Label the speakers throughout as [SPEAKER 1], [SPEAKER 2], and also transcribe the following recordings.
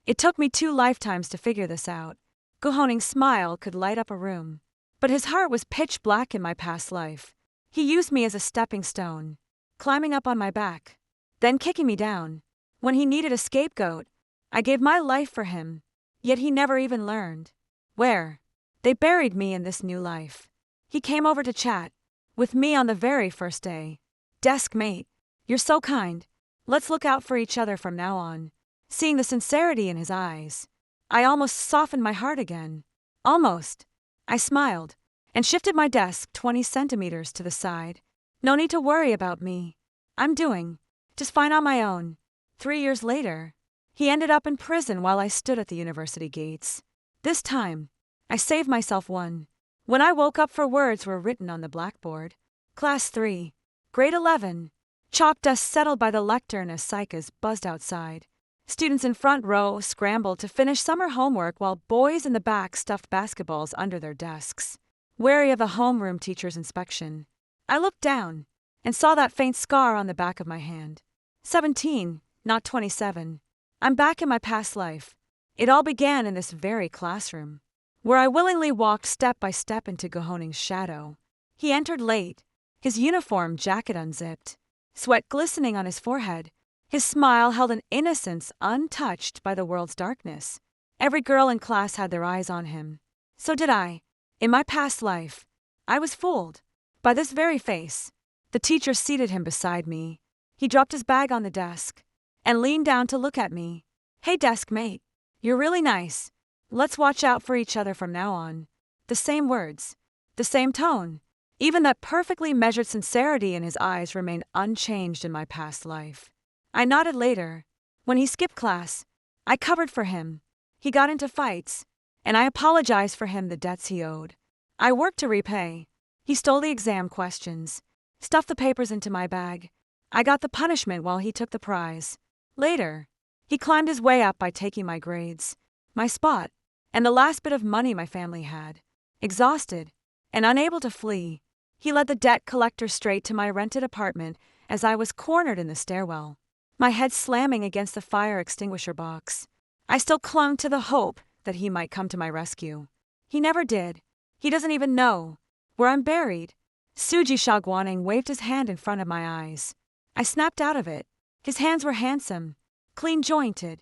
[SPEAKER 1] It took me 2 lifetimes to figure this out. Guhoning's smile could light up a room. But his heart was pitch black in my past life. He used me as a stepping stone, climbing up on my back, then kicking me down. When he needed a scapegoat, I gave my life for him, yet he never even learned. Where? They buried me in this new life. He came over to chat with me on the very first day. Desk mate, you're so kind. Let's look out for each other from now on. Seeing the sincerity in his eyes, I almost softened my heart again. Almost. I smiled and shifted my desk 20 centimeters to the side. No need to worry about me. I'm doing just fine on my own. 3 years later, he ended up in prison while I stood at the university gates. This time, I saved myself one. When I woke up, words were written on the blackboard. Class 3, Grade 11. Chalk dust settled by the lectern as cicadas buzzed outside. Students in front row scrambled to finish summer homework while boys in the back stuffed basketballs under their desks. Wary of the homeroom teacher's inspection, I looked down and saw that faint scar on the back of my hand. 17, not 27. I'm back in my past life. It all began in this very classroom, where I willingly walked step by step into Guhoning's shadow. He entered late, his uniform jacket unzipped, sweat glistening on his forehead. His smile held an innocence untouched by the world's darkness. Every girl in class had their eyes on him. So did I. In my past life, I was fooled by this very face. The teacher seated him beside me. He dropped his bag on the desk and leaned down to look at me. Hey, desk mate, you're really nice. Let's watch out for each other from now on. The same words, the same tone. Even that perfectly measured sincerity in his eyes remained unchanged in my past life. I nodded later. When he skipped class, I covered for him. He got into fights, and I apologized for him the debts he owed. I worked to repay. He stole the exam questions, stuffed the papers into my bag. I got the punishment while he took the prize. Later, he climbed his way up by taking my grades, my spot, and the last bit of money my family had. Exhausted and unable to flee, he led the debt collector straight to my rented apartment as I was cornered in the stairwell, my head slamming against the fire extinguisher box. I still clung to the hope that he might come to my rescue. He never did. He doesn't even know where I'm buried. Suji Shagwaning waved his hand in front of my eyes. I snapped out of it. His hands were handsome, clean-jointed,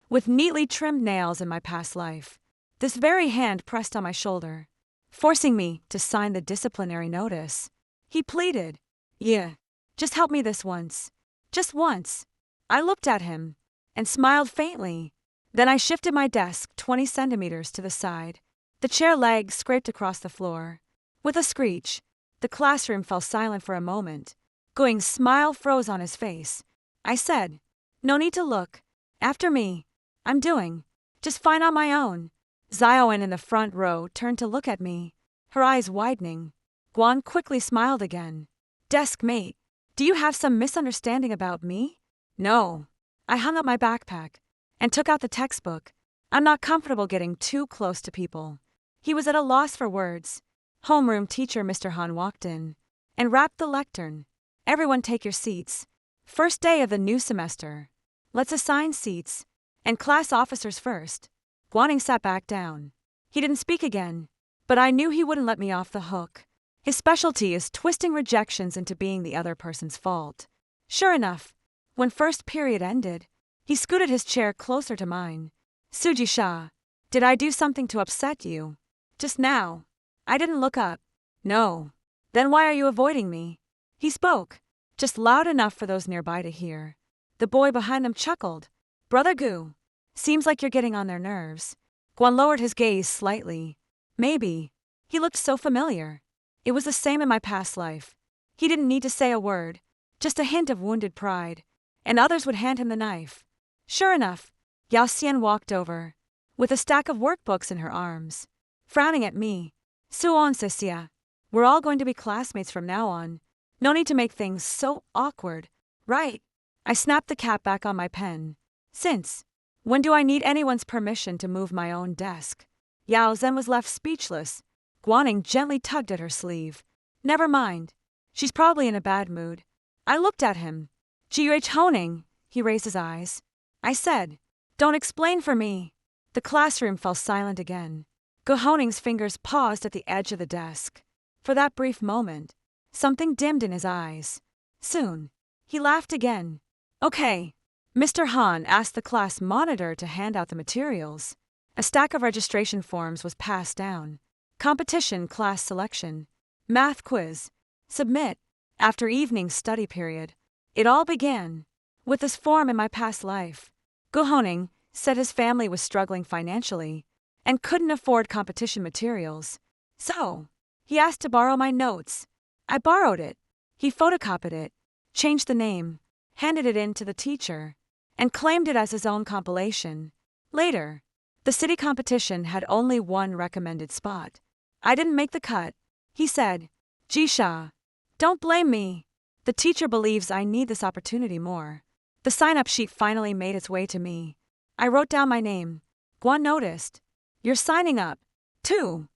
[SPEAKER 1] with neatly trimmed nails in my past life. This very hand pressed on my shoulder, forcing me to sign the disciplinary notice. He pleaded, "Yeah, just help me this once. Just once." I looked at him and smiled faintly. Then I shifted my desk 20 centimeters to the side. The chair legs scraped across the floor. With a screech, the classroom fell silent for a moment. Guing's smile froze on his face. I said, "No need to look. After me. I'm doing just fine on my own." Zioen in the front row turned to look at me, her eyes widening. Guan quickly smiled again. "Desk mate, do you have some misunderstanding about me?" "No." I hung up my backpack and took out the textbook. I'm not comfortable getting too close to people. He was at a loss for words. Homeroom teacher Mr. Han walked in and rapped the lectern. "Everyone take your seats. First day of the new semester. Let's assign seats. And class officers first." Guaning sat back down. He didn't speak again, but I knew he wouldn't let me off the hook. His specialty is twisting rejections into being the other person's fault. Sure enough, when first period ended, he scooted his chair closer to mine. "Suji Sha, did I do something to upset you?" "Just now." I didn't look up. "No." "Then why are you avoiding me?" He spoke, just loud enough for those nearby to hear. The boy behind them chuckled. "Brother Gu, seems like you're getting on their nerves." Guan lowered his gaze slightly. Maybe. He looked so familiar. It was the same in my past life. He didn't need to say a word, just a hint of wounded pride, and others would hand him the knife. Sure enough, Yao Xian walked over, with a stack of workbooks in her arms. Frowning at me, "Suon Sisia, we're all going to be classmates from now on. No need to make things so awkward, right?" I snapped the cap back on my pen. "Since when do I need anyone's permission to move my own desk?" Yao Zhen was left speechless. Guaning gently tugged at her sleeve. "Never mind. She's probably in a bad mood." I looked at him. "G.H. Honing," he raised his eyes. I said, Don't explain for me. The classroom fell silent again. Gohoning's fingers paused at the edge of the desk. For that brief moment, something dimmed in his eyes. Soon, he laughed again. Okay. Mr. Han asked the class monitor to hand out the materials. A stack of registration forms was passed down. Competition class selection. Math quiz. Submit. After evening study period. It all began. With this form in my past life. Gohoning said his family was struggling financially and couldn't afford competition materials. So, he asked to borrow my notes. I borrowed it. He photocopied it, changed the name, handed it in to the teacher, and claimed it as his own compilation. Later, the city competition had only one recommended spot. I didn't make the cut. He said, Jisha, don't blame me. The teacher believes I need this opportunity more. The sign-up sheet finally made its way to me. I wrote down my name. Guan noticed. You're signing up, too.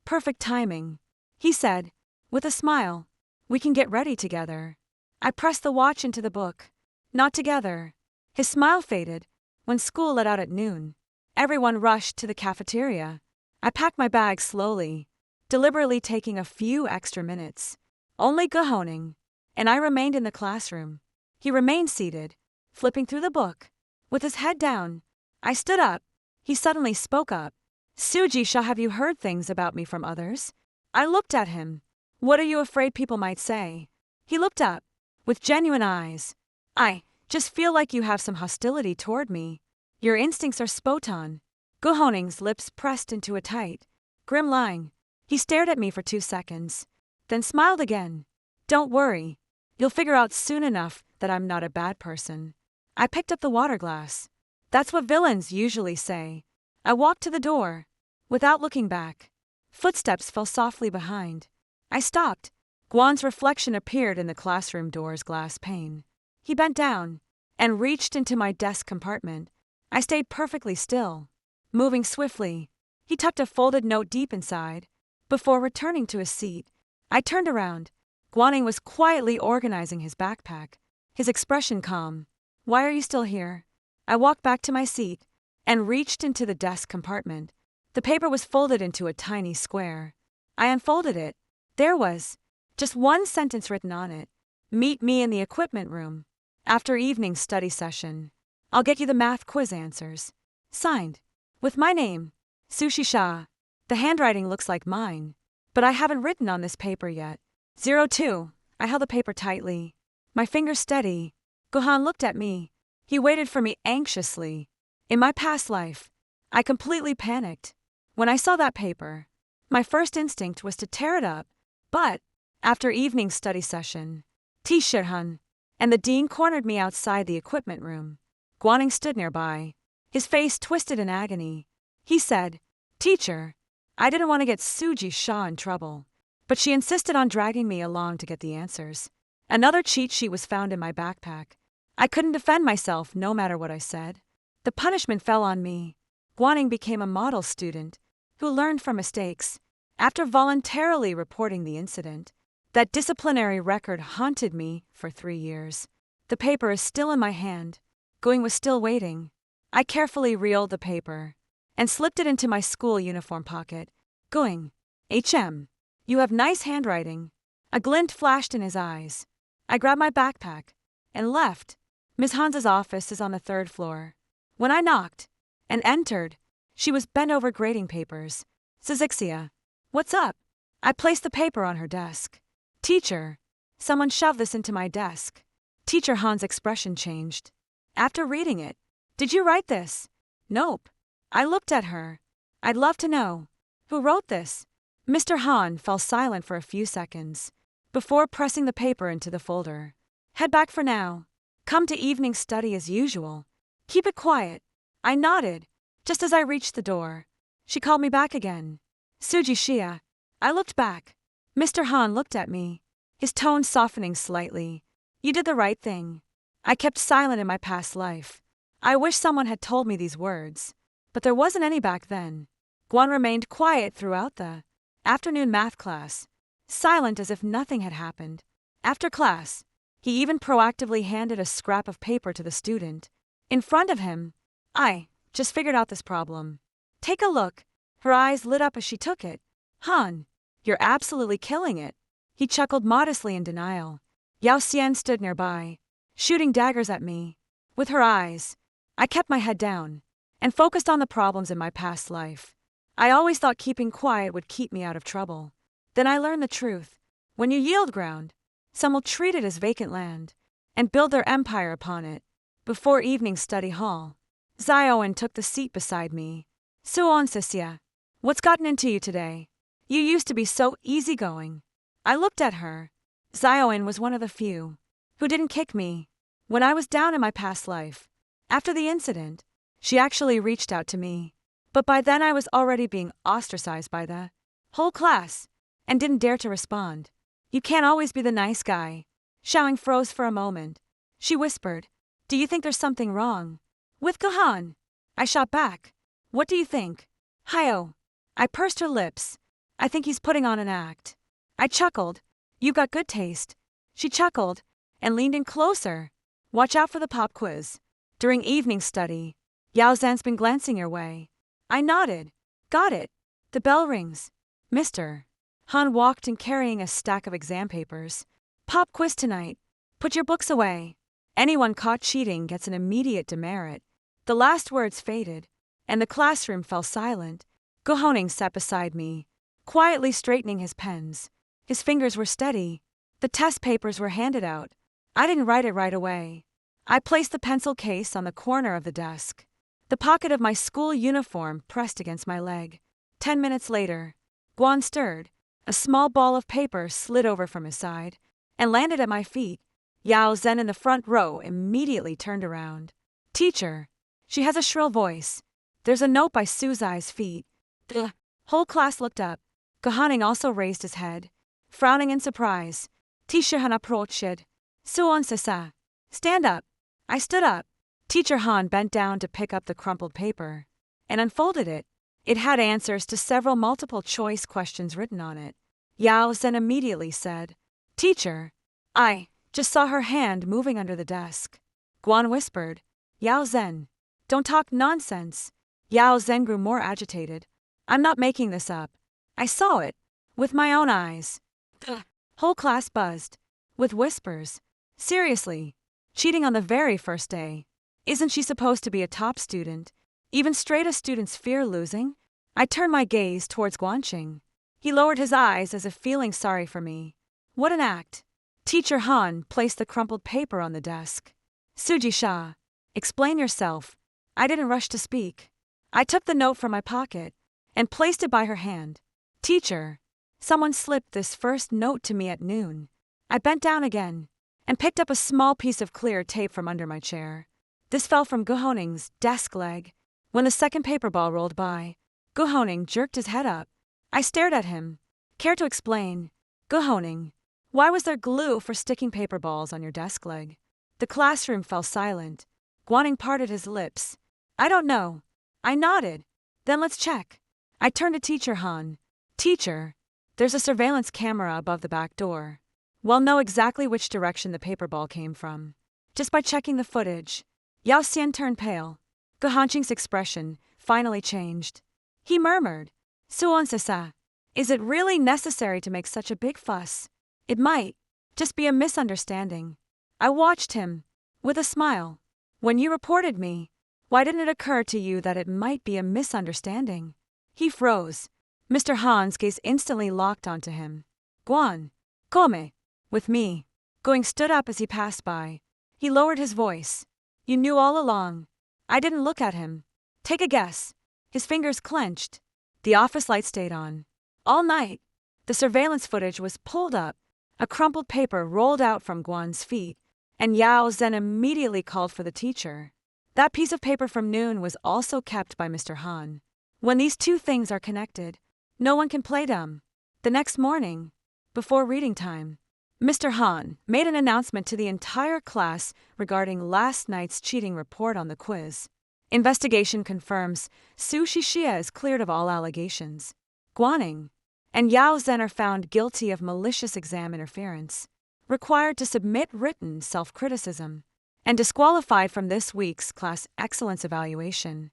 [SPEAKER 1] Perfect timing. He said, with a smile. We can get ready together. I pressed the watch into the book. Not together. His smile faded when school let out at noon. Everyone rushed to the cafeteria. I packed my bag slowly, deliberately taking a few extra minutes. Only Gohoning and I remained in the classroom. He remained seated, flipping through the book. With his head down, I stood up. He suddenly spoke up. Sujisha, have you heard things about me from others? I looked at him. What are you afraid people might say? He looked up, with genuine eyes. I just feel like you have some hostility toward me. Your instincts are spot on. Gohoning's lips pressed into a tight, grim line. He stared at me for 2 seconds, then smiled again. Don't worry. You'll figure out soon enough that I'm not a bad person. I picked up the water glass. That's what villains usually say. I walked to the door, without looking back. Footsteps fell softly behind. I stopped. Guan's reflection appeared in the classroom door's glass pane. He bent down and reached into my desk compartment. I stayed perfectly still, moving swiftly. He tucked a folded note deep inside. Before returning to his seat, I turned around. Guaning was quietly organizing his backpack, his expression calm. Why are you still here? I walked back to my seat and reached into the desk compartment. The paper was folded into a tiny square. I unfolded it. There was just one sentence written on it. Meet me in the equipment room. After evening study session. I'll get you the math quiz answers. Signed. With my name. Sushi Shah. The handwriting looks like mine. But I haven't written on this paper yet. 02. I held the paper tightly. My fingers steady. Gohan looked at me. He waited for me anxiously. In my past life, I completely panicked. When I saw that paper, my first instinct was to tear it up. But, after evening study session, T-Shirhan and the dean cornered me outside the equipment room. Guaning stood nearby, his face twisted in agony. He said, Teacher, I didn't want to get Suji Shah in trouble, but she insisted on dragging me along to get the answers. Another cheat sheet was found in my backpack. I couldn't defend myself no matter what I said. The punishment fell on me. Guaning became a model student who learned from mistakes. After voluntarily reporting the incident, that disciplinary record haunted me for 3 years. The paper is still in my hand. Going was still waiting. I carefully reeled the paper and slipped it into my school uniform pocket. Going, HM, you have nice handwriting. A glint flashed in his eyes. I grabbed my backpack and left. Ms. Hans's office is on the 3rd floor. When I knocked and entered, she was bent over grading papers. Zizixia, what's up? I placed the paper on her desk. Teacher, someone shoved this into my desk. Teacher Han's expression changed. After reading it, did you write this? Nope. I looked at her. I'd love to know. Who wrote this? Mr. Han fell silent for a few seconds before pressing the paper into the folder. Head back for now. Come to evening study as usual. Keep it quiet. I nodded, just as I reached the door. She called me back again. Suji Shia. I looked back. Mr. Han looked at me, his tone softening slightly. You did the right thing. I kept silent in my past life. I wish someone had told me these words, but there wasn't any back then. Guan remained quiet throughout the afternoon math class, silent as if nothing had happened. After class, he even proactively handed a scrap of paper to the student. In front of him, I just figured out this problem. Take a look. Her eyes lit up as she took it. Han, you're absolutely killing it. He chuckled modestly in denial. Yao Xian stood nearby, shooting daggers at me. With her eyes, I kept my head down and focused on the problems in my past life. I always thought keeping quiet would keep me out of trouble. Then I learned the truth. When you yield ground, some will treat it as vacant land and build their empire upon it. Before evening study hall, Zioan took the seat beside me. Suon Sisia, what's gotten into you today? You used to be so easygoing. I looked at her. Zioan was one of the few who didn't kick me when I was down in my past life. After the incident, she actually reached out to me. But by then I was already being ostracized by the whole class and didn't dare to respond. You can't always be the nice guy. Xiaoying froze for a moment. She whispered, do you think there's something wrong with Gohan? I shot back. What do you think? Hio. I pursed her lips. I think he's putting on an act. I chuckled. You've got good taste. She chuckled and leaned in closer. Watch out for the pop quiz. During evening study, Yao Zan's been glancing your way. I nodded. Got it. The bell rings. Mr. Han walked in carrying a stack of exam papers. Pop quiz tonight. Put your books away. Anyone caught cheating gets an immediate demerit. The last words faded, and the classroom fell silent. Gohoning sat beside me, quietly straightening his pens. His fingers were steady. The test papers were handed out. I didn't write it right away. I placed the pencil case on the corner of the desk. The pocket of my school uniform pressed against my leg. 10 minutes later, Guan stirred. A small ball of paper slid over from his side and landed at my feet. Yao Zhen in the front row immediately turned around. Teacher. She has a shrill voice. There's a note by Su Zai's feet. The whole class looked up. Gohaning also raised his head, frowning in surprise. Teacher Han approached. Suon Sisa. Stand up. I stood up. Teacher Han bent down to pick up the crumpled paper and unfolded it. It had answers to several multiple-choice questions written on it. Yao Zhen immediately said, Teacher, I just saw her hand moving under the desk. Guan whispered, Yao Zhen, don't talk nonsense. Yao Zhen grew more agitated. I'm not making this up. I saw it with my own eyes. The whole class buzzed with whispers. Seriously, cheating on the very first day. Isn't she supposed to be a top student? Even straight-A students fear losing. I turned my gaze towards Guanqing. He lowered his eyes as if feeling sorry for me. What an act. Teacher Han placed the crumpled paper on the desk. Suji Sha, explain yourself. I didn't rush to speak. I took the note from my pocket and placed it by her hand. Teacher, someone slipped this first note to me at noon. I bent down again and picked up a small piece of clear tape from under my chair. This fell from Guhoning's desk leg. When the second paper ball rolled by, Guhoning jerked his head up. I stared at him. Care to explain? Guhoning, why was there glue for sticking paper balls on your desk leg? The classroom fell silent. Guaning parted his lips. I don't know. I nodded. Then let's check. I turned to Teacher Han. Teacher, there's a surveillance camera above the back door. We'll know exactly which direction the paper ball came from just by checking the footage. Yao Xian turned pale. Guhanqing's expression finally changed. He murmured, Suon Sisa, is it really necessary to make such a big fuss? It might just be a misunderstanding. I watched him with a smile. When you reported me, why didn't it occur to you that it might be a misunderstanding? He froze. Mr. Han's gaze instantly locked onto him. Guan, come with me. Going stood up as he passed by. He lowered his voice. You knew all along. I didn't look at him. Take a guess. His fingers clenched. The office light stayed on. All night. The surveillance footage was pulled up. A crumpled paper rolled out from Guan's feet, and Yao Zhen immediately called for the teacher. That piece of paper from noon was also kept by Mr. Han. When these two things are connected, no one can play dumb. The next morning, before reading time, Mr. Han made an announcement to the entire class regarding last night's cheating report on the quiz. Investigation confirms Su Shixia is cleared of all allegations. Guaning and Yao Zhen are found guilty of malicious exam interference, required to submit written self-criticism, and disqualified from this week's class excellence evaluation.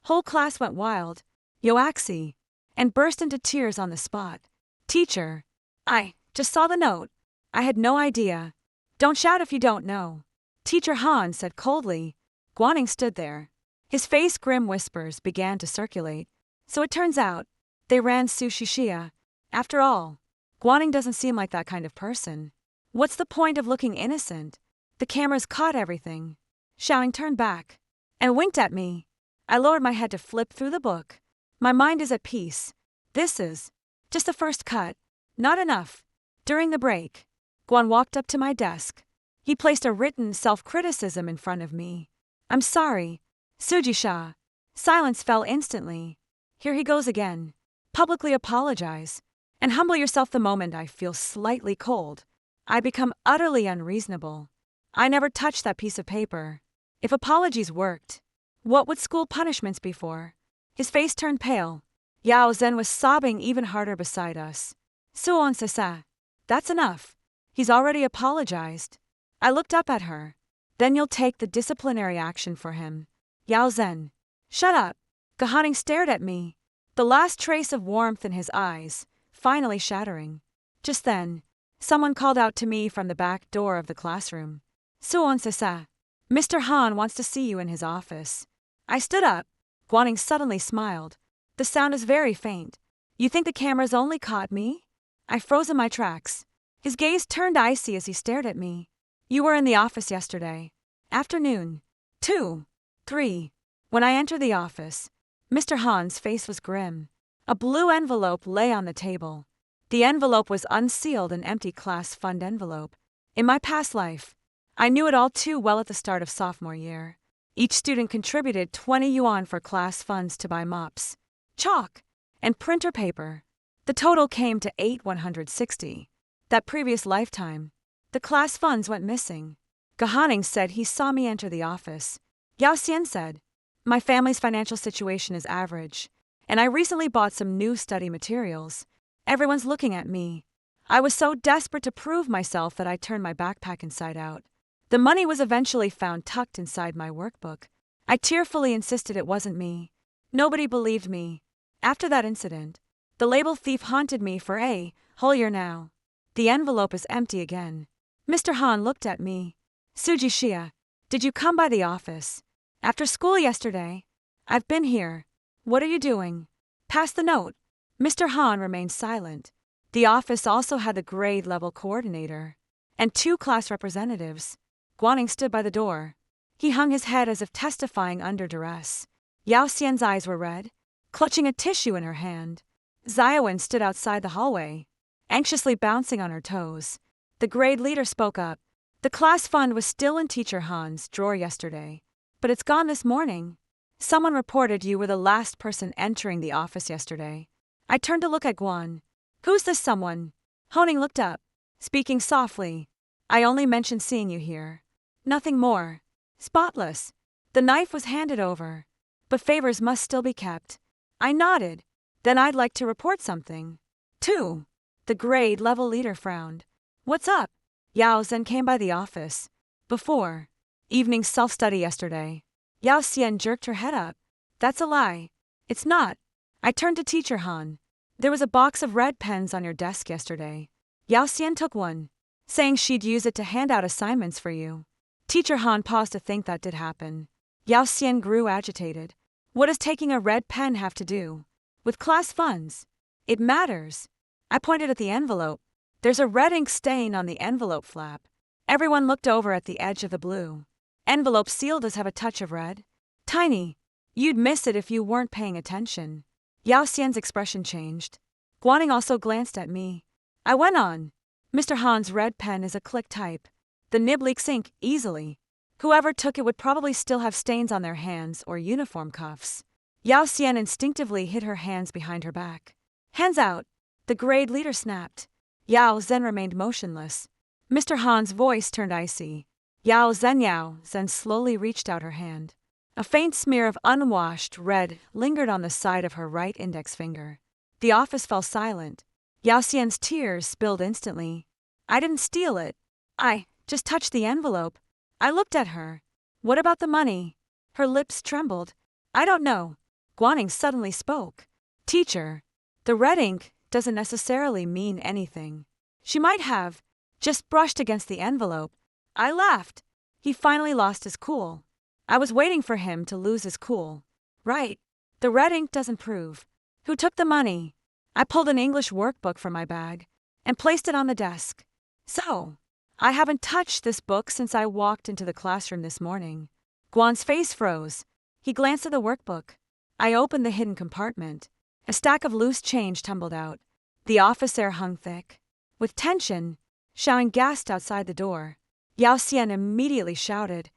[SPEAKER 1] Whole class went wild, Yoaxi, and burst into tears on the spot. Teacher, I just saw the note. I had no idea. Don't shout if you don't know. Teacher Han said coldly. Guaning stood there. His face grim whispers began to circulate. So it turns out, they ran Su Shishia. After all, Guaning doesn't seem like that kind of person. What's the point of looking innocent? The cameras caught everything. Xiaoying turned back and winked at me. I lowered my head to flip through the book. My mind is at peace. This is just the first cut. Not enough. During the break, Guan walked up to my desk. He placed a written self-criticism in front of me. I'm sorry, Sujisha. Silence fell instantly. Here he goes again. Publicly apologize. And humble yourself the moment I feel slightly cold. I become utterly unreasonable. I never touched that piece of paper. If apologies worked, what would school punishments be for? His face turned pale. Yao Zhen was sobbing even harder beside us. Suon Sasa. That's enough. He's already apologized. I looked up at her. Then you'll take the disciplinary action for him. Yao Zhen. Shut up. Gahaning stared at me. The last trace of warmth in his eyes, finally shattering. Just then, someone called out to me from the back door of the classroom. Suon Sasa. Mr. Han wants to see you in his office. I stood up. Guaning suddenly smiled. The sound is very faint. You think the cameras only caught me? I froze in my tracks. His gaze turned icy as he stared at me. You were in the office yesterday. Afternoon. 2, 3. When I entered the office, Mr. Han's face was grim. A blue envelope lay on the table. The envelope was unsealed, an empty class fund envelope. In my past life, I knew it all too well at the start of sophomore year. Each student contributed 20 yuan for class funds to buy mops, chalk, and printer paper. The total came to 8,160. That previous lifetime, the class funds went missing. Gahaning said he saw me enter the office. Yao Xian said, my family's financial situation is average, and I recently bought some new study materials. Everyone's looking at me. I was so desperate to prove myself that I turned my backpack inside out. The money was eventually found tucked inside my workbook. I tearfully insisted it wasn't me. Nobody believed me. After that incident, the label thief haunted me for a whole year now. The envelope is empty again. Mr. Han looked at me. Suji Xia, did you come by the office? After school yesterday? I've been here. What are you doing? Pass the note. Mr. Han remained silent. The office also had the grade level coordinator and 2 class representatives. Guaning stood by the door. He hung his head as if testifying under duress. Yao Xian's eyes were red, clutching a tissue in her hand. Xiaowen stood outside the hallway, anxiously bouncing on her toes. The grade leader spoke up. The class fund was still in Teacher Han's drawer yesterday, but it's gone this morning. Someone reported you were the last person entering the office yesterday. I turned to look at Guan. Who's this someone? Honing looked up, speaking softly. I only mentioned seeing you here. Nothing more. Spotless. The knife was handed over. But favors must still be kept. I nodded. Then I'd like to report something. 2. The grade level leader frowned. What's up? Yao Zhen came by the office. Before. Evening self-study yesterday. Yao Xian jerked her head up. That's a lie. It's not. I turned to Teacher Han. There was a box of red pens on your desk yesterday. Yao Xian took one, saying she'd use it to hand out assignments for you. Teacher Han paused to think that did happen. Yao Xian grew agitated. What does taking a red pen have to do with class funds? It matters. I pointed at the envelope. There's a red ink stain on the envelope flap. Everyone looked over at the edge of the blue. Envelope seal does have a touch of red. Tiny. You'd miss it if you weren't paying attention. Yao Xian's expression changed. Guaning also glanced at me. I went on. Mr. Han's red pen is a click type. The nib leaks ink easily. Whoever took it would probably still have stains on their hands or uniform cuffs. Yao Xian instinctively hid her hands behind her back. Hands out. The grade leader snapped. Yao Zhen remained motionless. Mr. Han's voice turned icy. Yao Zhen slowly reached out her hand. A faint smear of unwashed red lingered on the side of her right index finger. The office fell silent. Yao Xian's tears spilled instantly. I didn't steal it. I just touched the envelope. I looked at her. What about the money? Her lips trembled. I don't know. Guaning suddenly spoke. Teacher, the red ink doesn't necessarily mean anything. She might have just brushed against the envelope. I laughed. He finally lost his cool. I was waiting for him to lose his cool. Right. The red ink doesn't prove. Who took the money? I pulled an English workbook from my bag and placed it on the desk. So, I haven't touched this book since I walked into the classroom this morning. Guan's face froze. He glanced at the workbook. I opened the hidden compartment. A stack of loose change tumbled out. The office air hung thick. With tension, Xiaoying gasped outside the door. Yao Xian immediately shouted,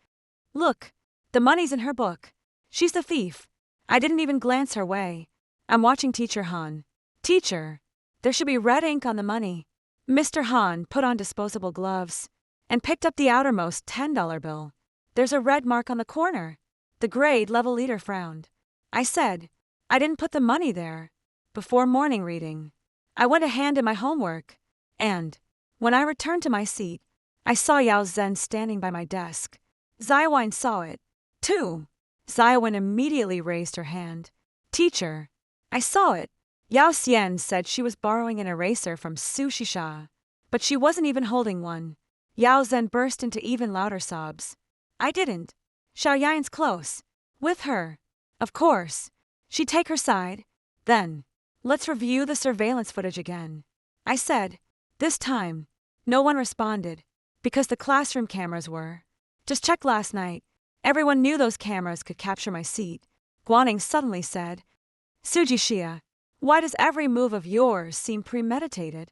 [SPEAKER 1] Look, the money's in her book. She's the thief. I didn't even glance her way. I'm watching Teacher Han. Teacher, there should be red ink on the money. Mr. Han put on disposable gloves and picked up the outermost $10 bill. There's a red mark on the corner. The grade level leader frowned. I said, I didn't put the money there. Before morning reading, I went to hand in my homework, and when I returned to my seat, I saw Yao Zhen standing by my desk. Ziawen saw it, too. Ziawen immediately raised her hand. Teacher, I saw it. Yao Xian said she was borrowing an eraser from Su Shisha, but she wasn't even holding one. Yao Zhen burst into even louder sobs. I didn't. Xiaoyan's close. With her. Of course. She'd take her side. Then, let's review the surveillance footage again. I said. This time, no one responded, because the classroom cameras were. Just checked last night. Everyone knew those cameras could capture my seat. Guaning suddenly said, Suji Xia, why does every move of yours seem premeditated?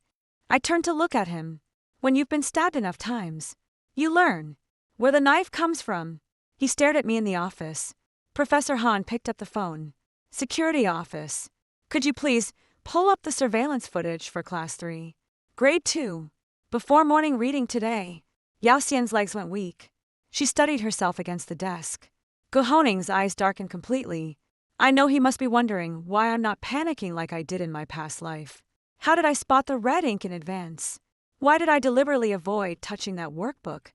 [SPEAKER 1] I turned to look at him. When you've been stabbed enough times, you learn where the knife comes from. He stared at me in the office. Professor Han picked up the phone. Security office. Could you please pull up the surveillance footage for Class 3? Grade 2. Before morning reading today. Yao Xian's legs went weak. She studied herself against the desk. Gu Honing's eyes darkened completely. I know he must be wondering why I'm not panicking like I did in my past life. How did I spot the red ink in advance? Why did I deliberately avoid touching that workbook?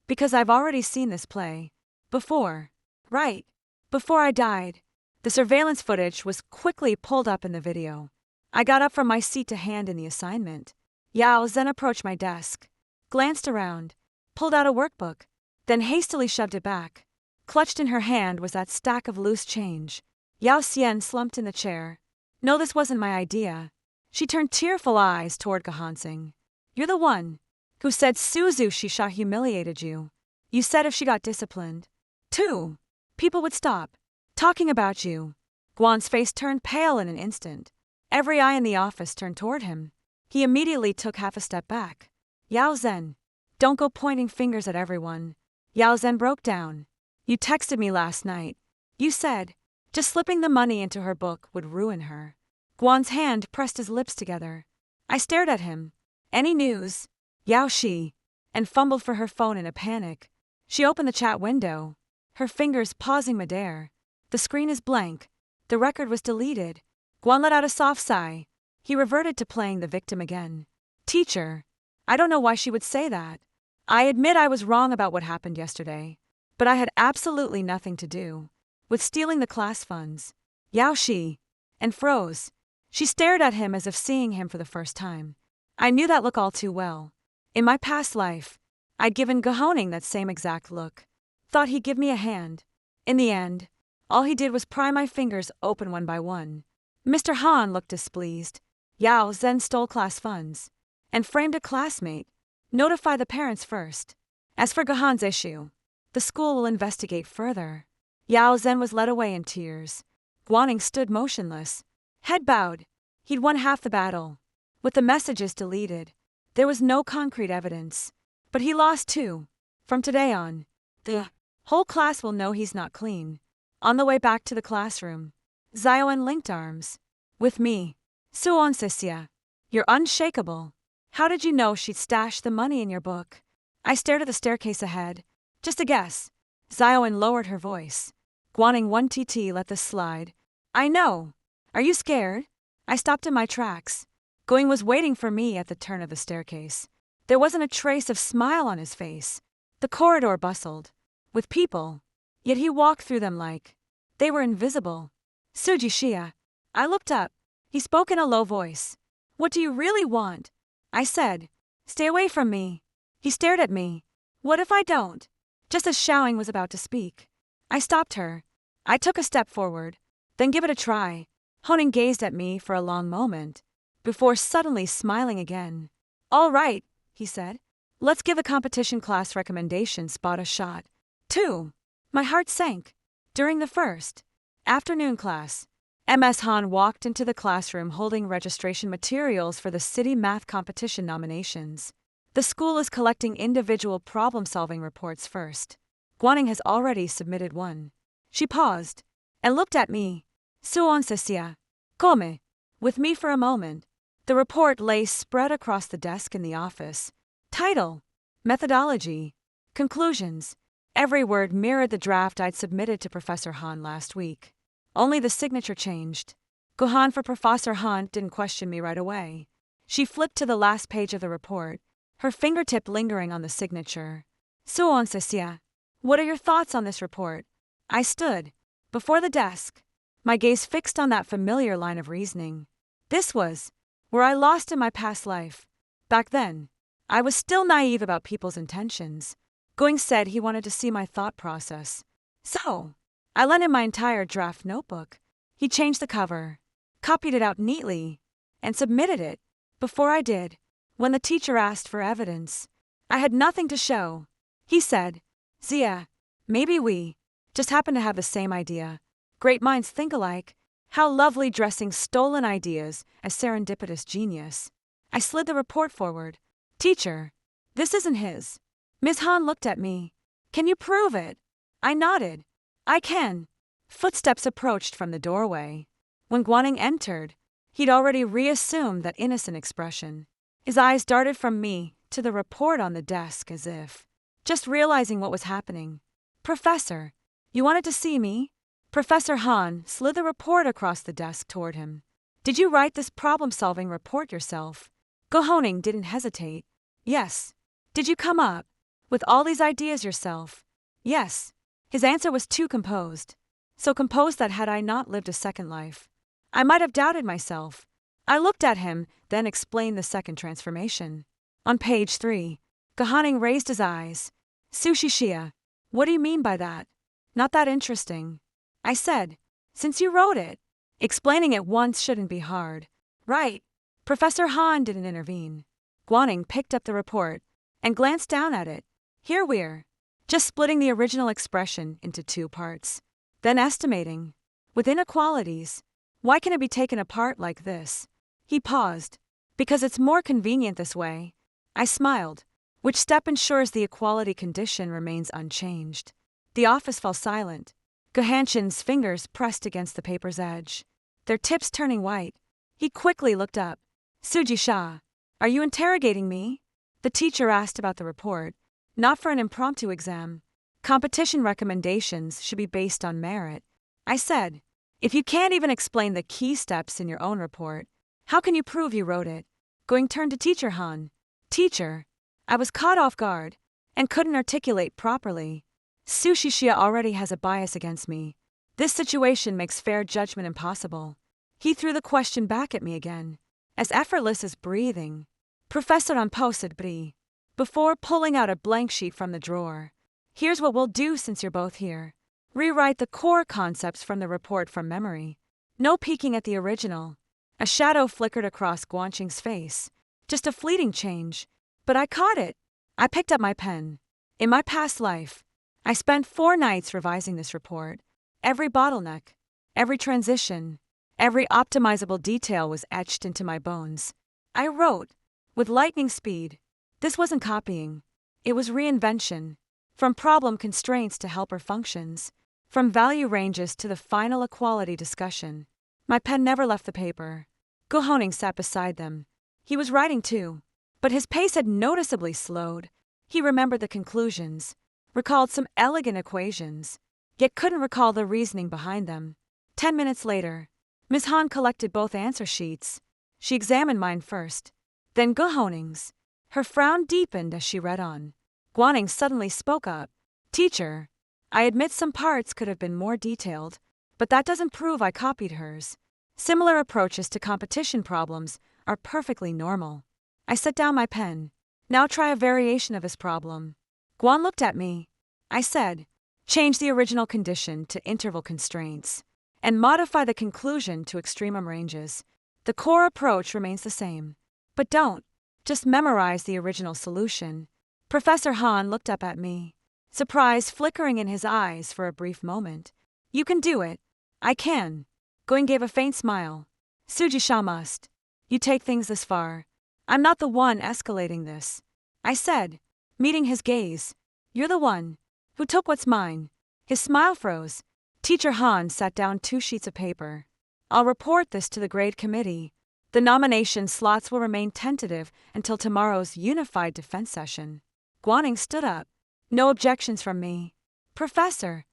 [SPEAKER 1] Because I've already seen this play. Before. Right. Before I died. The surveillance footage was quickly pulled up in the video. I got up from my seat to hand in the assignment. Yao Zhen approached my desk, glanced around, pulled out a workbook, then hastily shoved it back. Clutched in her hand was that stack of loose change. Yao Xian slumped in the chair. No, this wasn't my idea. She turned tearful eyes toward Gahansing. You're the one who said Suzu Shisha humiliated you. You said if she got disciplined, too, people would stop talking about you. Guan's face turned pale in an instant. Every eye in the office turned toward him. He immediately took half a step back. Yao Zhen, don't go pointing fingers at everyone. Yao Zhen broke down. You texted me last night. You said, just slipping the money into her book would ruin her. Guan's hand pressed his lips together. I stared at him. Any news? Yao Shi. And fumbled for her phone in a panic. She opened the chat window, her fingers pausing midair. The screen is blank. The record was deleted. Guan let out a soft sigh. He reverted to playing the victim again. Teacher, I don't know why she would say that. I admit I was wrong about what happened yesterday, but I had absolutely nothing to do with stealing the class funds. Yao Shi. And froze. She stared at him as if seeing him for the first time. I knew that look all too well. In my past life, I'd given Gahoning that same exact look. Thought he'd give me a hand. In the end, all he did was pry my fingers open one by one. Mr. Han looked displeased. Yao Zhen stole class funds and framed a classmate. Notify the parents first. As for Gahan's issue, the school will investigate further. Yao Zhen was led away in tears. Guaning stood motionless, head bowed. He'd won half the battle. With the messages deleted, there was no concrete evidence. But he lost too. From today on, the whole class will know he's not clean. On the way back to the classroom, Ziawen linked arms. With me. Suon Sisia. You're unshakable. How did you know she'd stashed the money in your book? I stared at the staircase ahead. Just a guess. Ziawen lowered her voice. Guaning 1TT let this slide. I know. Are you scared? I stopped in my tracks. Going was waiting for me at the turn of the staircase. There wasn't a trace of smile on his face. The corridor bustled with people, yet he walked through them like they were invisible. Suji Shia. I looked up. He spoke in a low voice. What do you really want? I said. Stay away from me. He stared at me. What if I don't? Just as Xiaoying was about to speak, I stopped her. I took a step forward. Then give it a try. Honing gazed at me for a long moment, before suddenly smiling again. All right, he said. Let's give the competition class recommendation spot a shot. 2. My heart sank. During the first afternoon class, Ms. Han walked into the classroom holding registration materials for the city math competition nominations. The school is collecting individual problem-solving reports first. Guaning has already submitted one. She paused and looked at me. Suon Cecia. Come. With me for a moment. The report lay spread across the desk in the office. Title. Methodology. Conclusions. Every word mirrored the draft I'd submitted to Professor Han last week. Only the signature changed. Gohan for Professor Han didn't question me right away. She flipped to the last page of the report, her fingertip lingering on the signature. Suon Cecia. What are your thoughts on this report? I stood before the desk, my gaze fixed on that familiar line of reasoning. This was where I lost in my past life. Back then, I was still naive about people's intentions. Going said he wanted to see my thought process. So, I lent him my entire draft notebook. He changed the cover, copied it out neatly, and submitted it. Before I did, when the teacher asked for evidence, I had nothing to show. He said, Zia, maybe we just happen to have the same idea. Great minds think alike. How lovely dressing stolen ideas as serendipitous genius. I slid the report forward. Teacher, this isn't his. Ms. Han looked at me. Can you prove it? I nodded. I can. Footsteps approached from the doorway. When Guaning entered, he'd already reassumed that innocent expression. His eyes darted from me to the report on the desk as if just realizing what was happening. Professor, you wanted to see me? Professor Han slid the report across the desk toward him. Did you write this problem-solving report yourself? Gohoning didn't hesitate. Yes. Did you come up with all these ideas yourself? Yes. His answer was too composed. So composed that had I not lived a second life, I might have doubted myself. I looked at him, then explained the second transformation. On page 3, Gohoning raised his eyes. Sushi Shia, what do you mean by that? Not that interesting. I said, since you wrote it, explaining it once shouldn't be hard. Right. Professor Han didn't intervene. Guaning picked up the report and glanced down at it. Here we're just splitting the original expression into 2 parts. Then estimating. With inequalities, why can it be taken apart like this? He paused. Because it's more convenient this way. I smiled. Which step ensures the equality condition remains unchanged? The office fell silent. Gohanshin's fingers pressed against the paper's edge, their tips turning white. He quickly looked up. Suji Sha, are you interrogating me? The teacher asked about the report. Not for an impromptu exam. Competition recommendations should be based on merit. I said, if you can't even explain the key steps in your own report, how can you prove you wrote it? Going turned to Teacher Han. Teacher, I was caught off guard and couldn't articulate properly. Sushi Shia already has a bias against me. This situation makes fair judgment impossible. He threw the question back at me again, as effortless as breathing. Professor Ampo said Bri, before pulling out a blank sheet from the drawer. Here's what we'll do since you're both here. Rewrite the core concepts from the report from memory. No peeking at the original. A shadow flickered across Guanqing's face. Just a fleeting change. But I caught it. I picked up my pen. In my past life, I spent 4 nights revising this report. Every bottleneck, every transition, every optimizable detail was etched into my bones. I wrote, with lightning speed. This wasn't copying. It was reinvention. From problem constraints to helper functions. From value ranges to the final equality discussion. My pen never left the paper. Gohoning sat beside them. He was writing too, but his pace had noticeably slowed. He remembered the conclusions, recalled some elegant equations, yet couldn't recall the reasoning behind them. 10 minutes later, Ms. Han collected both answer sheets. She examined mine first, then Gohoning's. Her frown deepened as she read on. Guaning suddenly spoke up. Teacher, I admit some parts could have been more detailed, but that doesn't prove I copied hers. Similar approaches to competition problems are perfectly normal. I set down my pen. Now try a variation of his problem. Guan looked at me. I said, change the original condition to interval constraints, and modify the conclusion to extremum ranges. The core approach remains the same. But don't just memorize the original solution. Professor Han looked up at me, surprise flickering in his eyes for a brief moment. You can do it. I can. Going gave a faint smile. Sujisha must. You take things this far. I'm not the one escalating this. I said, meeting his gaze. You're the one who took what's mine. His smile froze. Teacher Han sat down 2 sheets of paper. I'll report this to the grade committee. The nomination slots will remain tentative until tomorrow's unified defense session. Guaning stood up. No objections from me. Professor.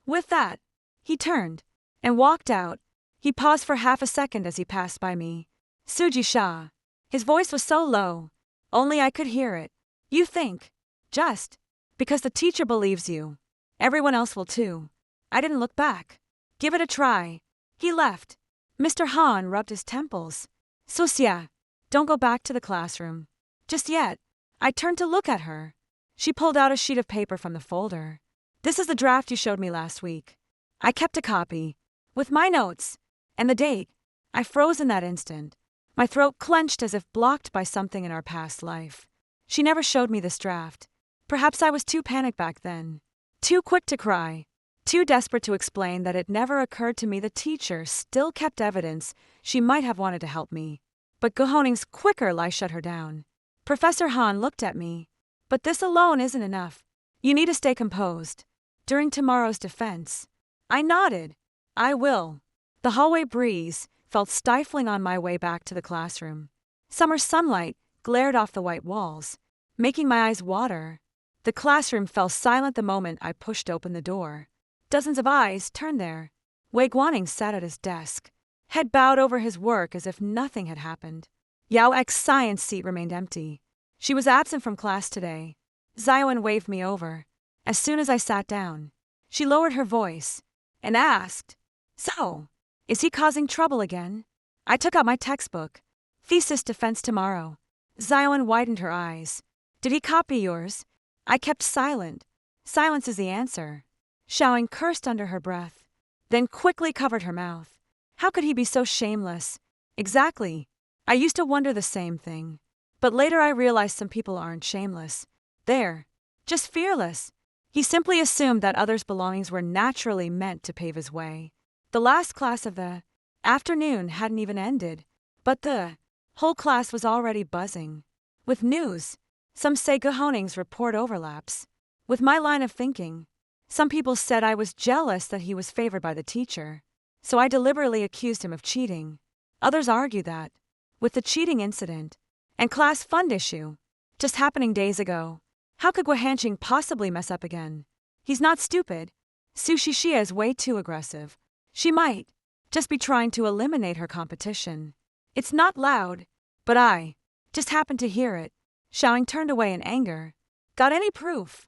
[SPEAKER 1] With that, he turned and walked out. He paused for half a second as he passed by me. Sujisha. His voice was so low, only I could hear it. You think, just because the teacher believes you, everyone else will too. I didn't look back. Give it a try. He left. Mr. Han rubbed his temples. Susia, don't go back to the classroom. Just yet. I turned to look at her. She pulled out a sheet of paper from the folder. This is the draft you showed me last week. I kept a copy, with my notes, and the date. I froze in that instant. My throat clenched as if blocked by something in our past life. She never showed me this draft. Perhaps I was too panicked back then. Too quick to cry. Too desperate to explain that it never occurred to me the teacher still kept evidence she might have wanted to help me. But Guhoning's quicker lie shut her down. Professor Han looked at me. But this alone isn't enough. You need to stay composed. During tomorrow's defense. I nodded. I will. The hallway breeze felt stifling on my way back to the classroom. Summer sunlight glared off the white walls, making my eyes water. The classroom fell silent the moment I pushed open the door. Dozens of eyes turned there. Wei Guaning sat at his desk, head bowed over his work as if nothing had happened. Yao X's science seat remained empty. She was absent from class today. Xiaowen waved me over. As soon as I sat down, she lowered her voice and asked, So, is he causing trouble again? I took out my textbook. Thesis defense tomorrow. Xiaowen widened her eyes. Did he copy yours? I kept silent. Silence is the answer. Xiaowen cursed under her breath, then quickly covered her mouth. How could he be so shameless? Exactly. I used to wonder the same thing. But later I realized some people aren't shameless. They're just fearless. He simply assumed that others' belongings were naturally meant to pave his way. The last class of the afternoon hadn't even ended, but the whole class was already buzzing with news. Some say Guhoning's report overlaps with my line of thinking. Some people said I was jealous that he was favored by the teacher, so I deliberately accused him of cheating. Others argue that, with the cheating incident and class fund issue just happening days ago, how could Guhanqing possibly mess up again? He's not stupid. Su Shixia is way too aggressive. She might just be trying to eliminate her competition. It's not loud, but I just happened to hear it. Xiaoying turned away in anger. Got any proof?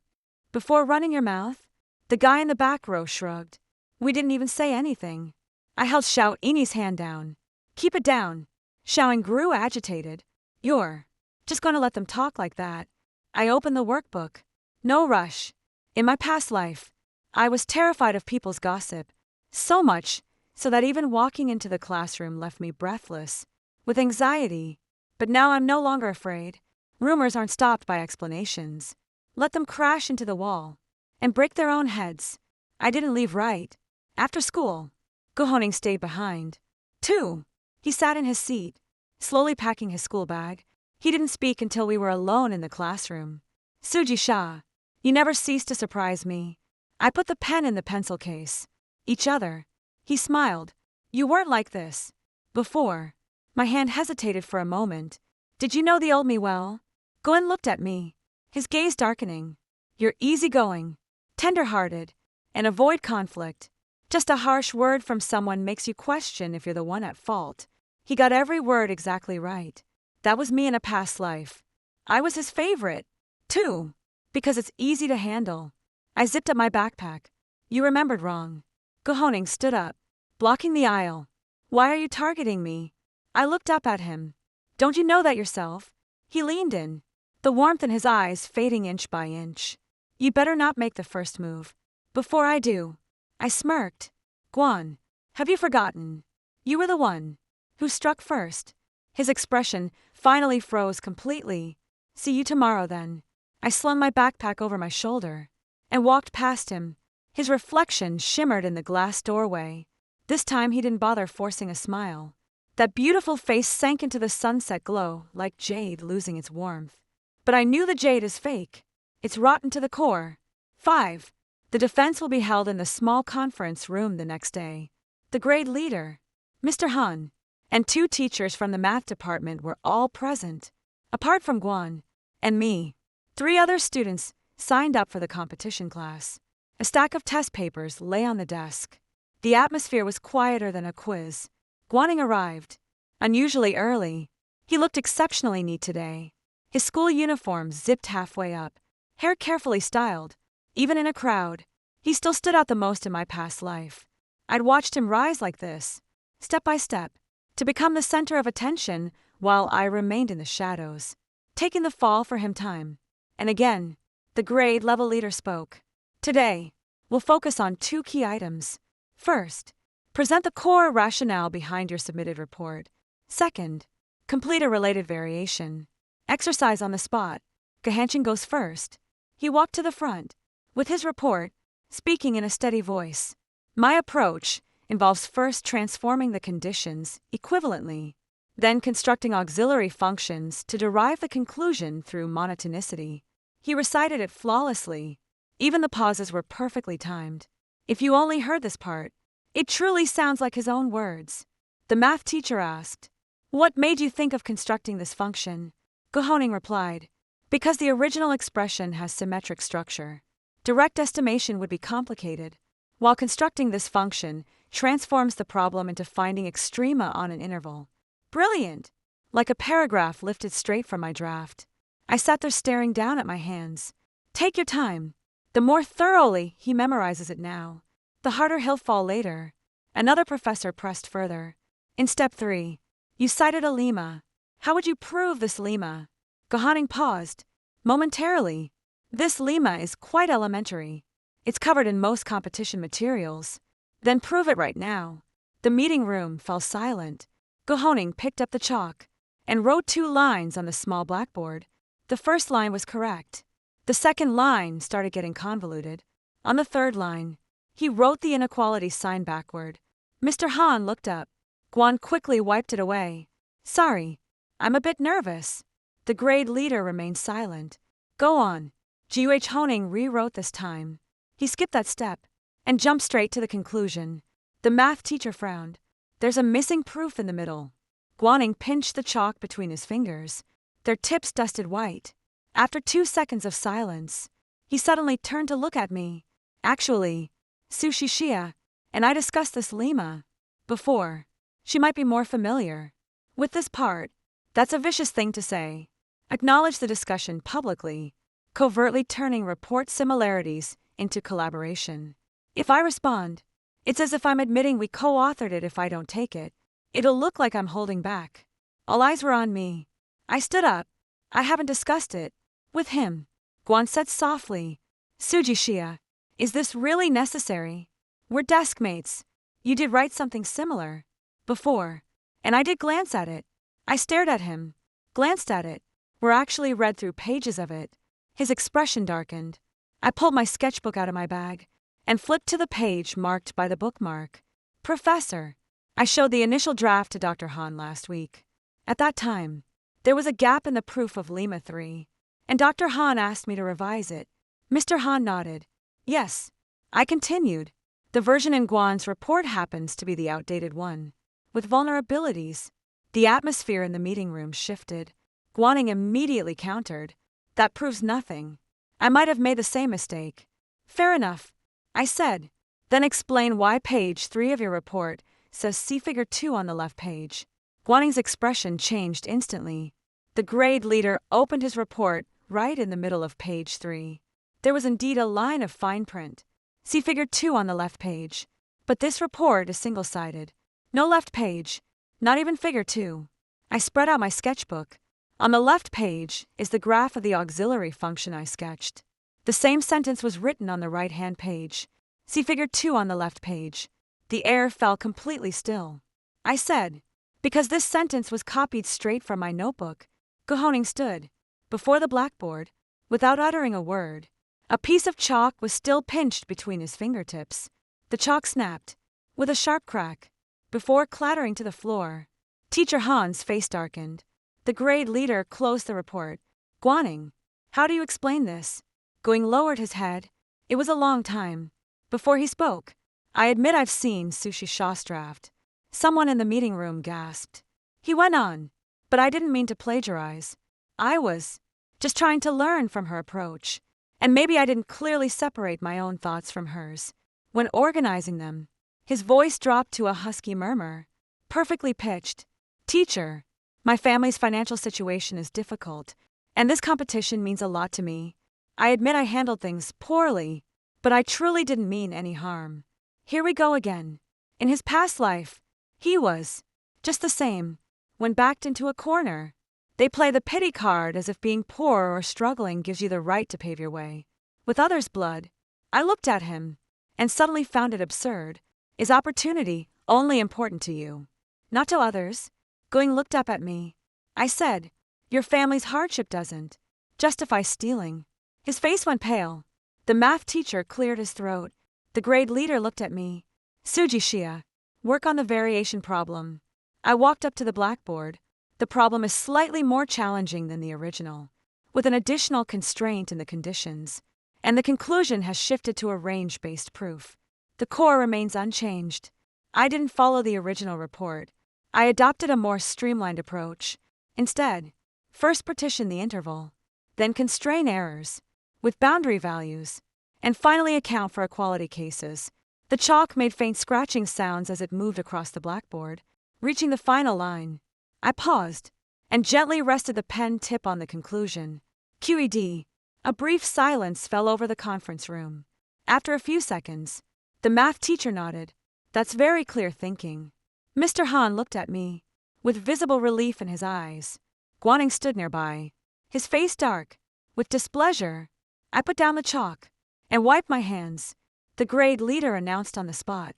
[SPEAKER 1] Before running your mouth? The guy in the back row shrugged. We didn't even say anything. I held Xiao Yinyi's hand down. Keep it down. Xiaoying grew agitated. You're just going to let them talk like that? I opened the workbook. No rush. In my past life, I was terrified of people's gossip. So much so that even walking into the classroom left me breathless, with anxiety. But now I'm no longer afraid. Rumors aren't stopped by explanations. Let them crash into the wall and break their own heads. I didn't leave right after school. Guhoning stayed behind. 2. He sat in his seat, slowly packing his school bag. He didn't speak until we were alone in the classroom. Sujisha, you never ceased to surprise me. I put the pen in the pencil case. Each other. He smiled. You weren't like this before. My hand hesitated for a moment. Did you know the old me well? Gwen looked at me, his gaze darkening. You're easygoing, tender-hearted, and avoid conflict. Just a harsh word from someone makes you question if you're the one at fault. He got every word exactly right. That was me in a past life. I was his favorite, too. Because it's easy to handle. I zipped up my backpack. You remembered wrong. Gohoning stood up, blocking the aisle. Why are you targeting me? I looked up at him. Don't you know that yourself? He leaned in, the warmth in his eyes fading inch by inch. You better not make the first move. Before I do. I smirked. Guan, have you forgotten? You were the one who struck first. His expression finally froze completely. See you tomorrow then. I slung my backpack over my shoulder and walked past him. His reflection shimmered in the glass doorway. This time he didn't bother forcing a smile. That beautiful face sank into the sunset glow like jade losing its warmth. But I knew the jade is fake. It's rotten to the core. 5. The defense will be held in the small conference room the next day. The grade leader, Mr. Han, and 2 teachers from the math department were all present. Apart from Guan and me, 3 other students signed up for the competition class. A stack of test papers lay on the desk. The atmosphere was quieter than a quiz. Guaning arrived, unusually early. He looked exceptionally neat today. His school uniform zipped halfway up, hair carefully styled. Even in a crowd, he still stood out the most in my past life. I'd watched him rise like this, step by step, to become the center of attention while I remained in the shadows, taking the fall for him time. And again, the grade level leader spoke. Today, we'll focus on 2 key items. First, present the core rationale behind your submitted report. Second, complete a related variation. Exercise on the spot. Gahanshin goes first. He walked to the front, with his report, speaking in a steady voice. My approach involves first transforming the conditions equivalently, then constructing auxiliary functions to derive the conclusion through monotonicity. He recited it flawlessly. Even the pauses were perfectly timed. If you only heard this part, it truly sounds like his own words. The math teacher asked, "What made you think of constructing this function?" Gohoning replied, "Because the original expression has symmetric structure. Direct estimation would be complicated, while constructing this function transforms the problem into finding extrema on an interval." Brilliant! Like a paragraph lifted straight from my draft. I sat there staring down at my hands. Take your time. The more thoroughly he memorizes it now, the harder he'll fall later. Another professor pressed further. In step 3, you cited a lemma. How would you prove this lemma? Gohoning paused. Momentarily. This lemma is quite elementary. It's covered in most competition materials. Then prove it right now. The meeting room fell silent. Gohoning picked up the chalk and wrote 2 lines on the small blackboard. The first line was correct. The second line started getting convoluted. On the third line, he wrote the inequality sign backward. Mr. Han looked up. Guan quickly wiped it away. Sorry, I'm a bit nervous. The grade leader remained silent. Go on. Honing rewrote this time. He skipped that step and jumped straight to the conclusion. The math teacher frowned. There's a missing proof in the middle. Guaning pinched the chalk between his fingers. Their tips dusted white. After 2 seconds of silence, he suddenly turned to look at me. Actually, Sushi Shia and I discussed this lemma before. She might be more familiar with this part. That's a vicious thing to say. Acknowledge the discussion publicly, covertly turning report similarities into collaboration. If I respond, it's as if I'm admitting we co-authored it. If I don't take it, it'll look like I'm holding back. All eyes were on me. I stood up. I haven't discussed it with him. Guan said softly, Suji Shia, is this really necessary? We're desk mates. You did write something similar before, and I did glance at it. I stared at him, glanced at it, were actually read through pages of it. His expression darkened. I pulled my sketchbook out of my bag and flipped to the page marked by the bookmark. Professor, I showed the initial draft to Dr. Han last week. At that time, there was a gap in the proof of lemma 3, and Dr. Han asked me to revise it. Mr. Han nodded. Yes. I continued. The version in Guan's report happens to be the outdated one, with vulnerabilities. The atmosphere in the meeting room shifted. Guaning immediately countered. That proves nothing. I might have made the same mistake. Fair enough, I said. Then explain why page 3 of your report says see figure 2 on the left page. Guaning's expression changed instantly. The grade leader opened his report right in the middle of page 3. There was indeed a line of fine print. See figure 2 on the left page. But this report is single-sided. No left page, not even figure 2. I spread out my sketchbook. On the left page is the graph of the auxiliary function I sketched. The same sentence was written on the right-hand page. See figure 2 on the left page. The air fell completely still. I said, because this sentence was copied straight from my notebook. Gohoning stood before the blackboard without uttering a word. A piece of chalk was still pinched between his fingertips. The chalk snapped with a sharp crack before clattering to the floor. Teacher Han's face darkened. The grade leader closed the report. Guaning, how do you explain this? Going lowered his head. It was a long time before he spoke. I admit I've seen Sushi Shastraft. Someone in the meeting room gasped. He went on, but I didn't mean to plagiarize. I was just trying to learn from her approach. And maybe I didn't clearly separate my own thoughts from hers. When organizing them, his voice dropped to a husky murmur, perfectly pitched. Teacher, my family's financial situation is difficult, and this competition means a lot to me. I admit I handled things poorly, but I truly didn't mean any harm. Here we go again. In his past life, he was just the same. When backed into a corner, they play the pity card as if being poor or struggling gives you the right to pave your way. With others' blood, I looked at him and suddenly found it absurd. Is opportunity only important to you, not to others? Going looked up at me. I said, your family's hardship doesn't justify stealing. His face went pale. The math teacher cleared his throat. The grade leader looked at me. Suji Shia, work on the variation problem. I walked up to the blackboard. The problem is slightly more challenging than the original, with an additional constraint in the conditions, and the conclusion has shifted to a range-based proof. The core remains unchanged. I didn't follow the original report. I adopted a more streamlined approach. Instead, first partition the interval, then constrain errors with boundary values, and finally account for equality cases. The chalk made faint scratching sounds as it moved across the blackboard, reaching the final line. I paused and gently rested the pen tip on the conclusion. QED. A brief silence fell over the conference room. After a few seconds, the math teacher nodded. That's very clear thinking. Mr. Han looked at me, with visible relief in his eyes. Guaning stood nearby, his face dark with displeasure. I put down the chalk and wiped my hands. The grade leader announced on the spot.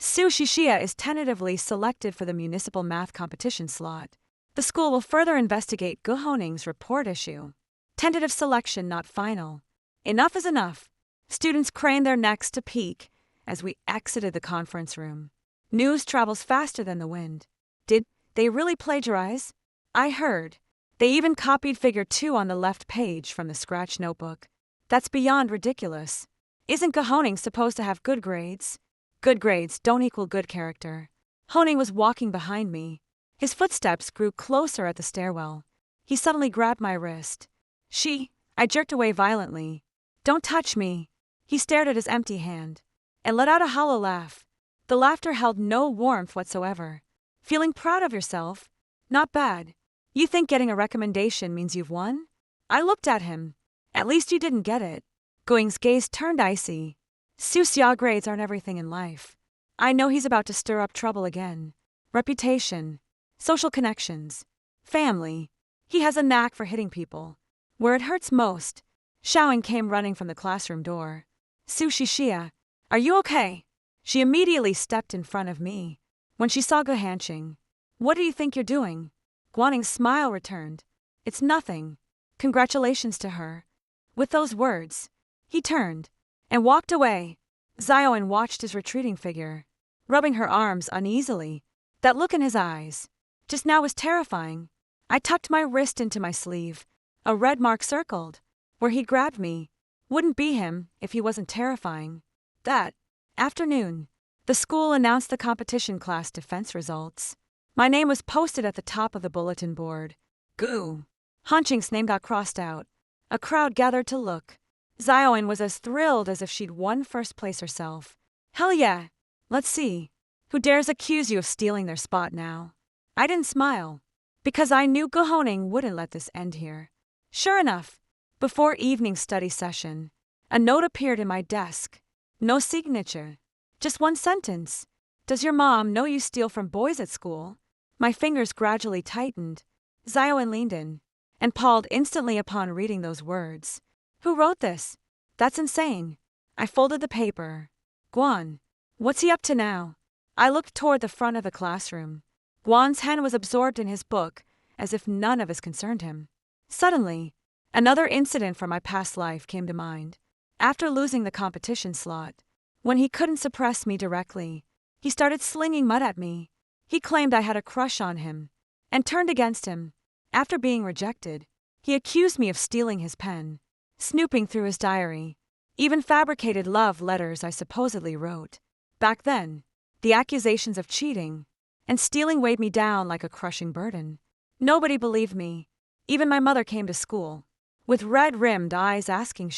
[SPEAKER 1] Su Shishia is tentatively selected for the municipal math competition slot. The school will further investigate Gohoning's report issue. Tentative selection, not final. Enough is enough. Students craned their necks to peek as we exited the conference room. News travels faster than the wind. Did they really plagiarize? I heard. They even copied figure 2 on the left page from the scratch notebook. That's beyond ridiculous. Isn't Gohoning supposed to have good grades? Good grades don't equal good character. Honing was walking behind me. His footsteps grew closer at the stairwell. He suddenly grabbed my wrist. I jerked away violently. Don't touch me. He stared at his empty hand and let out a hollow laugh. The laughter held no warmth whatsoever. Feeling proud of yourself? Not bad. You think getting a recommendation means you've won? I looked at him. At least you didn't get it. Going's gaze turned icy. Susia grades aren't everything in life. I know he's about to stir up trouble again. Reputation, social connections, family. He has a knack for hitting people where it hurts most. Xiaoing came running from the classroom door. Su Shishia, are you okay? She immediately stepped in front of me. When she saw Gohanqing, what do you think you're doing? Guaning's smile returned. It's nothing. Congratulations to her. With those words, he turned and walked away. Xiaoan watched his retreating figure, rubbing her arms uneasily. That look in his eyes just now was terrifying. I tucked my wrist into my sleeve. A red mark circled where he grabbed me. Wouldn't be him if he wasn't terrifying. That afternoon, the school announced the competition class defense results. My name was posted at the top of the bulletin board. Goo. Hanqing's name got crossed out. A crowd gathered to look. Xiaoan was as thrilled as if she'd won first place herself. Hell yeah. Let's see. Who dares accuse you of stealing their spot now? I didn't smile, because I knew Gohoning wouldn't let this end here. Sure enough, before evening study session, A note appeared in my desk. No signature. Just one sentence. Does your mom know you steal from boys at school? My fingers gradually tightened. Zion leaned in and paused instantly upon reading those words. Who wrote this? That's insane. I folded the paper. Guan. What's he up to now? I looked toward the front of the classroom. Guan's hand was absorbed in his book, as if none of this concerned him. Suddenly, another incident from my past life came to mind. After losing the competition slot, when he couldn't suppress me directly, he started slinging mud at me. He claimed I had a crush on him and turned against him. After being rejected, he accused me of stealing his pen, snooping through his diary, even fabricated love letters I supposedly wrote. Back then, the accusations of cheating and stealing weighed me down like a crushing burden. Nobody believed me. Even my mother came to school, with red-rimmed eyes asking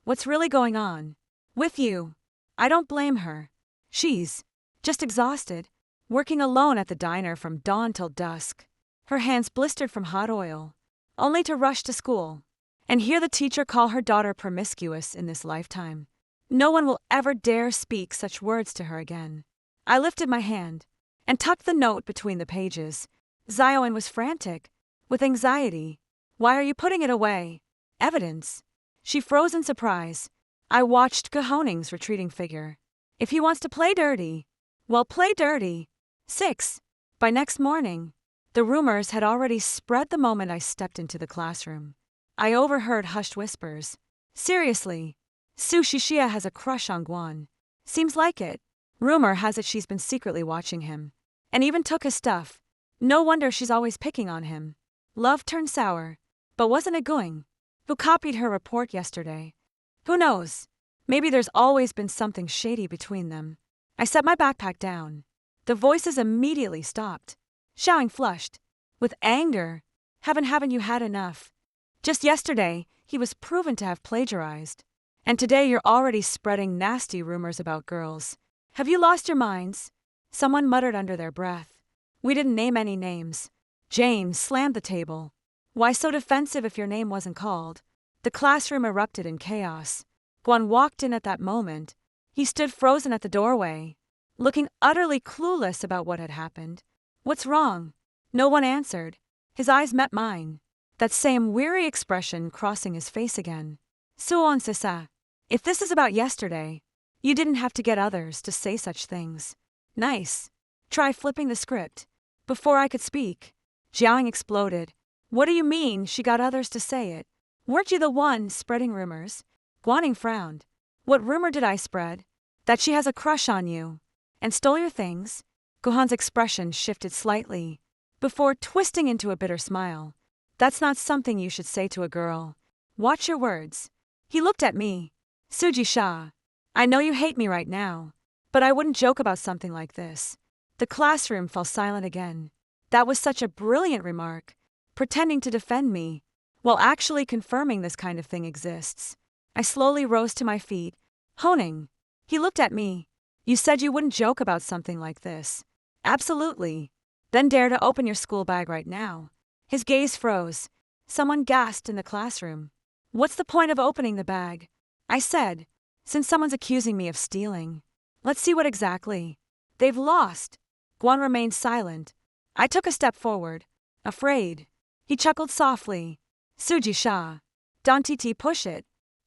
[SPEAKER 1] what's really going on with you? I don't blame her. She's just exhausted, working alone at the diner from dawn till dusk, her hands blistered from hot oil, only to rush to school and hear the teacher call her daughter promiscuous in this lifetime. No one will ever dare speak such words to her again. I lifted my hand and tucked the note between the pages. Zion was frantic, with anxiety. Why are you putting it away? Evidence. She froze in surprise. I watched Gahoning's retreating figure. If he wants to play dirty, well, play dirty. 6. By next morning, the rumors had already spread the moment I stepped into the classroom. I overheard hushed whispers. Seriously, Su Shishia has a crush on Guan. Seems like it. Rumor has it she's been secretly watching him, and even took his stuff. No wonder she's always picking on him. Love turned sour. But wasn't it going? Who copied her report yesterday? Who knows? Maybe there's always been something shady between them. I set my backpack down. The voices immediately stopped. Xiaoying flushed. With anger. Haven't you had enough? Just yesterday, he was proven to have plagiarized. And today you're already spreading nasty rumors about girls. Have you lost your minds? Someone muttered under their breath. We didn't name any names. Jane slammed the table. Why so defensive if your name wasn't called? The classroom erupted in chaos. Guan walked in at that moment. He stood frozen at the doorway, looking utterly clueless about what had happened. What's wrong? No one answered. His eyes met mine, that same weary expression crossing his face again. Suon Sisa, if this is about yesterday, you didn't have to get others to say such things. Nice. Try flipping the script. Before I could speak, Xiaoying exploded. What do you mean she got others to say it? Weren't you the one spreading rumors? Guaning frowned. What rumor did I spread? That she has a crush on you and stole your things? Gohan's expression shifted slightly, before twisting into a bitter smile. That's not something you should say to a girl. Watch your words. He looked at me. Suji Sha, I know you hate me right now, but I wouldn't joke about something like this. The classroom fell silent again. That was such a brilliant remark, pretending to defend me, while actually confirming this kind of thing exists. I slowly rose to my feet. Honing. He looked at me. You said you wouldn't joke about something like this. Absolutely. Then dare to open your school bag right now. His gaze froze. Someone gasped in the classroom. What's the point of opening the bag? I said, since someone's accusing me of stealing. Let's see what exactly. They've lost. Guan remained silent. I took a step forward. Afraid. He chuckled softly. Suji Sha. Don't push it.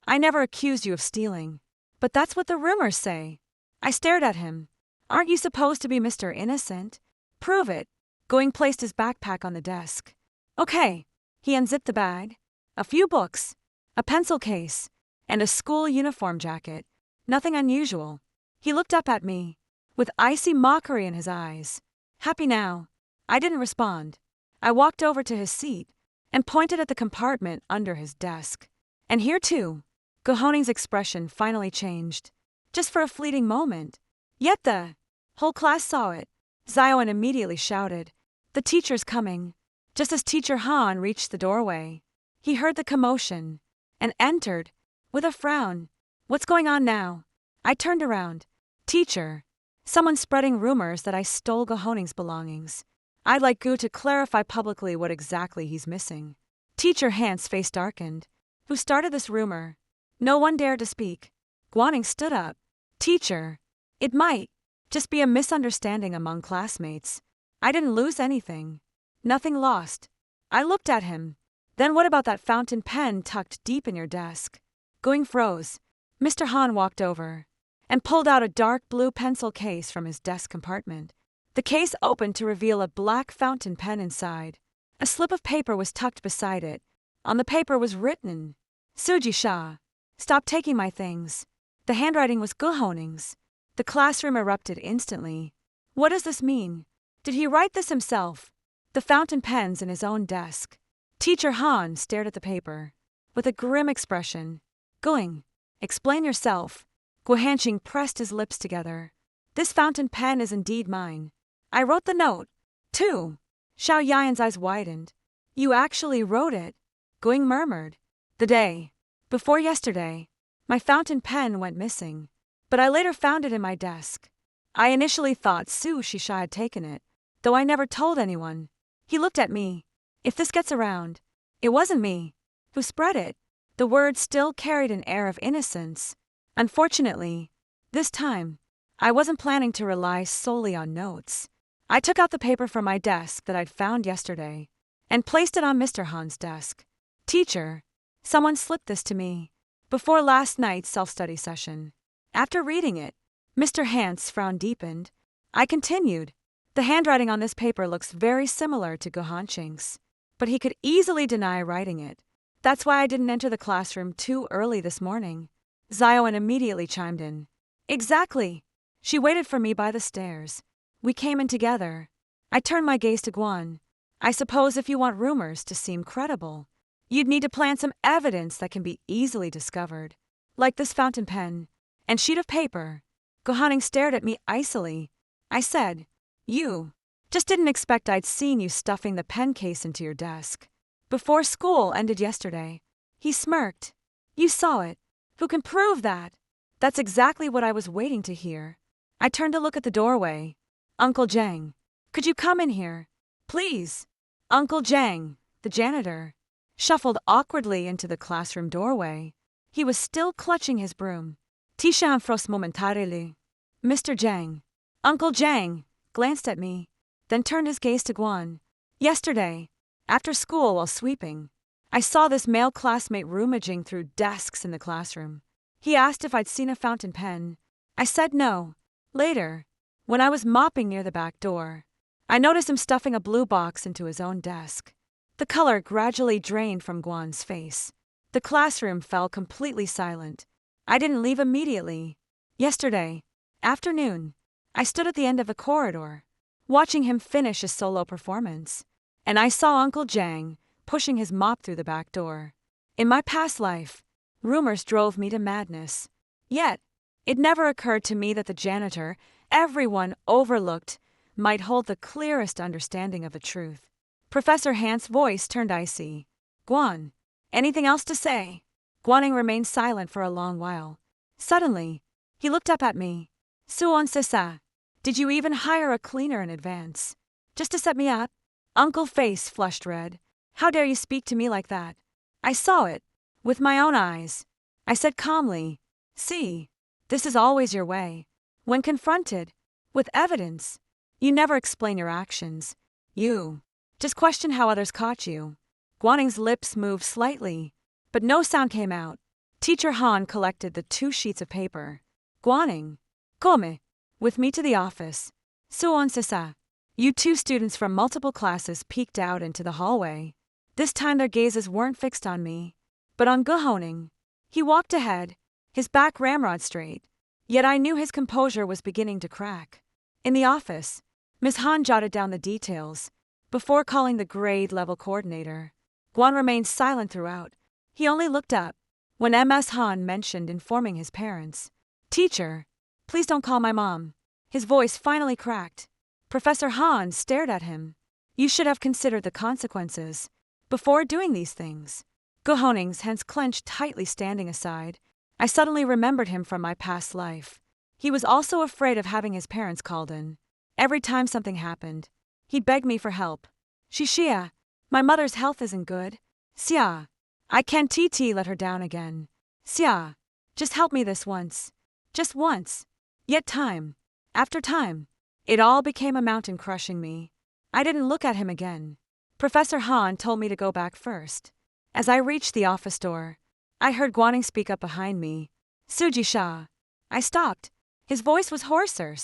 [SPEAKER 1] I never accused you of stealing. But that's what the rumors say. I stared at him. Aren't you supposed to be Mr. Innocent? Prove it. Going placed his backpack on the desk. Okay. He unzipped the bag. A few books, a pencil case, and a school uniform jacket. Nothing unusual. He looked up at me, with icy mockery in his eyes. Happy now? I didn't respond. I walked over to his seat and pointed at the compartment under his desk. And here too, Gahoning's expression finally changed, just for a fleeting moment. Yet the whole class saw it. Zion immediately shouted, "The teacher's coming!" Just as Teacher Han reached the doorway, he heard the commotion and entered, with a frown. What's going on now? I turned around. Teacher, someone's spreading rumors that I stole Gahoning's belongings. I'd like Gu to clarify publicly what exactly he's missing. Teacher Han's face darkened. Who started this rumor? No one dared to speak. Guaning stood up. Teacher, it might just be a misunderstanding among classmates. I didn't lose anything. Nothing lost. I looked at him. Then what about that fountain pen tucked deep in your desk? Guing froze. Mr. Han walked over and pulled out a dark blue pencil case from his desk compartment. The case opened to reveal a black fountain pen inside. A slip of paper was tucked beside it. On the paper was written, Suji Sha, stop taking my things. The handwriting was Guhoning's. The classroom erupted instantly. What does this mean? Did he write this himself? The fountain pen's in his own desk. Teacher Han stared at the paper with a grim expression. Guing, explain yourself. Guo Hanqing pressed his lips together. This fountain pen is indeed mine. I wrote the note, too. Xiao Yan's eyes widened. You actually wrote it? Guing murmured. The day before yesterday, my fountain pen went missing, but I later found it in my desk. I initially thought Su Shisha had taken it, though I never told anyone. He looked at me. If this gets around, it wasn't me who spread it. The words still carried an air of innocence. Unfortunately, this time, I wasn't planning to rely solely on notes. I took out the paper from my desk that I'd found yesterday and placed it on Mr. Han's desk. Teacher, someone slipped this to me before last night's self-study session. After reading it, Mr. Han's frown deepened. I continued. The handwriting on this paper looks very similar to Guo Hanqing's, but he could easily deny writing it. That's why I didn't enter the classroom too early this morning. Zioan immediately chimed in. Exactly. She waited for me by the stairs. We came in together. I turned my gaze to Guan. I suppose if you want rumors to seem credible, you'd need to plant some evidence that can be easily discovered, like this fountain pen and sheet of paper. Guo Hanqing stared at me icily. I said, You just didn't expect I'd seen you stuffing the pen case into your desk before school ended yesterday. He smirked. You saw it. Who can prove that? That's exactly what I was waiting to hear. I turned to look at the doorway. Uncle Zhang, could you come in here? Please. Uncle Zhang, the janitor, shuffled awkwardly into the classroom doorway. He was still clutching his broom. Tishan froze momentarily. Mr. Zhang. Uncle Zhang glanced at me, then turned his gaze to Guan. Yesterday, after school while sweeping, I saw this male classmate rummaging through desks in the classroom. He asked if I'd seen a fountain pen. I said no. Later, when I was mopping near the back door, I noticed him stuffing a blue box into his own desk. The color gradually drained from Guan's face. The classroom fell completely silent. I didn't leave immediately. Yesterday afternoon, I stood at the end of a corridor, watching him finish his solo performance, and I saw Uncle Zhang pushing his mop through the back door. In my past life, rumors drove me to madness. Yet, it never occurred to me that the janitor everyone overlooked might hold the clearest understanding of the truth. Professor Han's voice turned icy. Guan, anything else to say? Guaning remained silent for a long while. Suddenly, he looked up at me. Suon Sisa, did you even hire a cleaner in advance? Just to set me up? Uncle face flushed red. How dare you speak to me like that? I saw it, with my own eyes. I said calmly, See, this is always your way. When confronted with evidence, you never explain your actions. You just question how others caught you. Guaning's lips moved slightly, but no sound came out. Teacher Han collected the 2 sheets of paper. Guaning, come with me to the office. Suon Sisa. You 2 students from multiple classes peeked out into the hallway. This time their gazes weren't fixed on me, but on Guo Hanqing. He walked ahead, his back ramrod straight, yet I knew his composure was beginning to crack. In the office, Ms. Han jotted down the details before calling the grade-level coordinator. Guan remained silent throughout. He only looked up when Ms. Han mentioned informing his parents. Teacher, please don't call my mom. His voice finally cracked. Professor Han stared at him. You should have considered the consequences before doing these things. Guo Hanqing's hands clenched tightly standing aside. I suddenly remembered him from my past life. He was also afraid of having his parents called in. Every time something happened, he'd beg me for help. Shishia, my mother's health isn't good. Xia, I can't let her down again. Xia, just help me this once. Just once. Yet time, after time, it all became a mountain crushing me. I didn't look at him again. Professor Han told me to go back first. As I reached the office door, I heard Guaning speak up behind me. Suji Sha. I stopped. His voice was hoarser.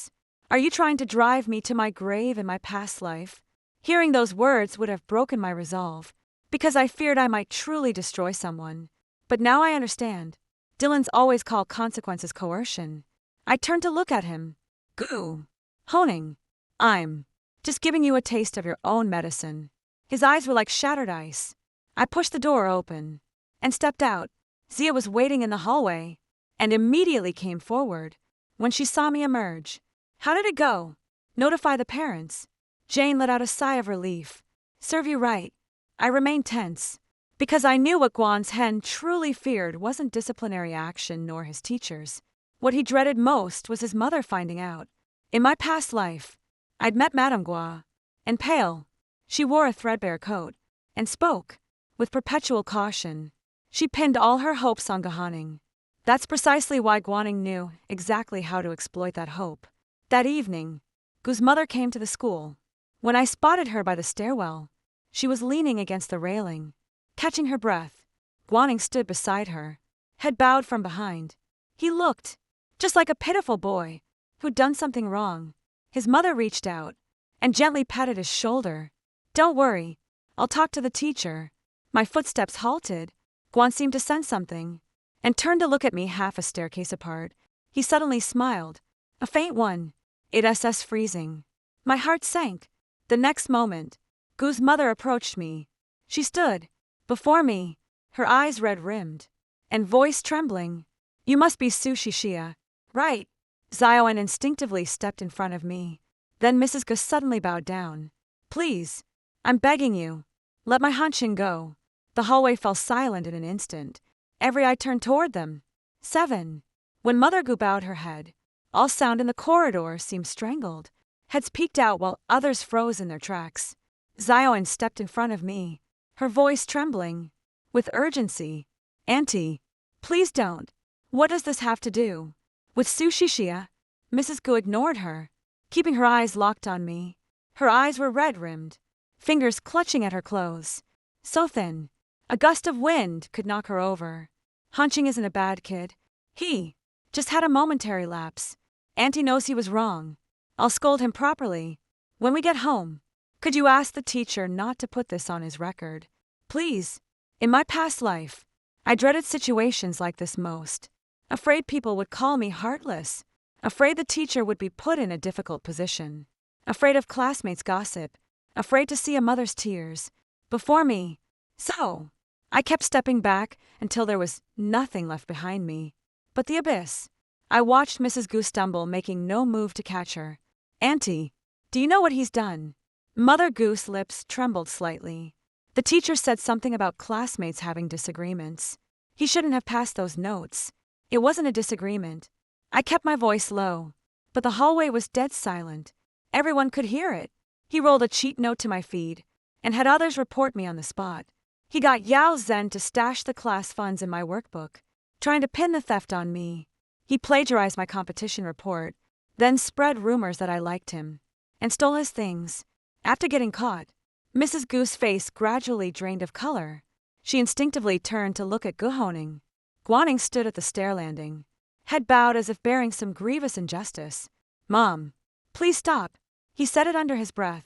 [SPEAKER 1] Are you trying to drive me to my grave in my past life? Hearing those words would have broken my resolve, because I feared I might truly destroy someone. But now I understand. Dylan's always called consequences coercion. I turned to look at him. Goo. Honing. I'm just giving you a taste of your own medicine. His eyes were like shattered ice. I pushed the door open and stepped out. Xia was waiting in the hallway and immediately came forward when she saw me emerge. How did it go? Notify the parents. Jane let out a sigh of relief. Serve you right. I remained tense because I knew what Guan's hen truly feared wasn't disciplinary action nor his teachers. What he dreaded most was his mother finding out. In my past life, I'd met Madame Gua, and pale. She wore a threadbare coat and spoke with perpetual caution. She pinned all her hopes on Gahaning. That's precisely why Guaning knew exactly how to exploit that hope. That evening, Gu's mother came to the school. When I spotted her by the stairwell, she was leaning against the railing, catching her breath. Guaning stood beside her, head bowed from behind. He looked just like a pitiful boy who'd done something wrong. His mother reached out and gently patted his shoulder. Don't worry, I'll talk to the teacher. My footsteps halted. Guan seemed to sense something and turned to look at me half a staircase apart. He suddenly smiled, a faint one. It's freezing. My heart sank. The next moment, Gu's mother approached me. She stood before me, her eyes red-rimmed and voice trembling. You must be Su Shixia, right? Xiaoan instinctively stepped in front of me. Then Mrs. Gu suddenly bowed down. Please, I'm begging you, let my Hanshin go. The hallway fell silent in an instant. Every eye turned toward them. 7. When Mother Gu bowed her head, all sound in the corridor seemed strangled. Heads peeked out while others froze in their tracks. Xiaoan stepped in front of me, her voice trembling with urgency. Auntie, please don't. What does this have to do with Su Shixia? Mrs. Gu ignored her, keeping her eyes locked on me. Her eyes were red-rimmed, fingers clutching at her clothes. So thin, a gust of wind could knock her over. Hunching isn't a bad kid. He just had a momentary lapse. Auntie knows he was wrong. I'll scold him properly. When we get home, could you ask the teacher not to put this on his record? Please. In my past life, I dreaded situations like this most. Afraid people would call me heartless. Afraid the teacher would be put in a difficult position. Afraid of classmates' gossip. Afraid to see a mother's tears before me. So, I kept stepping back until there was nothing left behind me but the abyss. I watched Mrs. Gu stumble, making no move to catch her. Auntie, do you know what he's done? Mother Gu's lips trembled slightly. The teacher said something about classmates having disagreements. He shouldn't have passed those notes. It wasn't a disagreement. I kept my voice low, but the hallway was dead silent. Everyone could hear it. He rolled a cheat note to my feed and had others report me on the spot. He got Yao Zhen to stash the class funds in my workbook, trying to pin the theft on me. He plagiarized my competition report, then spread rumors that I liked him, and stole his things. After getting caught, Mrs. Gu's face gradually drained of color. She instinctively turned to look at Guhoning. Guaning stood at the stair landing, head bowed as if bearing some grievous injustice. Mom, please stop. He said it under his breath.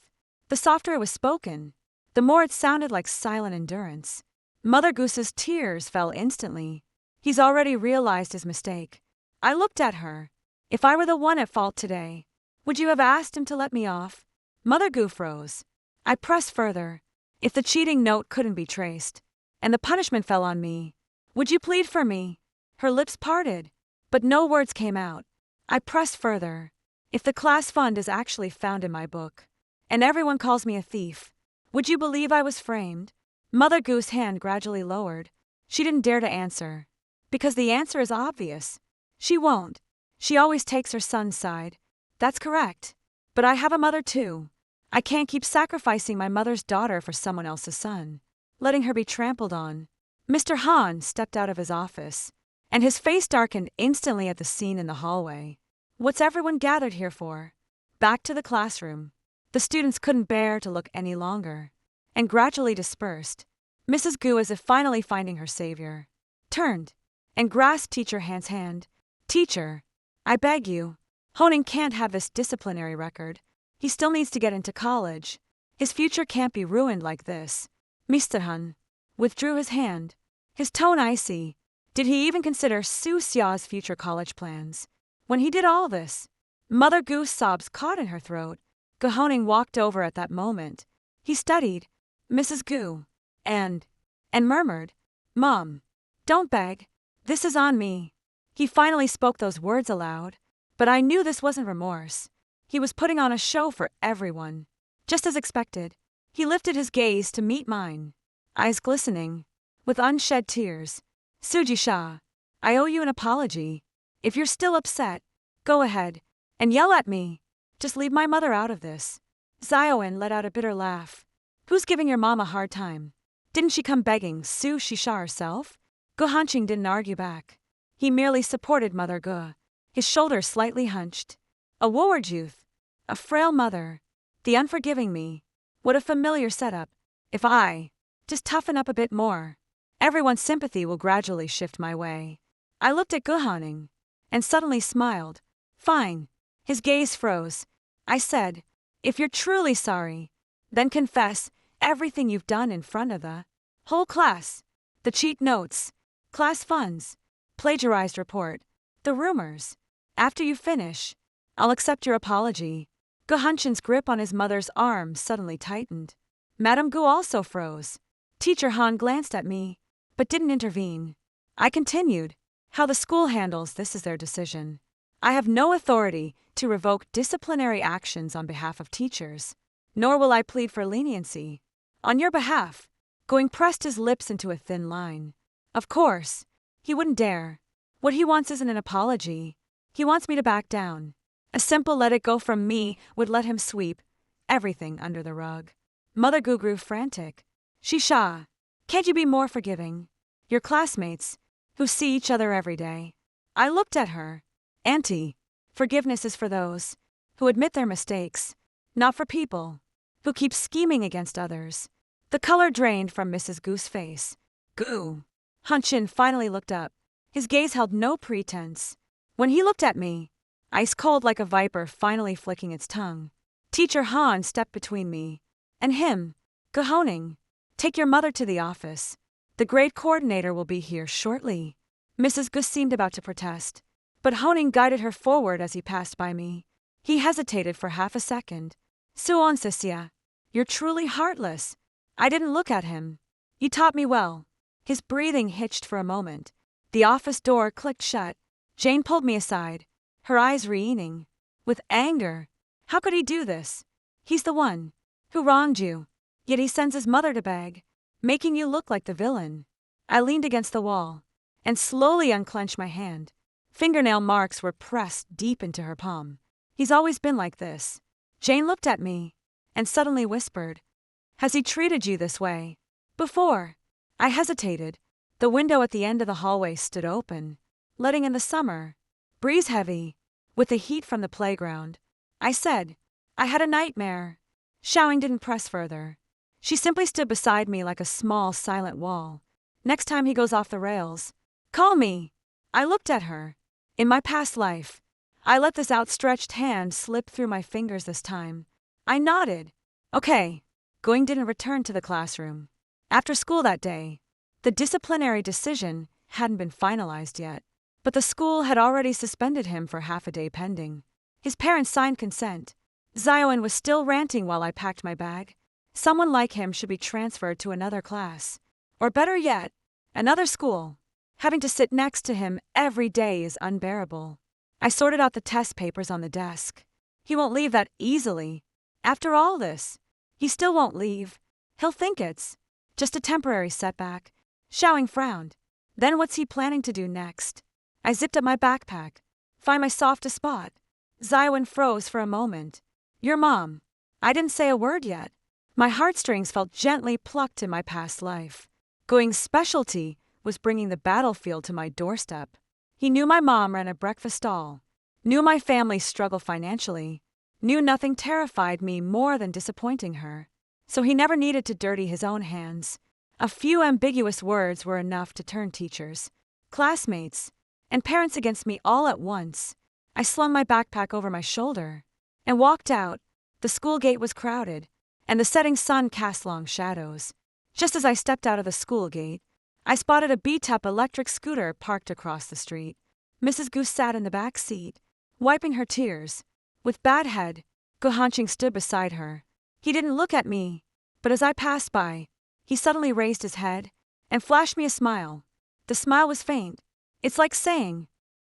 [SPEAKER 1] The softer it was spoken, the more it sounded like silent endurance. Mother Goose's tears fell instantly. He's already realized his mistake. I looked at her. If I were the one at fault today, would you have asked him to let me off? Mother Goo froze. I pressed further. If the cheating note couldn't be traced, and the punishment fell on me, would you plead for me? Her lips parted, but no words came out. I pressed further. If the class fund is actually found in my book, and everyone calls me a thief, would you believe I was framed? Mother Goo's hand gradually lowered. She didn't dare to answer, because the answer is obvious. She won't. She always takes her son's side. That's correct. But I have a mother too. I can't keep sacrificing my mother's daughter for someone else's son, letting her be trampled on. Mr. Han stepped out of his office. and his face darkened instantly at the scene in the hallway. What's everyone gathered here for? Back to the classroom. The students couldn't bear to look any longer, and gradually dispersed. Mrs. Gu, as if finally finding her savior, turned and grasped Teacher Han's hand. Teacher, I beg you, Honing can't have this disciplinary record. He still needs to get into college. His future can't be ruined like this. Mr. Han withdrew his hand, his tone icy. Did he even consider Su Xia's future college plans? When he did all this, Mother Gu's sobs caught in her throat. Gu Honing walked over at that moment. He studied Mrs. Gu and murmured, "Mom, don't beg. This is on me." He finally spoke those words aloud, but I knew this wasn't remorse. He was putting on a show for everyone. Just as expected, he lifted his gaze to meet mine, eyes glistening with unshed tears. "Suji Sha, I owe you an apology. If you're still upset, go ahead and yell at me. Just leave my mother out of this." Zioin let out a bitter laugh. "Who's giving your mom a hard time? Didn't she come begging Su Shisha herself?" Gu Hanqing didn't argue back. He merely supported Mother Gu, his shoulders slightly hunched. A wayward youth, a frail mother, the unforgiving me. What a familiar setup. If I just toughen up a bit more, everyone's sympathy will gradually shift my way. I looked at Gu Hanqing and suddenly smiled. "Fine." His gaze froze. I said, "If you're truly sorry, then confess everything you've done in front of the whole class. The cheat notes, class funds, plagiarized report, the rumors. After you finish, I'll accept your apology." Gu Hanqing's grip on his mother's arm suddenly tightened. Madame Gu also froze. Teacher Han glanced at me, but didn't intervene. I continued, "How the school handles this is their decision. I have no authority to revoke disciplinary actions on behalf of teachers, nor will I plead for leniency on your behalf." Going pressed his lips into a thin line. Of course, he wouldn't dare. What he wants isn't an apology. He wants me to back down. A simple let it go from me would let him sweep everything under the rug. Mother Gu grew frantic. "Shisha, can't you be more forgiving? Your classmates, who see each other every day." I looked at her. "Auntie, forgiveness is for those who admit their mistakes, not for people who keep scheming against others." The color drained from Mrs. Gu's face. "Gu." Hanqing finally looked up. His gaze held no pretense. When he looked at me, ice cold like a viper finally flicking its tongue. Teacher Han stepped between me and him. "Gu Honing, take your mother to the office. The grade coordinator will be here shortly." Mrs. Gu seemed about to protest, but Honing guided her forward as he passed by me. He hesitated for half a second. "Suon Sisia, you're truly heartless." I didn't look at him. "You taught me well." His breathing hitched for a moment. The office door clicked shut. Jane pulled me aside, her eyes reening with anger. How could he do this? He's the one who wronged you, yet he sends his mother to beg, making you look like the villain. I leaned against the wall and slowly unclenched my hand. Fingernail marks were pressed deep into her palm. "He's always been like this." Jane looked at me and suddenly whispered, "Has he treated you this way before?" I hesitated. The window at the end of the hallway stood open, letting in the summer breeze heavy with the heat from the playground. I said, "I had a nightmare." Xiaoing didn't press further. She simply stood beside me like a small, silent wall. "Next time he goes off the rails, call me." I looked at her. In my past life, I let this outstretched hand slip through my fingers this time. I nodded. "Okay." Going didn't return to the classroom. After school that day, the disciplinary decision hadn't been finalized yet, but the school had already suspended him for half a day pending. His parents signed consent. Zioin was still ranting while I packed my bag. Someone like him should be transferred to another class. Or better yet, another school. Having to sit next to him every day is unbearable. I sorted out the test papers on the desk. He won't leave that easily. After all this, he still won't leave. He'll think it's just a temporary setback. Xiaoing frowned. Then what's he planning to do next? I zipped up my backpack. Find my softest spot. Zioin froze for a moment. "Your mom." I didn't say a word yet. My heartstrings felt gently plucked in my past life. Guing's specialty was bringing the battlefield to my doorstep. He knew my mom ran a breakfast stall, knew my family struggled financially, knew nothing terrified me more than disappointing her. So he never needed to dirty his own hands. A few ambiguous words were enough to turn teachers, classmates, and parents against me all at once. I slung my backpack over my shoulder and walked out. The school gate was crowded, and the setting sun cast long shadows. Just as I stepped out of the school gate, I spotted a beat-up electric scooter parked across the street. Mrs. Goose sat in the back seat, wiping her tears. With bowed head, Gohanching stood beside her. He didn't look at me, but as I passed by, he suddenly raised his head and flashed me a smile. The smile was faint. It's like saying,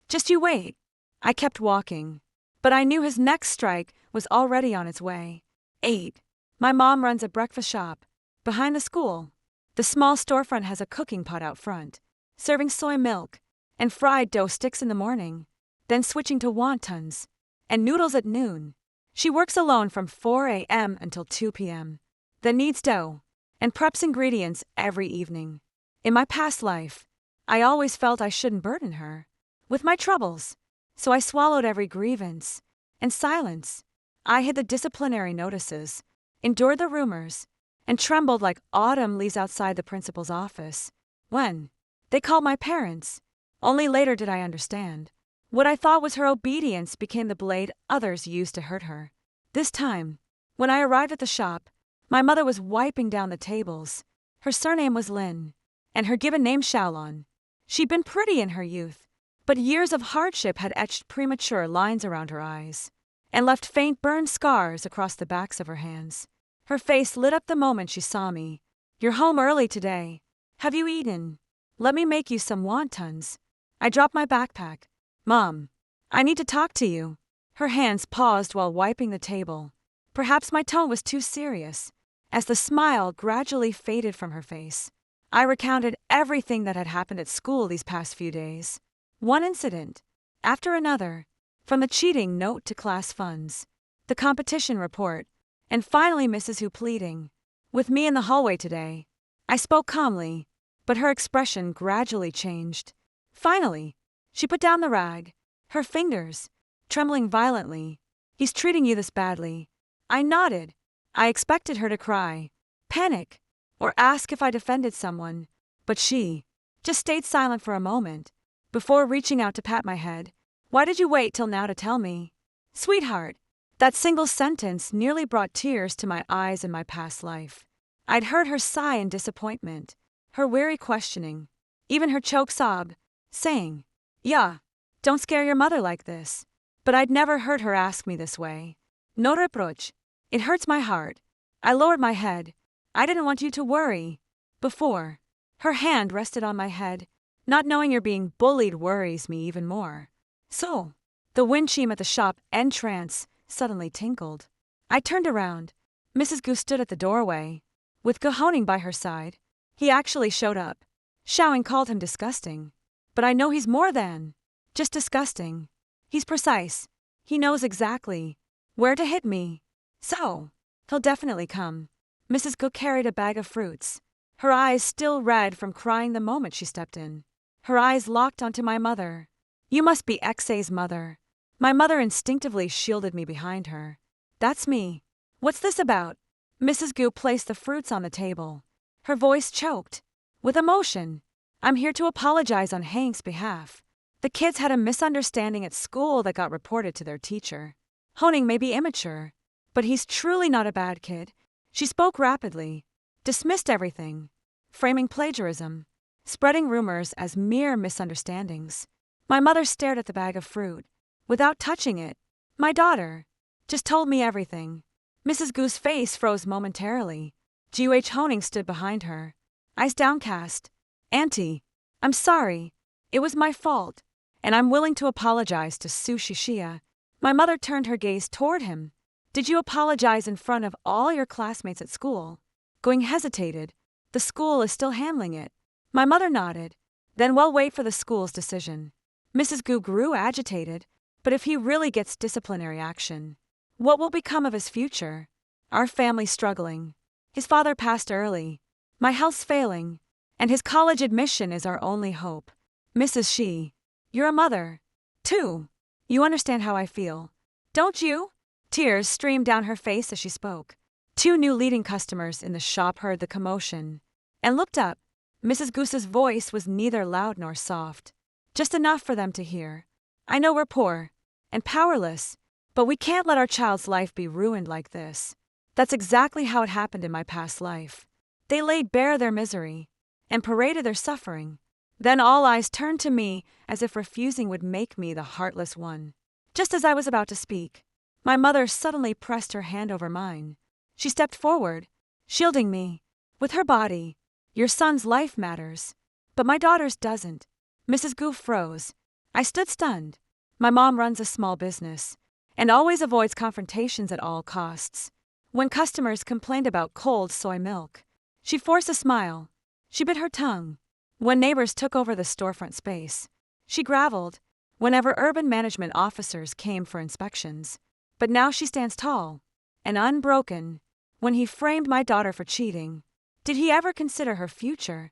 [SPEAKER 1] "Just you wait." I kept walking, but I knew his next strike was already on its way. 8. My mom runs a breakfast shop behind the school. The small storefront has a cooking pot out front, serving soy milk and fried dough sticks in the morning, then switching to wontons and noodles at noon. She works alone from 4 a.m. until 2 p.m., then kneads dough and preps ingredients every evening. In my past life, I always felt I shouldn't burden her with my troubles, so I swallowed every grievance and silence. I hid the disciplinary notices, endured the rumors, and trembled like autumn leaves outside the principal's office when they called my parents. Only later did I understand. What I thought was her obedience became the blade others used to hurt her. This time, when I arrived at the shop, my mother was wiping down the tables. Her surname was Lin, and her given name Xiaolon. She'd been pretty in her youth, but years of hardship had etched premature lines around her eyes and left faint burn scars across the backs of her hands. Her face lit up the moment she saw me. "You're home early today. Have you eaten? Let me make you some wontons." I dropped my backpack. "Mom, I need to talk to you." Her hands paused while wiping the table. Perhaps my tone was too serious. As the smile gradually faded from her face, I recounted everything that had happened at school these past few days. One incident after another, from the cheating note to class funds, the competition report, and finally Mrs. Hu pleading with me in the hallway today. I spoke calmly, but her expression gradually changed. Finally, she put down the rag, her fingers trembling violently. "He's treating you this badly." I nodded. I expected her to cry, panic, or ask if I defended someone, but she just stayed silent for a moment before reaching out to pat my head. "Why did you wait till now to tell me?" "Sweetheart." That single sentence nearly brought tears to my eyes in my past life. I'd heard her sigh in disappointment, her weary questioning, even her choke sob, saying, "Yeah, don't scare your mother like this." But I'd never heard her ask me this way. "No reproach." It hurts my heart. I lowered my head. "I didn't want you to worry." Before, her hand rested on my head. "Not knowing you're being bullied worries me even more." So, the wind chime at the shop entrance suddenly tinkled. I turned around. Mrs. Goose stood at the doorway, with Gohoning by her side. He actually showed up. Xiaoing called him disgusting. But I know he's more than just disgusting. He's precise. He knows exactly where to hit me. So, he'll definitely come. Mrs. Gook carried a bag of fruits, her eyes still red from crying the moment she stepped in. Her eyes locked onto my mother. "You must be Xa's mother." My mother instinctively shielded me behind her. "That's me." "What's this about?" Mrs. Goop placed the fruits on the table. Her voice choked with emotion. "I'm here to apologize on Hank's behalf. The kids had a misunderstanding at school that got reported to their teacher. Honing may be immature, but he's truly not a bad kid." She spoke rapidly, dismissed everything, framing plagiarism, spreading rumors as mere misunderstandings. My mother stared at the bag of fruit, without touching it. "My daughter just told me everything." Mrs. Goose's face froze momentarily. G.H. Honing stood behind her, eyes downcast. "Auntie, I'm sorry. It was my fault, and I'm willing to apologize to Su Shishia." My mother turned her gaze toward him. "Did you apologize in front of all your classmates at school?" Going hesitated. "The school is still handling it." My mother nodded. "Then we'll wait for the school's decision." Mrs. Gu grew agitated. "But if he really gets disciplinary action, what will become of his future? Our family's struggling. His father passed early. My health's failing. And his college admission is our only hope. Mrs. She, you're a mother, too. You understand how I feel, don't you? Tears streamed down her face as she spoke. 2 new leading customers in the shop heard the commotion and looked up. Mrs. Goose's voice was neither loud nor soft, just enough for them to hear. I know we're poor and powerless, but we can't let our child's life be ruined like this. That's exactly how it happened in my past life. They laid bare their misery and paraded their suffering. Then all eyes turned to me as if refusing would make me the heartless one. Just as I was about to speak, my mother suddenly pressed her hand over mine. She stepped forward, shielding me with her body. Your son's life matters, but my daughter's doesn't. Mrs. Goof froze. I stood stunned. My mom runs a small business and always avoids confrontations at all costs. When customers complained about cold soy milk, she forced a smile. She bit her tongue. When neighbors took over the storefront space, she graveled. Whenever urban management officers came for inspections. But now she stands tall and unbroken. When he framed my daughter for cheating, did he ever consider her future?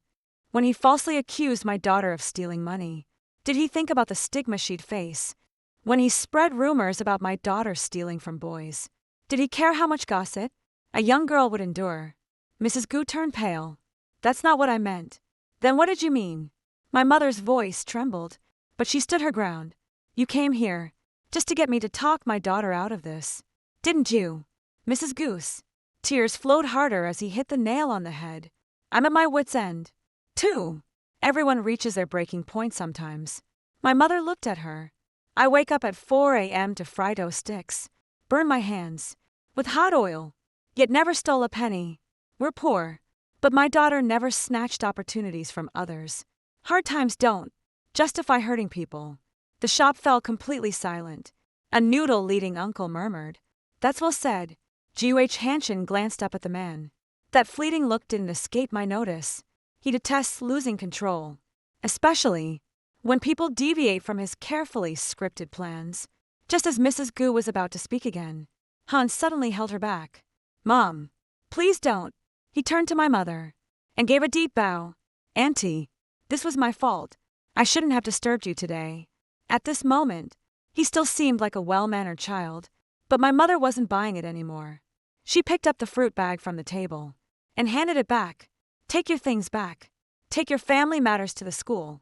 [SPEAKER 1] When he falsely accused my daughter of stealing money, did he think about the stigma she'd face? When he spread rumors about my daughter stealing from boys, did he care how much gossip a young girl would endure? Mrs. Gu turned pale. That's not what I meant. Then what did you mean? My mother's voice trembled, but she stood her ground. You came here just to get me to talk my daughter out of this, didn't you? Mrs. Goose. Tears flowed harder as he hit the nail on the head. I'm at my wit's end, too. Everyone reaches their breaking point sometimes. My mother looked at her. I wake up at 4 a.m. to fry dough sticks, burn my hands with hot oil, yet never stole a penny. We're poor, but my daughter never snatched opportunities from others. Hard times don't justify hurting people. The shop fell completely silent. A noodle-leading uncle murmured, That's well said. G.H. Hanshin glanced up at the man. That fleeting look didn't escape my notice. He detests losing control, especially when people deviate from his carefully scripted plans. Just as Mrs. Gu was about to speak again, Hans suddenly held her back. Mom, please don't. He turned to my mother and gave a deep bow. Auntie, this was my fault. I shouldn't have disturbed you today. At this moment, he still seemed like a well-mannered child, but my mother wasn't buying it anymore. She picked up the fruit bag from the table and handed it back. Take your things back. Take your family matters to the school.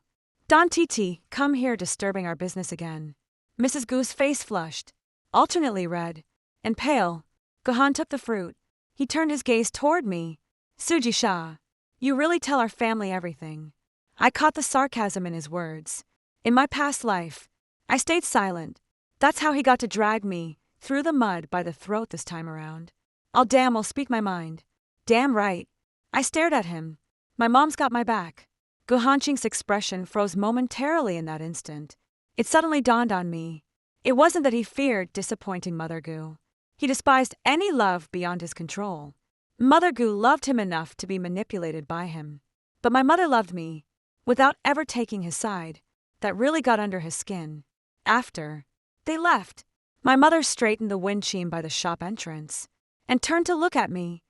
[SPEAKER 1] Don Titi, come here disturbing our business again. Mrs. Gu's face flushed, alternately red and pale. Gohan took the fruit. He turned his gaze toward me. Suji Sha, you really tell our family everything. I caught the sarcasm in his words. In my past life, I stayed silent. That's how he got to drag me through the mud by the throat this time around. I'll speak my mind. Damn right. I stared at him. My mom's got my back. Gohanching's expression froze momentarily in that instant. It suddenly dawned on me. It wasn't that he feared disappointing Mother Gu. He despised any love beyond his control. Mother Gu loved him enough to be manipulated by him. But my mother loved me, without ever taking his side. That really got under his skin. After they left, my mother straightened the wind chime by the shop entrance and turned to look at me.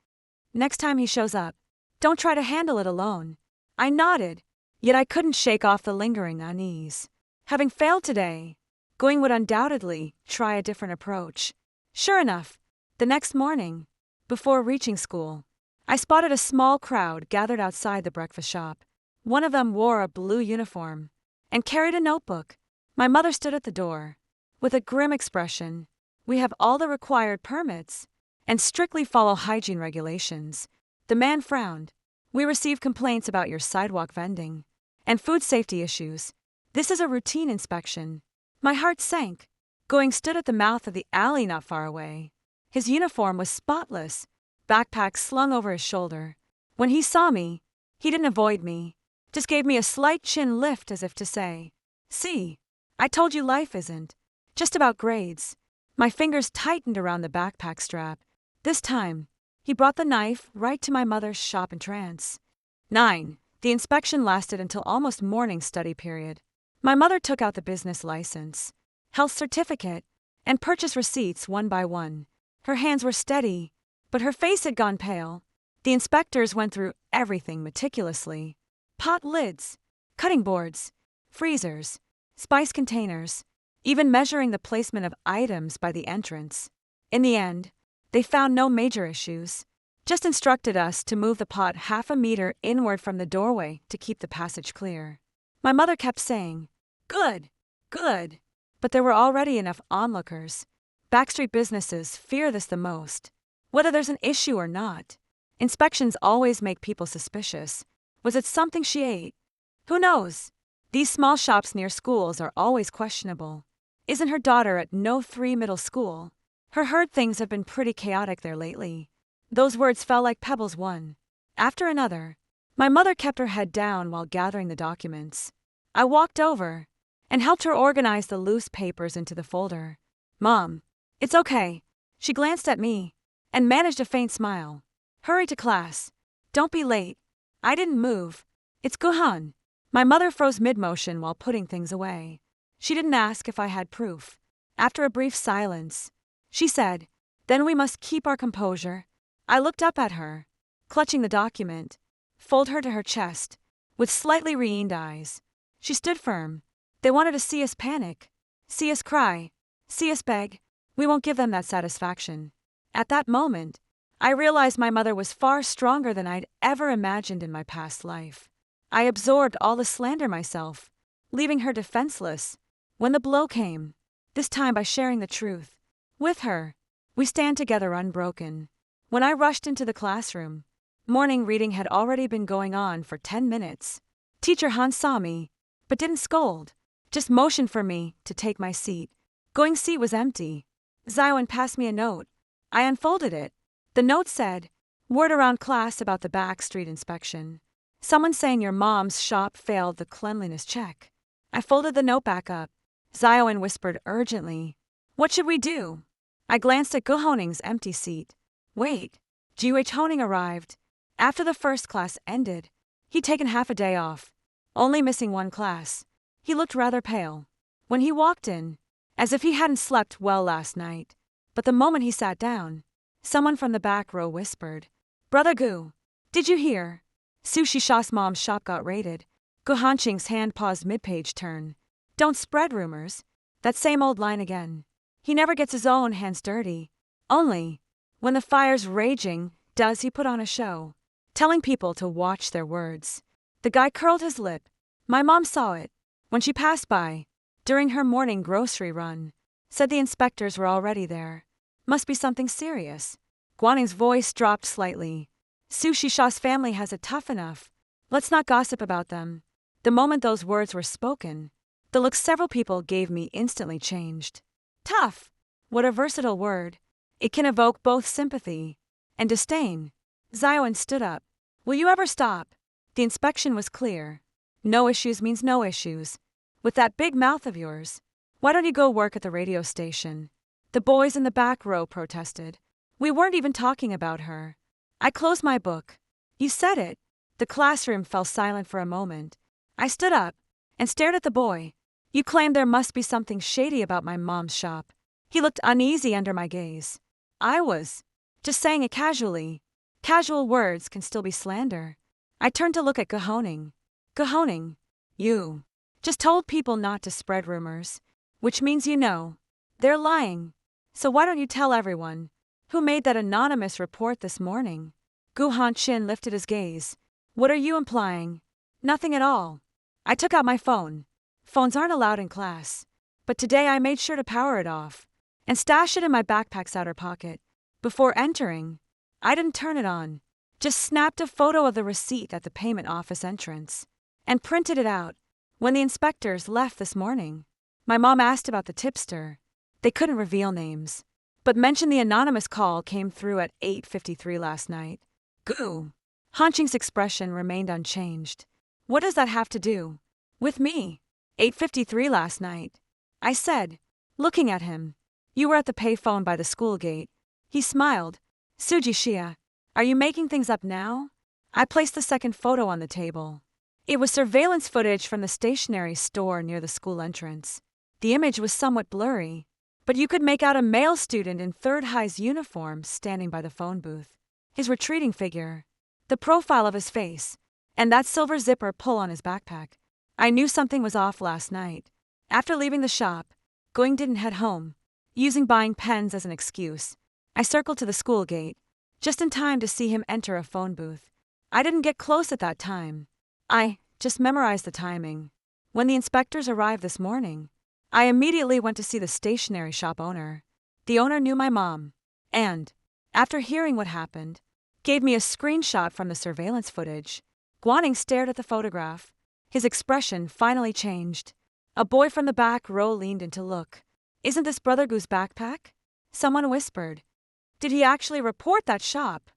[SPEAKER 1] Next time he shows up, don't try to handle it alone. I nodded, yet I couldn't shake off the lingering unease. Having failed today, Going would undoubtedly try a different approach. Sure enough, the next morning, before reaching school, I spotted a small crowd gathered outside the breakfast shop. One of them wore a blue uniform and carried a notebook. My mother stood at the door with a grim expression. We have all the required permits and strictly follow hygiene regulations. The man frowned. We receive complaints about your sidewalk vending and food safety issues. This is a routine inspection. My heart sank. Going stood at the mouth of the alley not far away. His uniform was spotless, backpack slung over his shoulder. When he saw me, he didn't avoid me, just gave me a slight chin lift as if to say, See, I told you life isn't just about grades. My fingers tightened around the backpack strap. This time, he brought the knife right to my mother's shop entrance. 9. The inspection lasted until almost morning study period. My mother took out the business license, health certificate, and purchase receipts one by one. Her hands were steady, but her face had gone pale. The inspectors went through everything meticulously. Pot lids, cutting boards, freezers, spice containers, even measuring the placement of items by the entrance. In the end, they found no major issues, just instructed us to move the pot half a meter inward from the doorway to keep the passage clear. My mother kept saying, "Good, good," but there were already enough onlookers. Backstreet businesses fear this the most. Whether there's an issue or not, inspections always make people suspicious. Was it something she ate? Who knows? These small shops near schools are always questionable. Isn't her daughter at No 3 middle school? Heard things have been pretty chaotic there lately. Those words fell like pebbles one after another. My mother kept her head down while gathering the documents. I walked over and helped her organize the loose papers into the folder. "Mom, it's okay." She glanced at me and managed a faint smile. "Hurry to class. Don't be late." I didn't move. "It's Guhan." My mother froze mid-motion while putting things away. She didn't ask if I had proof. After a brief silence, she said, "Then we must keep our composure." I looked up at her, clutching the document, fold her to her chest, with slightly re-ened eyes. She stood firm. They wanted to see us panic, see us cry, see us beg. We won't give them that satisfaction. At that moment, I realized my mother was far stronger than I'd ever imagined in my past life. I absorbed all the slander myself, leaving her defenseless. When the blow came, this time by sharing the truth with her, we stand together unbroken. When I rushed into the classroom, morning reading had already been going on for 10 minutes. Teacher Han saw me, but didn't scold, just motioned for me to take my seat. Going seat was empty. Zion passed me a note. I unfolded it. The note said, "Word around class about the back street inspection. Someone saying your mom's shop failed the cleanliness check." I folded the note back up. Zion whispered urgently, "What should we do?" I glanced at Honing's empty seat. Wait. Honing arrived. After the first class ended, he'd taken half a day off, only missing one class. He looked rather pale when he walked in, as if he hadn't slept well last night. But the moment he sat down, someone from the back row whispered, "Brother Gu, did you hear? Sushi Shah's mom's shop got raided." Gu Hanqing's hand paused mid-page turn. "Don't spread rumors." That same old line again. He never gets his own hands dirty. Only, when the fire's raging, does he put on a show, telling people to watch their words. The guy curled his lip. My mom saw it when she passed by during her morning grocery run. Said the inspectors were already there. Must be something serious. Guaning's voice dropped slightly. Sushi Shah's family has it tough enough. Let's not gossip about them. The moment those words were spoken, the look several people gave me instantly changed. Tough. What a versatile word. It can evoke both sympathy and disdain. Zion stood up. "Will you ever stop?" The inspection was clear. No issues means no issues. With that big mouth of yours, why don't you go work at the radio station? The boys in the back row protested. We weren't even talking about her. I closed my book. "You said it." The classroom fell silent for a moment. I stood up and stared at the boy. "You claimed there must be something shady about my mom's shop." He looked uneasy under my gaze. I was just saying it casually. Casual words can still be slander. I turned to look at Guhoning. "Guhoning, you just told people not to spread rumors, which means you know they're lying. So why don't you tell everyone who made that anonymous report this morning?" Gu Hanqin lifted his gaze. "What are you implying?" "Nothing at all." I took out my phone. Phones aren't allowed in class, but today I made sure to power it off and stash it in my backpack's outer pocket. Before entering, I didn't turn it on, just snapped a photo of the receipt at the payment office entrance and printed it out. When the inspectors left this morning, my mom asked about the tipster. They couldn't reveal names, but mentioned the anonymous call came through at 8:53 last night. Gu Hanqing's expression remained unchanged. "What does that have to do with me?" 8:53 last night, I said, looking at him. "You were at the payphone by the school gate." He smiled. "Suji Shia, are you making things up now?" I placed the second photo on the table. It was surveillance footage from the stationery store near the school entrance. The image was somewhat blurry, but you could make out a male student in third high's uniform standing by the phone booth. His retreating figure, the profile of his face, And that silver zipper pull on his backpack. I knew something was off last night. After leaving the shop, Going didn't head home, using buying pens as an excuse. I circled to the school gate, just in time to see him enter a phone booth. I didn't get close at that time. I just memorized the timing. When the inspectors arrived this morning, I immediately went to see the stationery shop owner. The owner knew my mom, and, after hearing what happened, gave me a screenshot from the surveillance footage. Guaning stared at the photograph. His expression finally changed. A boy from the back row leaned in to look. "Isn't this Brother Gu's backpack?" Someone whispered. "Did he actually report that shop?"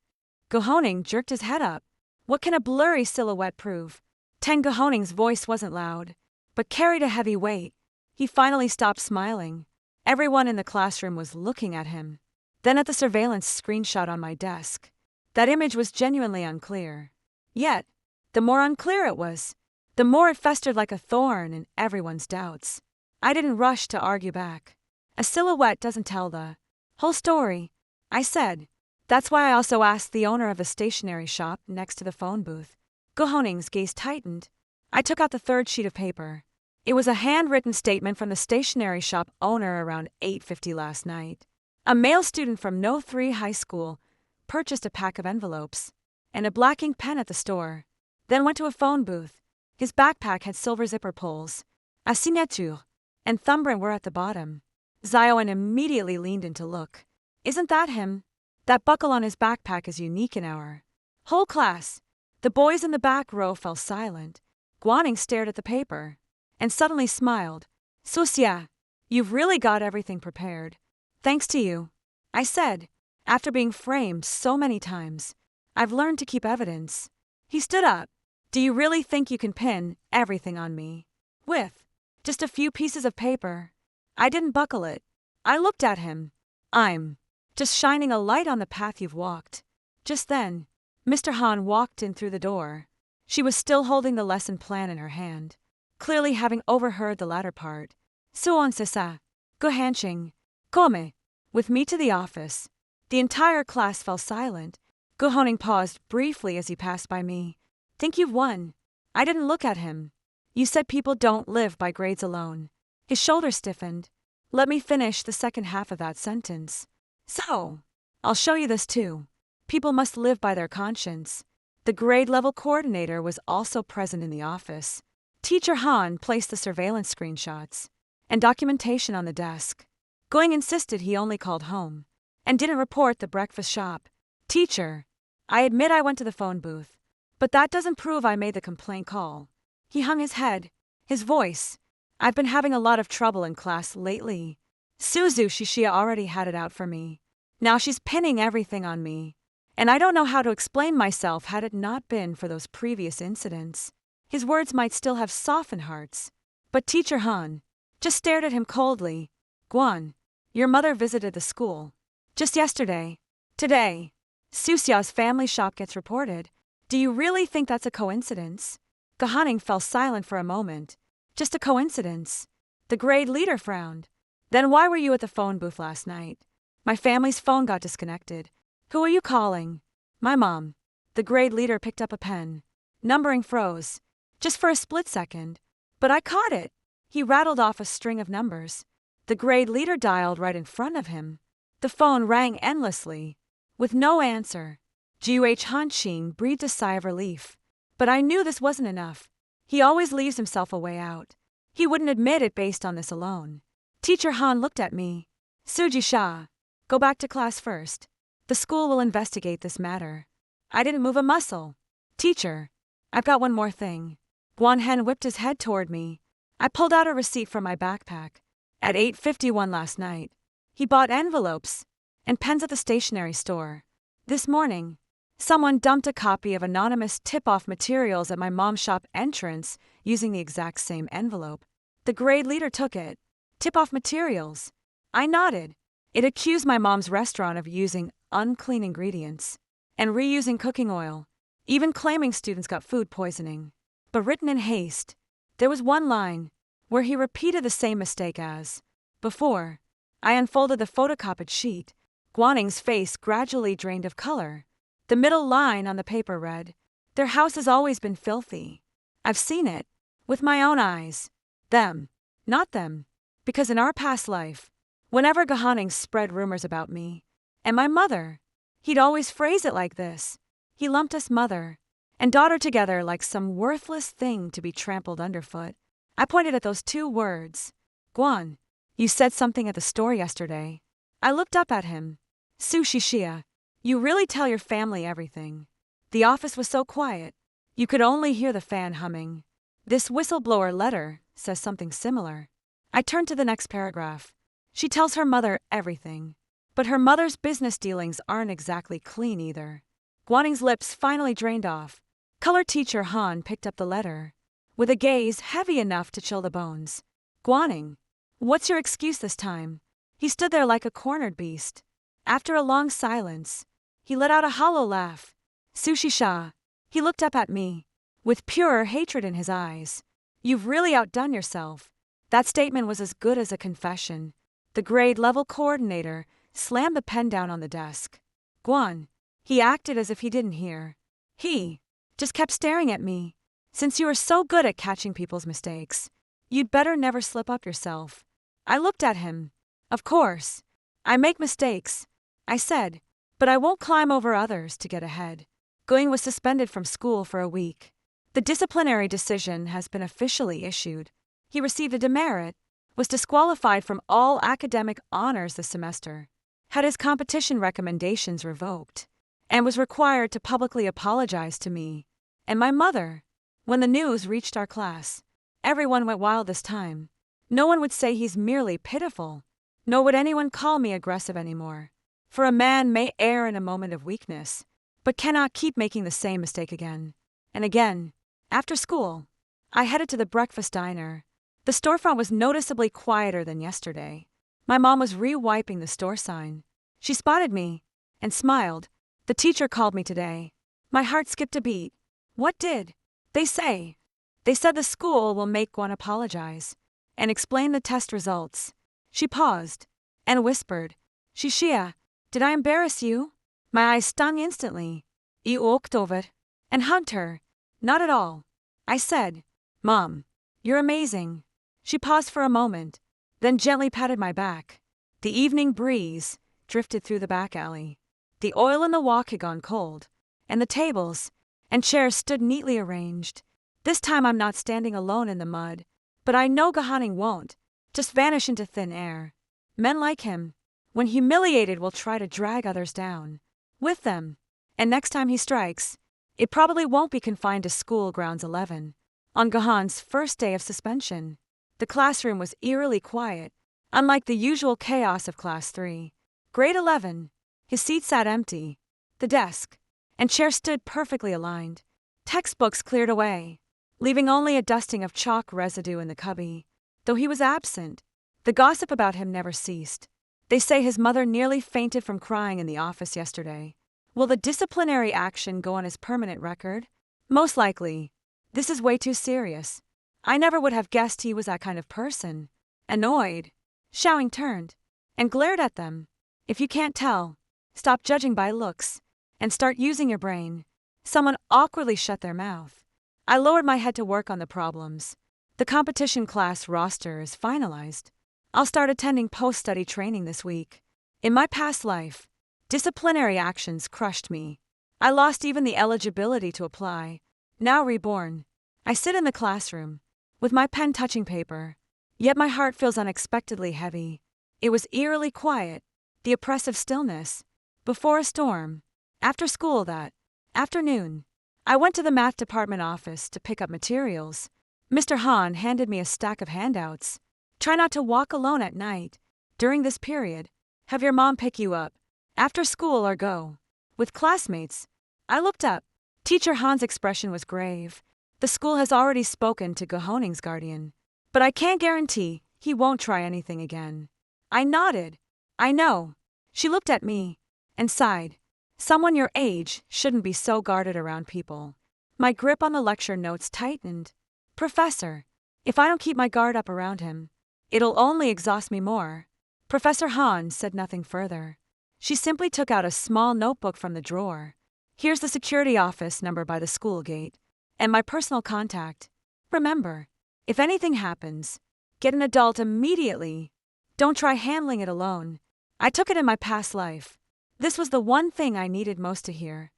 [SPEAKER 1] Guhoning jerked his head up. What can a blurry silhouette prove? Teng Guhoning's voice wasn't loud, but carried a heavy weight. He finally stopped smiling. Everyone in the classroom was looking at him. Then at the surveillance screenshot on my desk. That image was genuinely unclear. Yet, the more unclear it was, the more it festered like a thorn in everyone's doubts. I didn't rush to argue back. A silhouette doesn't tell the whole story, I said. That's why I also asked the owner of the stationery shop next to the phone booth. Guhoning's gaze tightened. I took out the third sheet of paper. It was a handwritten statement from the stationery shop owner around 8:50 last night. A male student from No 3 High School purchased a pack of envelopes and a black ink pen at the store, then went to a phone booth. His backpack had silver zipper pulls. A signature and thumbprint were at the bottom. Zioan immediately leaned in to look. "Isn't that him? That buckle on his backpack is unique in our whole class." The boys in the back row fell silent. Guaning stared at the paper and suddenly smiled. "Susia, you've really got everything prepared. Thanks to you," I said. "After being framed so many times, I've learned to keep evidence." He stood up. "Do you really think you can pin everything on me with just a few pieces of paper?" I didn't buckle it. I looked at him. "I'm just shining a light on the path you've walked." Just then, Mr. Han walked in through the door. She was still holding the lesson plan in her hand, clearly having overheard the latter part. "Suon sisa, go hanching, come with me to the office." The entire class fell silent. Guhoning paused briefly as he passed by me. "Think you've won?" I didn't look at him. "You said people don't live by grades alone." His shoulders stiffened. Let me finish the second half of that sentence. "So, I'll show you this too. People must live by their conscience." The grade-level coordinator was also present in the office. Teacher Han placed the surveillance screenshots and documentation on the desk. Going insisted he only called home and didn't report the breakfast shop. "Teacher, I admit I went to the phone booth, but that doesn't prove I made the complaint call." He hung his head, his voice. "I've been having a lot of trouble in class lately. Suzu Shishia already had it out for me. Now she's pinning everything on me. And I don't know how to explain myself had it not been for those previous incidents." His words might still have softened hearts. But Teacher Han just stared at him coldly. "Guan, your mother visited the school just yesterday. Today, Susia's family shop gets reported. Do you really think that's a coincidence?" Guhoning fell silent for a moment. "Just a coincidence?" The grade leader frowned. "Then why were you at the phone booth last night?" "My family's phone got disconnected." "Who are you calling?" "My mom." The grade leader picked up a pen. Numbering froze, just for a split second. But I caught it. He rattled off a string of numbers. The grade leader dialed right in front of him. The phone rang endlessly, with no answer. Jiuh Hanqing breathed a sigh of relief. But I knew this wasn't enough. He always leaves himself a way out. He wouldn't admit it based on this alone. Teacher Han looked at me. "Suji Sha, go back to class first. The school will investigate this matter." I didn't move a muscle. "Teacher, I've got one more thing." Guan Hen whipped his head toward me. I pulled out a receipt from my backpack. At 8:51 last night, he bought envelopes and pens at the stationery store. This morning, someone dumped a copy of anonymous tip-off materials at my mom's shop entrance using the exact same envelope. The grade leader took it. Tip-off materials. I nodded. It accused my mom's restaurant of using unclean ingredients and reusing cooking oil, even claiming students got food poisoning. But written in haste, there was one line where he repeated the same mistake as before. I unfolded the photocopied sheet. Guaning's face gradually drained of color. The middle line on the paper read, Their house has always been filthy. I've seen it. With my own eyes. Them. Not them. Because in our past life, whenever Gahaning spread rumors about me, and my mother, he'd always phrase it like this. He lumped us mother and daughter together like some worthless thing to be trampled underfoot. I pointed at those two words. Guan, you said something at the store yesterday. I looked up at him. Sushi Shia, you really tell your family everything. The office was so quiet. You could only hear the fan humming. This whistleblower letter says something similar. I turned to the next paragraph. She tells her mother everything. But her mother's business dealings aren't exactly clean either. Guaning's lips finally drained off. Color teacher Han picked up the letter, with a gaze heavy enough to chill the bones. Guaning, what's your excuse this time? He stood there like a cornered beast. After a long silence, he let out a hollow laugh. Sushi Sha. He looked up at me, with pure hatred in his eyes. You've really outdone yourself. That statement was as good as a confession. The grade-level coordinator slammed the pen down on the desk. Guan. He acted as if he didn't hear. He just kept staring at me. Since you are so good at catching people's mistakes, you'd better never slip up yourself. I looked at him. Of course. I make mistakes, I said, but I won't climb over others to get ahead. Going was suspended from school for a week. The disciplinary decision has been officially issued. He received a demerit, was disqualified from all academic honors this semester, had his competition recommendations revoked, and was required to publicly apologize to me and my mother. When the news reached our class, everyone went wild this time. No one would say he's merely pitiful, nor would anyone call me aggressive anymore. For a man may err in a moment of weakness, but cannot keep making the same mistake again and again. After school, I headed to the breakfast diner. The storefront was noticeably quieter than yesterday. My mom was re-wiping the store sign. She spotted me and smiled. The teacher called me today. My heart skipped a beat. What did they say? They said the school will make Guan apologize and explain the test results. She paused and whispered, Shishia, did I embarrass you? My eyes stung instantly. You walked over and hugged her. Not at all. I said, Mom, you're amazing. She paused for a moment, then gently patted my back. The evening breeze drifted through the back alley. The oil in the wok had gone cold, and the tables and chairs stood neatly arranged. This time I'm not standing alone in the mud, but I know Gahaning won't just vanish into thin air. Men like him, when humiliated, will try to drag others down with them. And next time he strikes, it probably won't be confined to school grounds 11. On Gahan's first day of suspension, the classroom was eerily quiet, unlike the usual chaos of Class 3. Grade 11. His seat sat empty. The desk and chair stood perfectly aligned. Textbooks cleared away, leaving only a dusting of chalk residue in the cubby. Though he was absent, the gossip about him never ceased. They say his mother nearly fainted from crying in the office yesterday. Will the disciplinary action go on his permanent record? Most likely. This is way too serious. I never would have guessed he was that kind of person. Annoyed, Xiaoying turned and glared at them. If you can't tell, stop judging by looks and start using your brain. Someone awkwardly shut their mouth. I lowered my head to work on the problems. The competition class roster is finalized. I'll start attending post-study training this week. In my past life, disciplinary actions crushed me. I lost even the eligibility to apply. Now reborn, I sit in the classroom, with my pen touching paper. Yet my heart feels unexpectedly heavy. It was eerily quiet, the oppressive stillness, before a storm. After school that afternoon, I went to the math department office to pick up materials. Mr. Han handed me a stack of handouts. Try not to walk alone at night. During this period, have your mom pick you up after school or go with classmates. I looked up. Teacher Han's expression was grave. The school has already spoken to Gahoning's guardian, but I can't guarantee he won't try anything again. I nodded. I know. She looked at me and sighed. Someone your age shouldn't be so guarded around people. My grip on the lecture notes tightened. Professor, if I don't keep my guard up around him, it'll only exhaust me more. Professor Han said nothing further. She simply took out a small notebook from the drawer. Here's the security office number by the school gate, and my personal contact. Remember, if anything happens, get an adult immediately. Don't try handling it alone. I took it in my past life. This was the one thing I needed most to hear.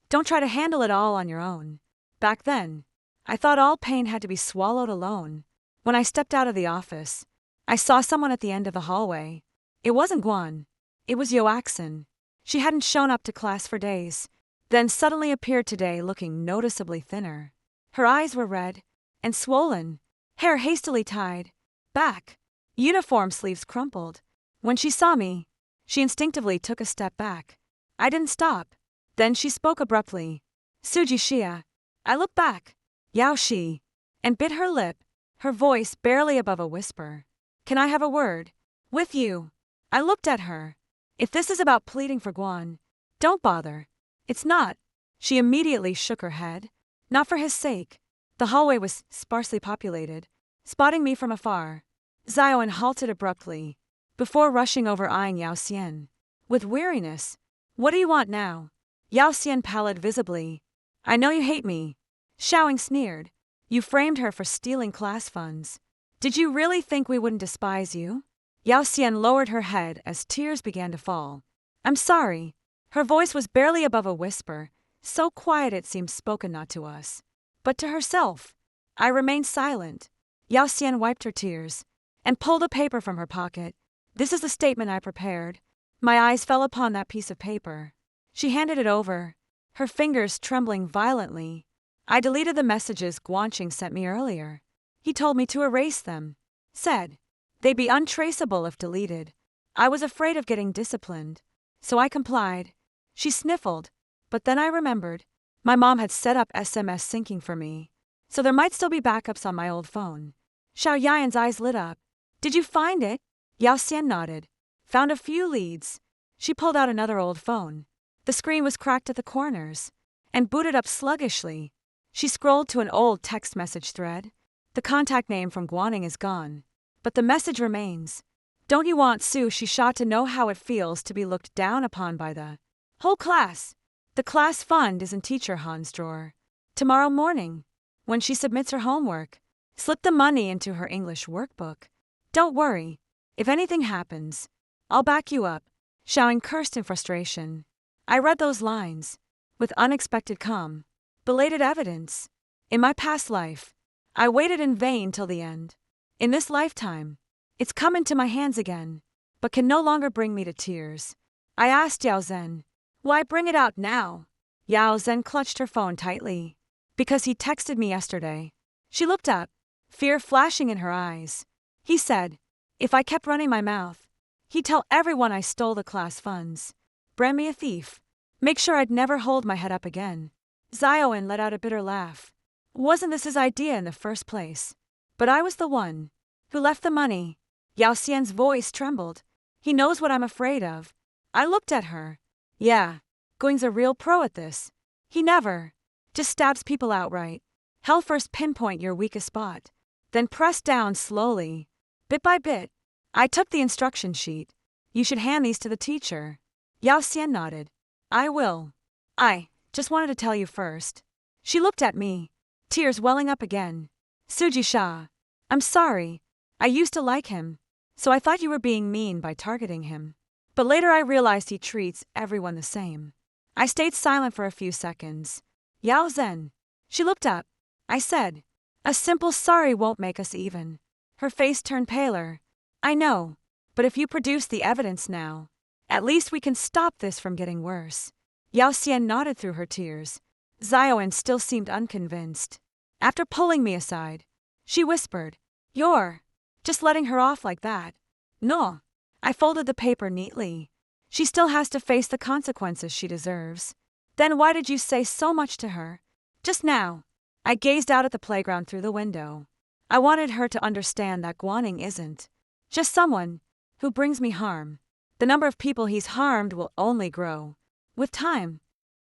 [SPEAKER 1] Don't try to handle it all on your own. Back then, I thought all pain had to be swallowed alone. When I stepped out of the office, I saw someone at the end of the hallway. It wasn't Guan. It was Yoaxin. She hadn't shown up to class for days, then suddenly appeared today looking noticeably thinner. Her eyes were red and swollen, hair hastily tied back, uniform sleeves crumpled. When she saw me, she instinctively took a step back. I didn't stop. Then she spoke abruptly. Suji Xia. I looked back. Yao Shi. And bit her lip, her voice barely above a whisper. Can I have a word? With you. I looked at her. If this is about pleading for Guan, don't bother. It's not. She immediately shook her head. Not for his sake. The hallway was sparsely populated. Spotting me from afar, Xiaoan halted abruptly, before rushing over eyeing Yao Xian. With weariness. What do you want now? Yao Xian pallid visibly. I know you hate me. Xiaoing sneered. You framed her for stealing class funds. Did you really think we wouldn't despise you? Yao Xian lowered her head as tears began to fall. I'm sorry. Her voice was barely above a whisper, so quiet it seemed spoken not to us, but to herself. I remained silent. Yao Xian wiped her tears and pulled a paper from her pocket. This is the statement I prepared. My eyes fell upon that piece of paper. She handed it over, her fingers trembling violently. I deleted the messages Guanqing sent me earlier. He told me to erase them. Said they'd be untraceable if deleted. I was afraid of getting disciplined, so I complied. She sniffled, but then I remembered. My mom had set up SMS syncing for me, so there might still be backups on my old phone. Xiao Yan's eyes lit up. Did you find it? Yao Xian nodded. Found a few leads. She pulled out another old phone. The screen was cracked at the corners and booted up sluggishly. She scrolled to an old text message thread. The contact name from Guaning is gone, but the message remains. Don't you want Su Shisha to know how it feels to be looked down upon by the whole class? The class fund is in Teacher Han's drawer. Tomorrow morning, when she submits her homework, slip the money into her English workbook. Don't worry. If anything happens, I'll back you up. Xiaoing cursed in frustration. I read those lines with unexpected calm. Belated evidence. In my past life, I waited in vain till the end. In this lifetime, it's come into my hands again, but can no longer bring me to tears. I asked Yao Zhen, why bring it out now? Yao Zhen clutched her phone tightly. Because he texted me yesterday. She looked up, fear flashing in her eyes. He said, if I kept running my mouth, he'd tell everyone I stole the class funds. Brand me a thief. Make sure I'd never hold my head up again. Xiaoan let out a bitter laugh. Wasn't this his idea in the first place? But I was the one who left the money. Yao Xian's voice trembled. He knows what I'm afraid of. I looked at her. Yeah, Guing's a real pro at this. He never just stabs people outright. He'll first pinpoint your weakest spot, then press down slowly, bit by bit. I took the instruction sheet. You should hand these to the teacher. Yao Xian nodded. I will. I just wanted to tell you first. She looked at me, tears welling up again. Suji Xia, I'm sorry. I used to like him, so I thought you were being mean by targeting him. But later I realized he treats everyone the same. I stayed silent for a few seconds. Yao Zhen. She looked up. I said, a simple sorry won't make us even. Her face turned paler. I know, but if you produce the evidence now, at least we can stop this from getting worse. Yao Xian nodded through her tears. Xiaoan still seemed unconvinced. After pulling me aside, she whispered, you're just letting her off like that. No. I folded the paper neatly. She still has to face the consequences she deserves. Then why did you say so much to her? Just now. I gazed out at the playground through the window. I wanted her to understand that Guaning isn't just someone who brings me harm. The number of people he's harmed will only grow. With time.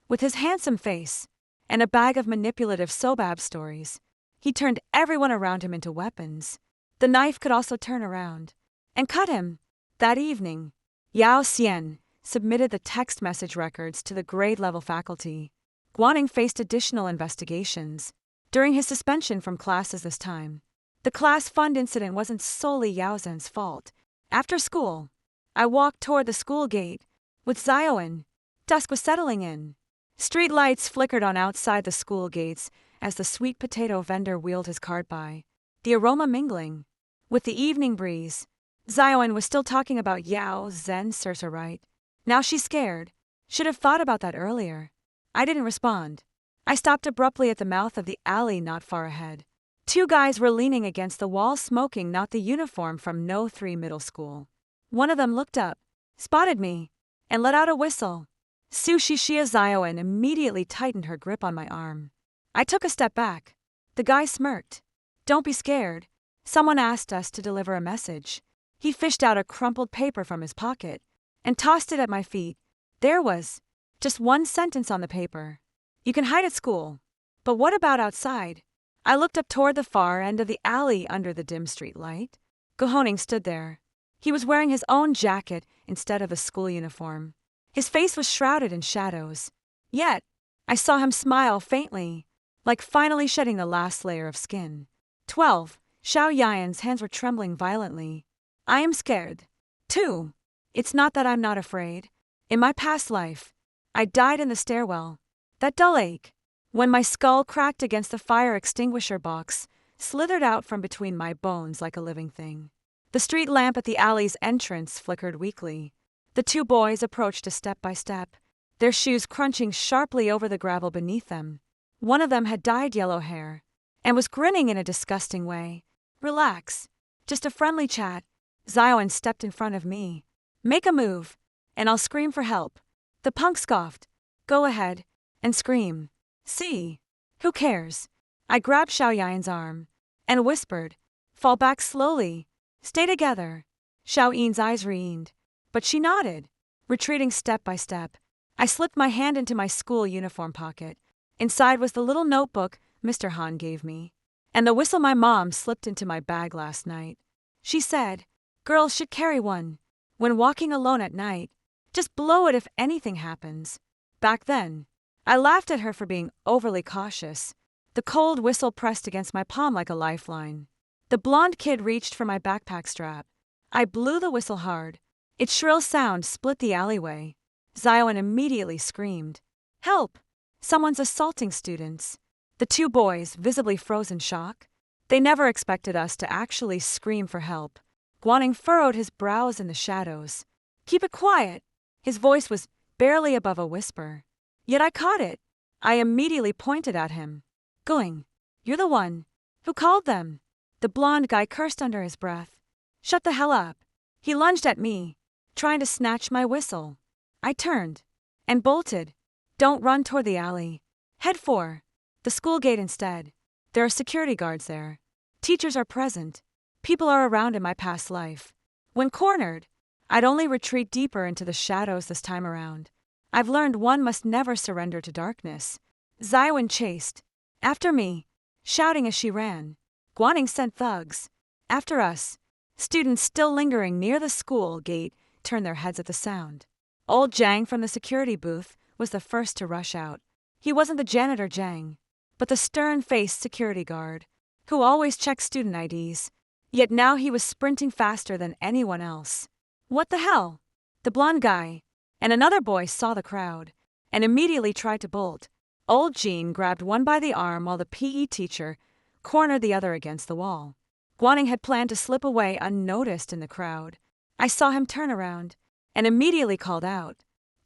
[SPEAKER 1] With his handsome face and a bag of manipulative sobab stories, he turned everyone around him into weapons. The knife could also turn around and cut him. That evening, Yao Xian submitted the text message records to the grade-level faculty. Guaning faced additional investigations during his suspension from classes this time. The class fund incident wasn't solely Yao Zhen's fault. After school, I walked toward the school gate with Xiaoan. Dusk was settling in. Street lights flickered on outside the school gates as the sweet potato vendor wheeled his cart by, the aroma mingling with the evening breeze. Xiaoan was still talking about Yao Zhen serves her right. Now she's scared. Should have thought about that earlier. I didn't respond. I stopped abruptly at the mouth of the alley not far ahead. Two guys were leaning against the wall smoking not the uniform from No 3 middle school. One of them looked up, spotted me, and let out a whistle. Sushi Shia Xiaoan immediately tightened her grip on my arm. I took a step back. The guy smirked. Don't be scared. Someone asked us to deliver a message. He fished out a crumpled paper from his pocket and tossed it at my feet. There was just one sentence on the paper. You can hide at school. But what about outside? I looked up toward the far end of the alley under the dim street light. Gu Honing stood there. He was wearing his own jacket instead of a school uniform. His face was shrouded in shadows. Yet, I saw him smile faintly, like finally shedding the last layer of skin. 12. Xiao Yan's hands were trembling violently. I am scared, too. It's not that I'm not afraid. In my past life, I died in the stairwell. That dull ache, when my skull cracked against the fire extinguisher box, slithered out from between my bones like a living thing. The street lamp at the alley's entrance flickered weakly. The two boys approached us step by step, their shoes crunching sharply over the gravel beneath them. One of them had dyed yellow hair and was grinning in a disgusting way. Relax. Just a friendly chat. Xiaoan stepped in front of me. Make a move, and I'll scream for help. The punk scoffed. Go ahead, and scream. See? Who cares? I grabbed Xiao Yan's arm and whispered, fall back slowly. Stay together. Xiao Yin's eyes reened, but she nodded, retreating step by step. I slipped my hand into my school uniform pocket. Inside was the little notebook Mr. Han gave me, and the whistle my mom slipped into my bag last night. She said, girls should carry one when walking alone at night. Just blow it if anything happens. Back then, I laughed at her for being overly cautious. The cold whistle pressed against my palm like a lifeline. The blonde kid reached for my backpack strap. I blew the whistle hard. Its shrill sound split the alleyway. Xiaoan immediately screamed. Help! Someone's assaulting students. The two boys visibly froze in shock. They never expected us to actually scream for help. Guaning furrowed his brows in the shadows. Keep it quiet. His voice was barely above a whisper. Yet I caught it. I immediately pointed at him. Going, you're the one who called them. The blonde guy cursed under his breath. Shut the hell up. He lunged at me, trying to snatch my whistle. I turned and bolted. Don't run toward the alley. Head for the school gate instead. There are security guards there. Teachers are present. People are around in my past life. When cornered, I'd only retreat deeper into the shadows this time around. I've learned one must never surrender to darkness. Xiaoan chased after me, shouting as she ran. Guaning sent thugs after us. Students still lingering near the school gate turned their heads at the sound. Old Zhang from the security booth was the first to rush out. He wasn't the janitor Zhang, but the stern-faced security guard, who always checked student IDs. Yet now he was sprinting faster than anyone else. What the hell? The blonde guy and another boy saw the crowd and immediately tried to bolt. Old Jean grabbed one by the arm while the PE teacher cornered the other against the wall. Guaning had planned to slip away unnoticed in the crowd. I saw him turn around and immediately called out,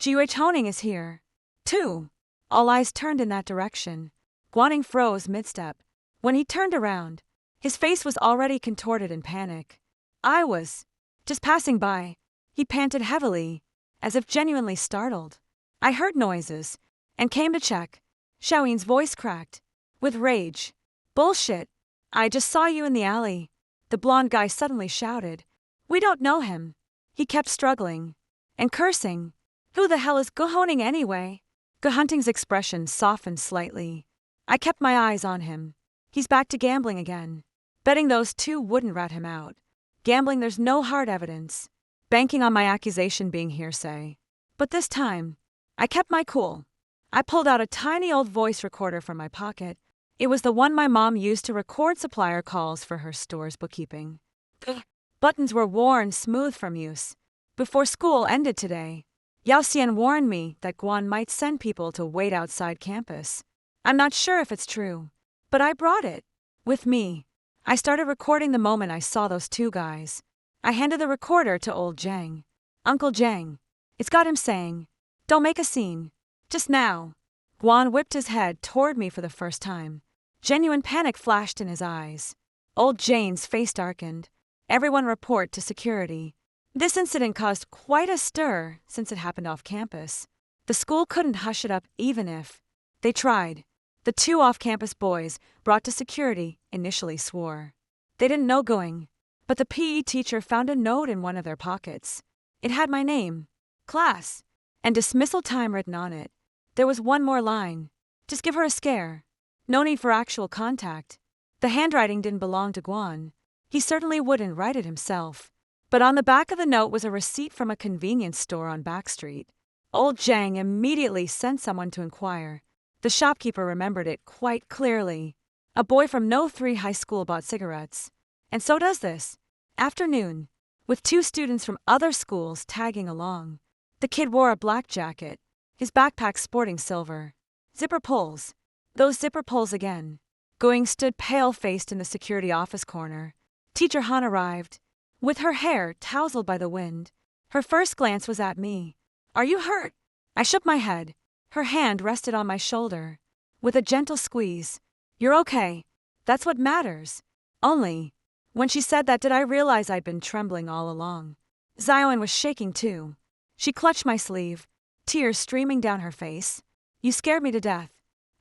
[SPEAKER 1] Gu Honing is here. 2. All eyes turned in that direction. Guaning froze mid-step. When he turned around, his face was already contorted in panic. I was just passing by. He panted heavily, as if genuinely startled. I heard noises and came to check. Xiao Yin's voice cracked with rage. Bullshit. I just saw you in the alley. The blonde guy suddenly shouted. We don't know him. He kept struggling and cursing. Who the hell is Gu Honing anyway? Gu Hunting's expression softened slightly. I kept my eyes on him. He's back to gambling again. Betting those two wouldn't rat him out. Gambling there's no hard evidence. Banking on my accusation being hearsay. But this time, I kept my cool. I pulled out a tiny old voice recorder from my pocket. It was the one my mom used to record supplier calls for her store's bookkeeping. The buttons were worn smooth from use. Before school ended today, Yao Xian warned me that Guan might send people to wait outside campus. I'm not sure if it's true, but I brought it with me. I started recording the moment I saw those two guys. I handed the recorder to old Zhang. Uncle Zhang. It's got him saying, "Don't make a scene." Just now. Guan whipped his head toward me for the first time. Genuine panic flashed in his eyes. Old Jane's face darkened. Everyone report to security. This incident caused quite a stir since it happened off campus. The school couldn't hush it up even if they tried. The two off-campus boys brought to security initially swore they didn't know going, but the PE teacher found a note in one of their pockets. It had my name, class, and dismissal time written on it. There was one more line. Just give her a scare. No need for actual contact. The handwriting didn't belong to Guan. He certainly wouldn't write it himself. But on the back of the note was a receipt from a convenience store on Backstreet. Old Zhang immediately sent someone to inquire. The shopkeeper remembered it quite clearly. A boy from No 3 high school bought cigarettes. And so does this afternoon, with two students from other schools tagging along. The kid wore a black jacket, his backpack sporting silver zipper pulls. Those zipper pulls again. Going stood pale-faced in the security office corner. Teacher Han arrived, with her hair tousled by the wind. Her first glance was at me. "Are you hurt?" I shook my head. Her hand rested on my shoulder. With a gentle squeeze. "You're okay. That's what matters." Only, when she said that did I realize I'd been trembling all along. Xiaoan was shaking too. She clutched my sleeve, tears streaming down her face. "You scared me to death."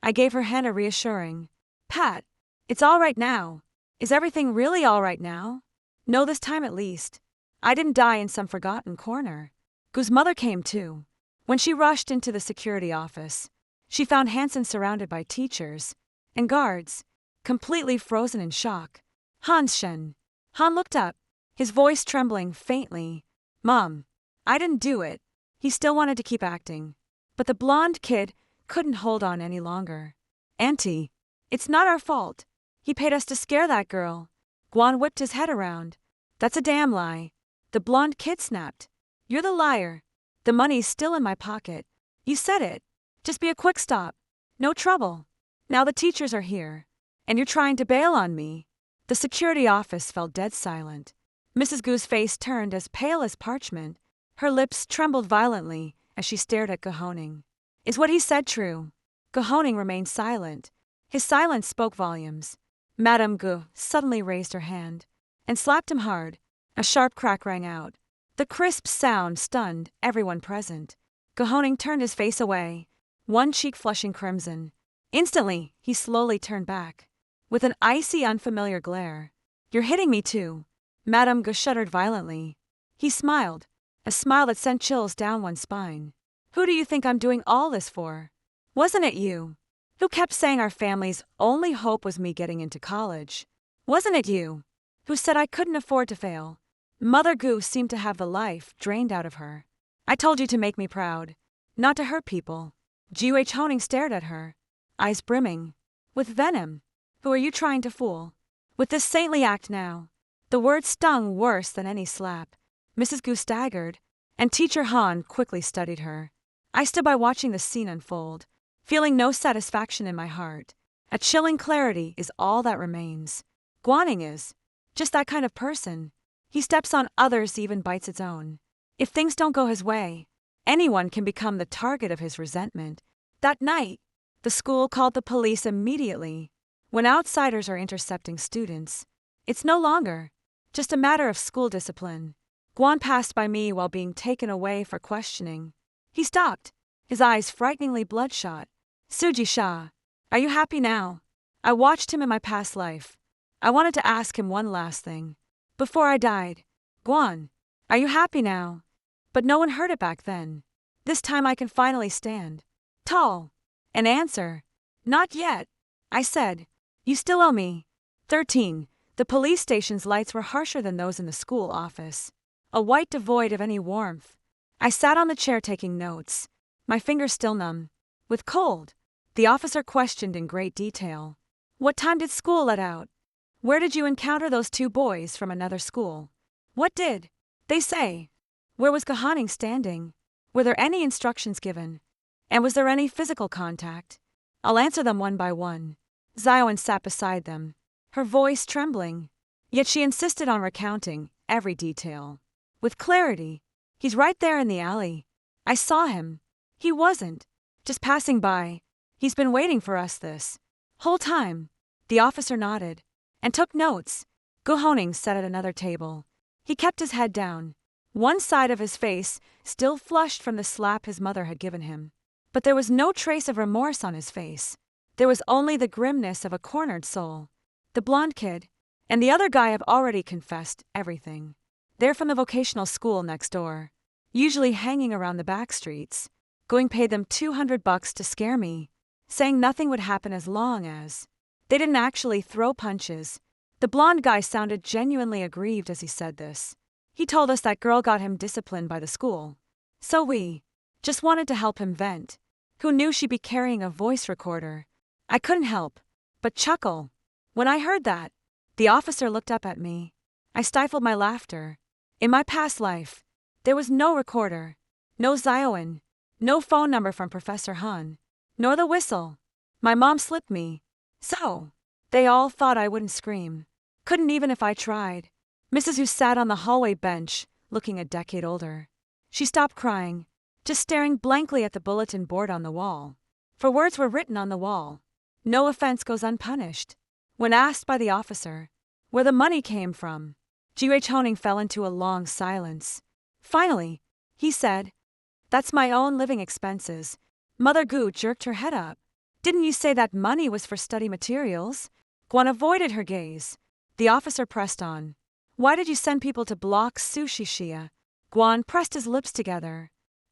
[SPEAKER 1] I gave her hand a reassuring pat. "It's all right now." Is everything really all right now? No, this time at least. I didn't die in some forgotten corner. Gu's mother came too. When she rushed into the security office, she found Hansen surrounded by teachers and guards, completely frozen in shock. "Hans Shen." Han looked up, his voice trembling faintly. "Mom, I didn't do it." He still wanted to keep acting, but the blonde kid couldn't hold on any longer. "Auntie, it's not our fault. He paid us to scare that girl." Guan whipped his head around. "That's a damn lie." The blonde kid snapped. "You're the liar. The money's still in my pocket. You said it. Just be a quick stop. No trouble. Now the teachers are here, and you're trying to bail on me." The security office fell dead silent. Mrs. Gu's face turned as pale as parchment. Her lips trembled violently as she stared at Gahoning. Is what he said true? Gahoning remained silent. His silence spoke volumes. Madame Gu suddenly raised her hand and slapped him hard. A sharp crack rang out. The crisp sound stunned everyone present. Gahoning turned his face away, one cheek flushing crimson. Instantly, he slowly turned back, with an icy, unfamiliar glare. "You're hitting me too." Madame Gu shuddered violently. He smiled, a smile that sent chills down one's spine. "Who do you think I'm doing all this for? Wasn't it you? Who kept saying our family's only hope was me getting into college? Wasn't it you? Who said I couldn't afford to fail? Mother Gu seemed to have the life drained out of her. I told you to make me proud, not to hurt people." Jiu Honing stared at her, eyes brimming with venom. "Who are you trying to fool? With this saintly act now?" The words stung worse than any slap. Mrs. Gu staggered, and Teacher Han quickly studied her. I stood by watching the scene unfold, feeling no satisfaction in my heart. A chilling clarity is all that remains. Guaning is just that kind of person. He steps on others, even bites its own. If things don't go his way, anyone can become the target of his resentment. That night, the school called the police immediately. When outsiders are intercepting students, it's no longer just a matter of school discipline. Guan passed by me while being taken away for questioning. He stopped, his eyes frighteningly bloodshot. "Suji Sha, are you happy now?" I watched him in my past life. I wanted to ask him one last thing. Before I died, "Guan, are you happy now?" But no one heard it back then. This time I can finally stand tall and answer. "Not yet," I said. "You still owe me." 13. The police station's lights were harsher than those in the school office. A white devoid of any warmth. I sat on the chair taking notes, my fingers still numb. With cold, the officer questioned in great detail. What time did school let out? Where did you encounter those two boys from another school? What did they say? Where was Gahaning standing? Were there any instructions given? And was there any physical contact? I'll answer them one by one. Zion sat beside them, her voice trembling. Yet she insisted on recounting every detail. With clarity. He's right there in the alley. I saw him. He wasn't just passing by. He's been waiting for us this whole time. The officer nodded and took notes. Gahaning sat at another table. He kept his head down, one side of his face still flushed from the slap his mother had given him. But there was no trace of remorse on his face. There was only the grimness of a cornered soul. The blonde kid and the other guy have already confessed everything. They're from the vocational school next door, usually hanging around the back streets. Going paid them $200 to scare me, saying nothing would happen as long as they didn't actually throw punches. The blonde guy sounded genuinely aggrieved as he said this. He told us that girl got him disciplined by the school. So we just wanted to help him vent. Who knew she'd be carrying a voice recorder? I couldn't help but chuckle. When I heard that, the officer looked up at me. I stifled my laughter. In my past life, there was no recorder, no Zion, no phone number from Professor Han, nor the whistle. My mom slipped me. So, they all thought I wouldn't scream. Couldn't even if I tried. Mrs. Hu sat on the hallway bench, looking a decade older. She stopped crying, just staring blankly at the bulletin board on the wall. For words were written on the wall. No offense goes unpunished. When asked by the officer where the money came from, G.H. Honing fell into a long silence. Finally, he said, "That's my own living expenses." Mother Gu jerked her head up. "Didn't you say that money was for study materials?" Guan avoided her gaze. The officer pressed on. "Why did you send people to block Sushi Shia?" Guan pressed his lips together.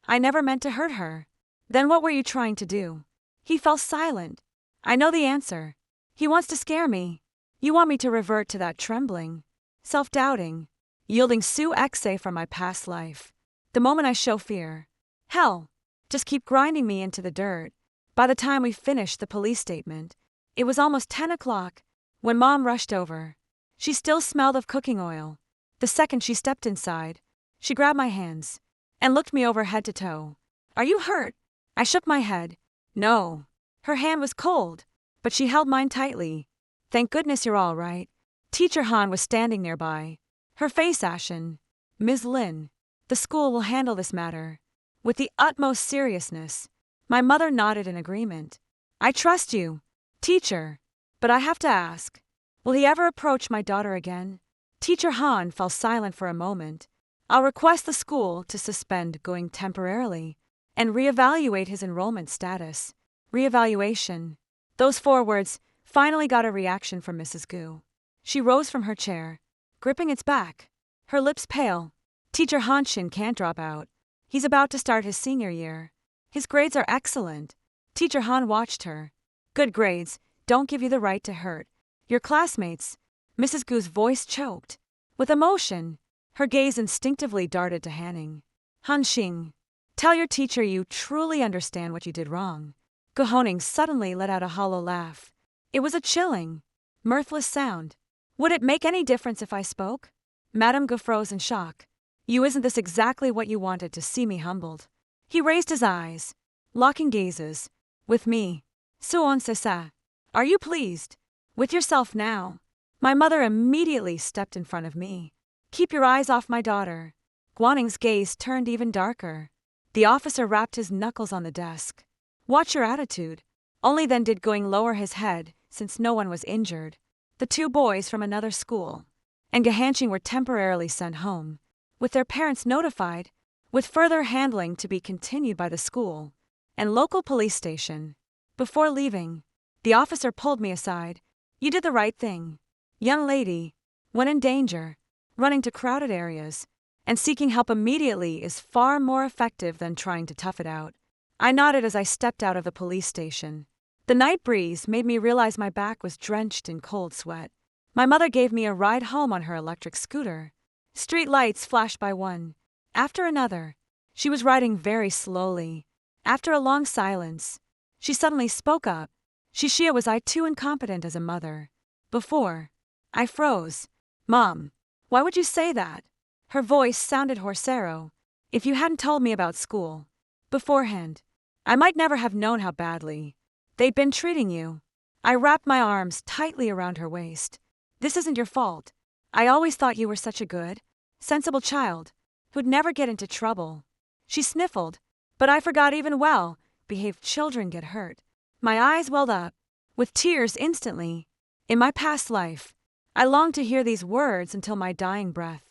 [SPEAKER 1] "I never meant to hurt her." "Then what were you trying to do?" He fell silent. "I know the answer. He wants to scare me. You want me to revert to that trembling, self-doubting, yielding Su Exe from my past life. The moment I show fear. Hell, just keep grinding me into the dirt." By the time we finished the police statement, it was almost 10 o'clock when Mom rushed over. She still smelled of cooking oil. The second she stepped inside, she grabbed my hands and looked me over head to toe. "Are you hurt?" I shook my head. "No." Her hand was cold, but she held mine tightly. "Thank goodness you're all right." Teacher Han was standing nearby, her face ashen. "Ms. Lin, the school will handle this matter with the utmost seriousness." My mother nodded in agreement. "I trust you, teacher. But I have to ask, will he ever approach my daughter again?" Teacher Han fell silent for a moment. "I'll request the school to suspend going temporarily and reevaluate his enrollment status." Reevaluation. Those 4 words finally got a reaction from Mrs. Gu. She rose from her chair, gripping its back, her lips pale. "Teacher Hanshin can't drop out. He's about to start his senior year. His grades are excellent." Teacher Han watched her. "Good grades don't give you the right to hurt your classmates." Mrs. Gu's voice choked. With emotion, her gaze instinctively darted to Hanning. "Hanxing, tell your teacher you truly understand what you did wrong." Gahoning suddenly let out a hollow laugh. It was a chilling, mirthless sound. "Would it make any difference if I spoke?" Madame Gu froze in shock. "You isn't this exactly what you wanted to see me humbled?" He raised his eyes, locking gazes with me. "Suon Sesa, are you pleased with yourself now?" My mother immediately stepped in front of me. "Keep your eyes off my daughter." Guaning's gaze turned even darker. The officer rapped his knuckles on the desk. "Watch your attitude." Only then did Going lower his head, since no one was injured. The 2 boys from another school and Gahanching were temporarily sent home, with their parents notified, with further handling to be continued by the school and local police station. Before leaving, the officer pulled me aside. "You did the right thing. Young lady, when in danger, running to crowded areas and seeking help immediately is far more effective than trying to tough it out." I nodded as I stepped out of the police station. The night breeze made me realize my back was drenched in cold sweat. My mother gave me a ride home on her electric scooter. Street lights flashed by one after another. She was riding very slowly. After a long silence, She suddenly spoke up. Shishia, was I too incompetent as a mother? Before. I froze. Mom, why would you say that? Her voice sounded horsero. If you hadn't told me about school beforehand, I might never have known how badly they'd been treating you. I wrapped my arms tightly around her waist. This isn't your fault. I always thought you were such a good, sensible child who'd never get into trouble. She sniffled, but I forgot even well-behaved children get hurt. My eyes welled up, with tears instantly. In my past life, I longed to hear these words until my dying breath.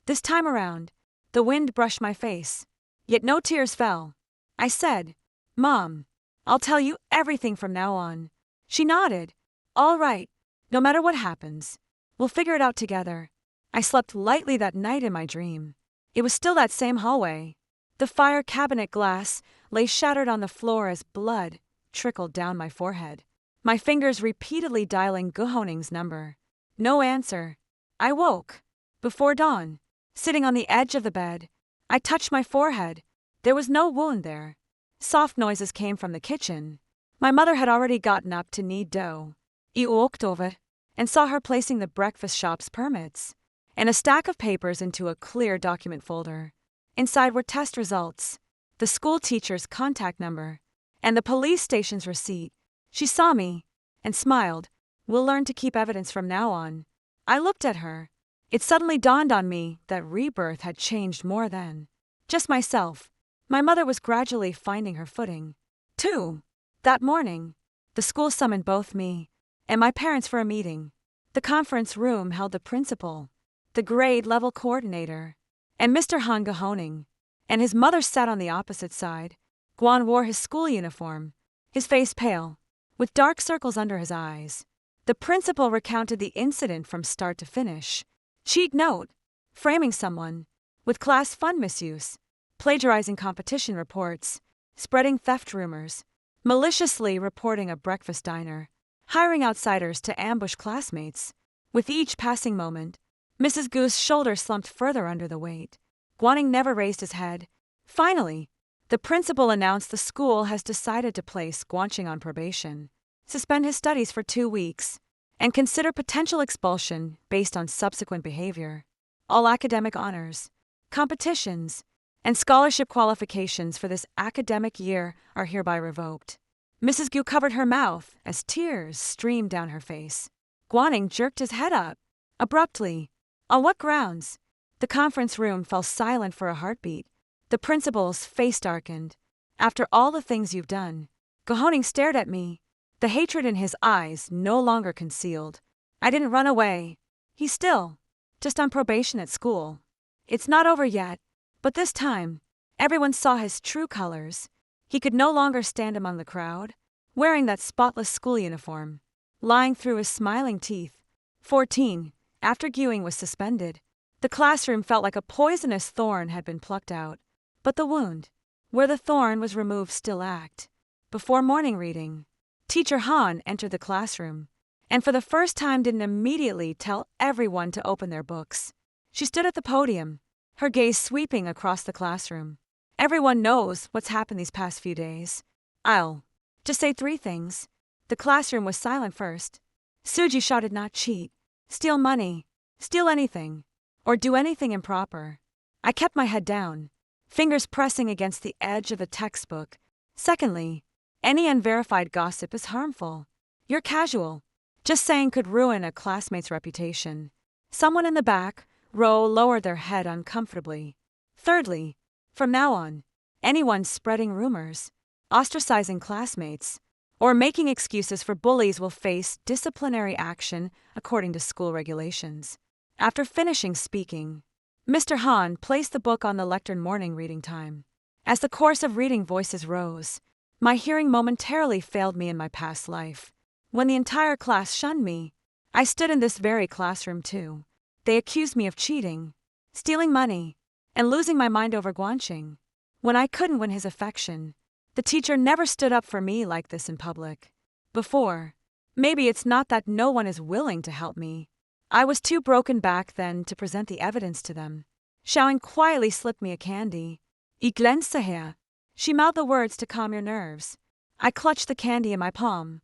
[SPEAKER 1] This time around, the wind brushed my face, yet no tears fell. I said, Mom, I'll tell you everything from now on. She nodded. All right, no matter what happens, we'll figure it out together. I slept lightly that night in my dream. It was still that same hallway. The fire cabinet glass lay shattered on the floor as blood trickled down my forehead. My fingers repeatedly dialing Guhoning's number. No answer. I woke. Before dawn. Sitting on the edge of the bed, I touched my forehead. There was no wound there. Soft noises came from the kitchen. My mother had already gotten up to knead dough. I walked over and saw her placing the breakfast shop's permits and a stack of papers into a clear document folder. Inside were test results, the school teacher's contact number, and the police station's receipt. She saw me and smiled. We'll learn to keep evidence from now on. I looked at her. It suddenly dawned on me that Rebirth had changed more than just myself. My mother was gradually finding her footing, too. That morning, the school summoned both me and my parents for a meeting. The conference room held the principal, the grade-level coordinator, and Mr. Han Guhoning, and his mother sat on the opposite side. Guan wore his school uniform, his face pale, with dark circles under his eyes. The principal recounted the incident from start to finish. Cheat note: framing someone, with class fund misuse, plagiarizing competition reports, spreading theft rumors, maliciously reporting a breakfast diner, hiring outsiders to ambush classmates. With each passing moment, Mrs. Goose's shoulder slumped further under the weight. Guaning never raised his head. Finally, the principal announced the school has decided to place Guanqing on probation, suspend his studies for 2 weeks, and consider potential expulsion based on subsequent behavior. All academic honors, competitions, and scholarship qualifications for this academic year are hereby revoked. Mrs. Gu covered her mouth as tears streamed down her face. Guaning jerked his head up. Abruptly. On what grounds? The conference room fell silent for a heartbeat. The principal's face darkened. After all the things you've done. Guhoning stared at me, the hatred in his eyes no longer concealed. I didn't run away. He's still just on probation at school. It's not over yet, but this time, everyone saw his true colors. He could no longer stand among the crowd, wearing that spotless school uniform, lying through his smiling teeth. 14. After Guing was suspended, the classroom felt like a poisonous thorn had been plucked out. But the wound, where the thorn was removed, still acted. Before morning reading, Teacher Han entered the classroom, and for the first time didn't immediately tell everyone to open their books. She stood at the podium, her gaze sweeping across the classroom. Everyone knows what's happened these past few days. I'll just say 3 things. The classroom was silent first. Suji shouted not cheat, steal money, steal anything, or do anything improper. I kept my head down, fingers pressing against the edge of the textbook. Secondly, any unverified gossip is harmful. You're casual. Just saying could ruin a classmate's reputation. Someone in the back row lowered their head uncomfortably. Thirdly, from now on, anyone spreading rumors, ostracizing classmates, or making excuses for bullies will face disciplinary action according to school regulations. After finishing speaking, Mr. Han placed the book on the lectern morning reading time. As the course of reading voices rose, my hearing momentarily failed me in my past life. When the entire class shunned me, I stood in this very classroom too. They accused me of cheating, stealing money, and losing my mind over Guanqing. When I couldn't win his affection, the teacher never stood up for me like this in public. Before, maybe it's not that no one is willing to help me. I was too broken back then to present the evidence to them. Xiaoying quietly slipped me a candy. Ich glänze her. She mouthed the words to calm your nerves. I clutched the candy in my palm.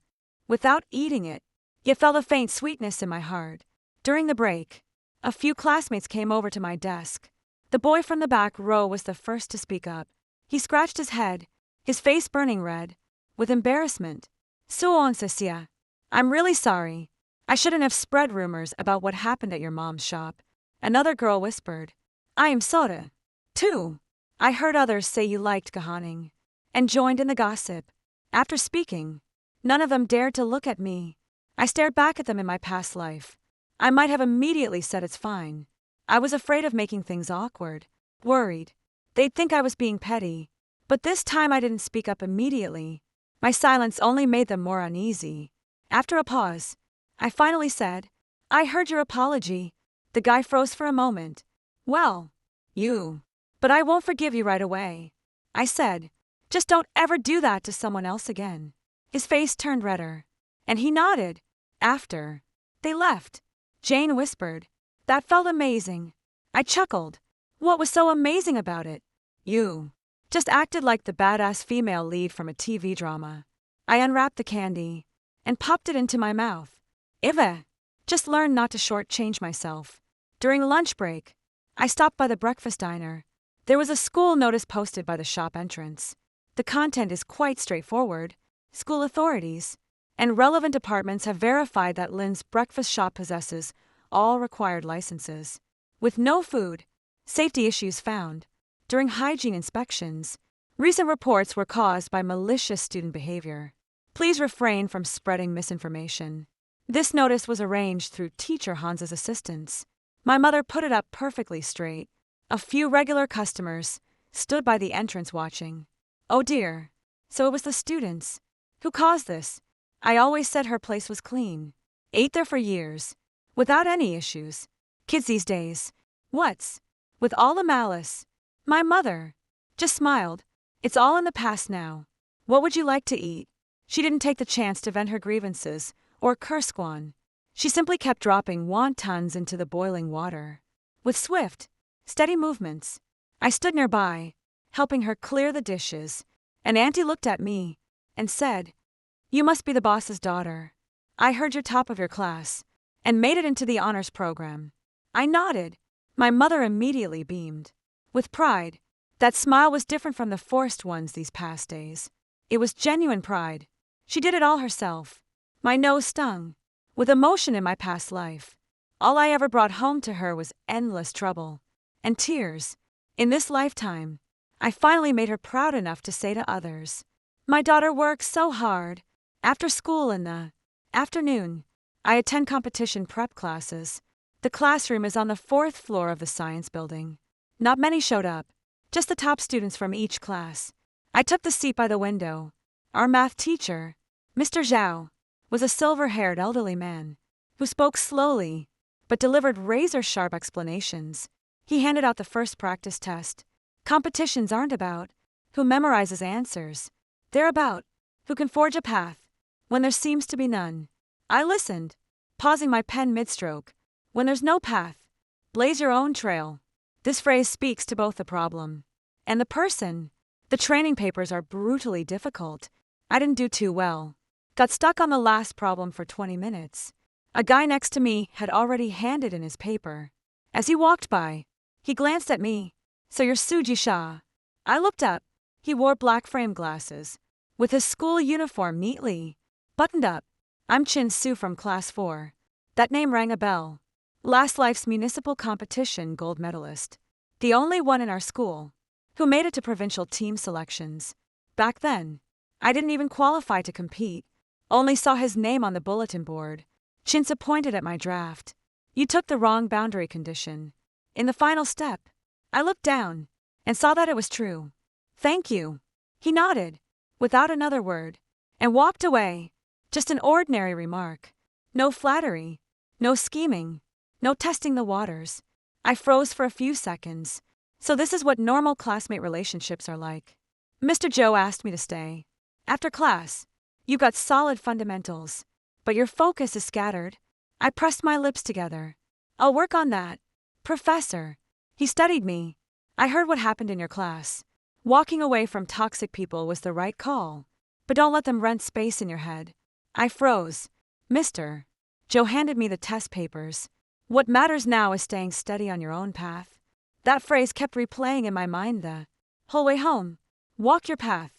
[SPEAKER 1] Without eating it, yet felt a faint sweetness in my heart. During the break, a few classmates came over to my desk. The boy from the back row was the first to speak up. He scratched his head, his face burning red, with embarrassment. "So, Cecilia, I'm really sorry. I shouldn't have spread rumors about what happened at your mom's shop." Another girl whispered, "I am sorry, too." I heard others say you liked Gahaning, and joined in the gossip. After speaking, none of them dared to look at me. I stared back at them in my past life. I might have immediately said it's fine. I was afraid of making things awkward, worried they'd think I was being petty. But this time I didn't speak up immediately. My silence only made them more uneasy. After a pause, I finally said, "I heard your apology." The guy froze for a moment. "Well, you. But I won't forgive you right away." I said, "Just don't ever do that to someone else again." His face turned redder, and he nodded. After they left, Jane whispered, "That felt amazing." I chuckled. "What was so amazing about it?" "You just acted like the badass female lead from a TV drama." I unwrapped the candy and popped it into my mouth. Eva just learned not to shortchange myself. During lunch break, I stopped by the breakfast diner. There was a school notice posted by the shop entrance. The content is quite straightforward. School authorities and relevant departments have verified that Lynn's breakfast shop possesses all required licenses. With no food safety issues found during hygiene inspections, recent reports were caused by malicious student behavior. Please refrain from spreading misinformation. This notice was arranged through teacher Hans's assistance. My mother put it up perfectly straight. A few regular customers stood by the entrance watching. Oh dear, so it was the students who caused this. I always said her place was clean. Ate there for years, without any issues. Kids these days, what's with all the malice? My mother just smiled. It's all in the past now. What would you like to eat? She didn't take the chance to vent her grievances or curse Guan. She simply kept dropping wontons into the boiling water. With swift, steady movements, I stood nearby, helping her clear the dishes. An auntie looked at me and said, "You must be the boss's daughter. I heard you're top of your class and made it into the honors program." I nodded. My mother immediately beamed with pride. That smile was different from the forced ones these past days. It was genuine pride. She did it all herself. My nose stung with emotion in my past life. All I ever brought home to her was endless trouble and tears. In this lifetime, I finally made her proud enough to say to others, "My daughter works so hard." After school in the afternoon, I attend competition prep classes. The classroom is on the 4th floor of the science building. Not many showed up, just the top students from each class. I took the seat by the window. Our math teacher, Mr. Zhao, was a silver-haired elderly man who spoke slowly but delivered razor-sharp explanations. He handed out the first practice test. Competitions aren't about who memorizes answers. They're about who can forge a path when there seems to be none. I listened, pausing my pen mid-stroke. When there's no path, blaze your own trail. This phrase speaks to both the problem and the person. The training papers are brutally difficult. I didn't do too well. Got stuck on the last problem for 20 minutes. A guy next to me had already handed in his paper. As he walked by, he glanced at me. "So you're Suji Shah." I looked up. He wore black frame glasses, with his school uniform neatly buttoned up. "I'm Chin Su from Class 4. That name rang a bell. Last life's municipal competition gold medalist. The only one in our school who made it to provincial team selections. Back then, I didn't even qualify to compete. Only saw his name on the bulletin board. Chinsa pointed at my draft. "You took the wrong boundary condition. In the final step." I looked down and saw that it was true. "Thank you." He nodded, without another word, and walked away. Just an ordinary remark. No flattery, no scheming, no testing the waters. I froze for a few seconds. So this is what normal classmate relationships are like. Mr. Joe asked me to stay. After class, "You got solid fundamentals, but your focus is scattered." I pressed my lips together. "I'll work on that, Professor." He studied me. "I heard what happened in your class. Walking away from toxic people was the right call. but don't let them rent space in your head. I froze. Mister. Joe handed me the test papers. What matters now is staying steady on your own path. That phrase kept replaying in my mind the whole way home. Walk your path.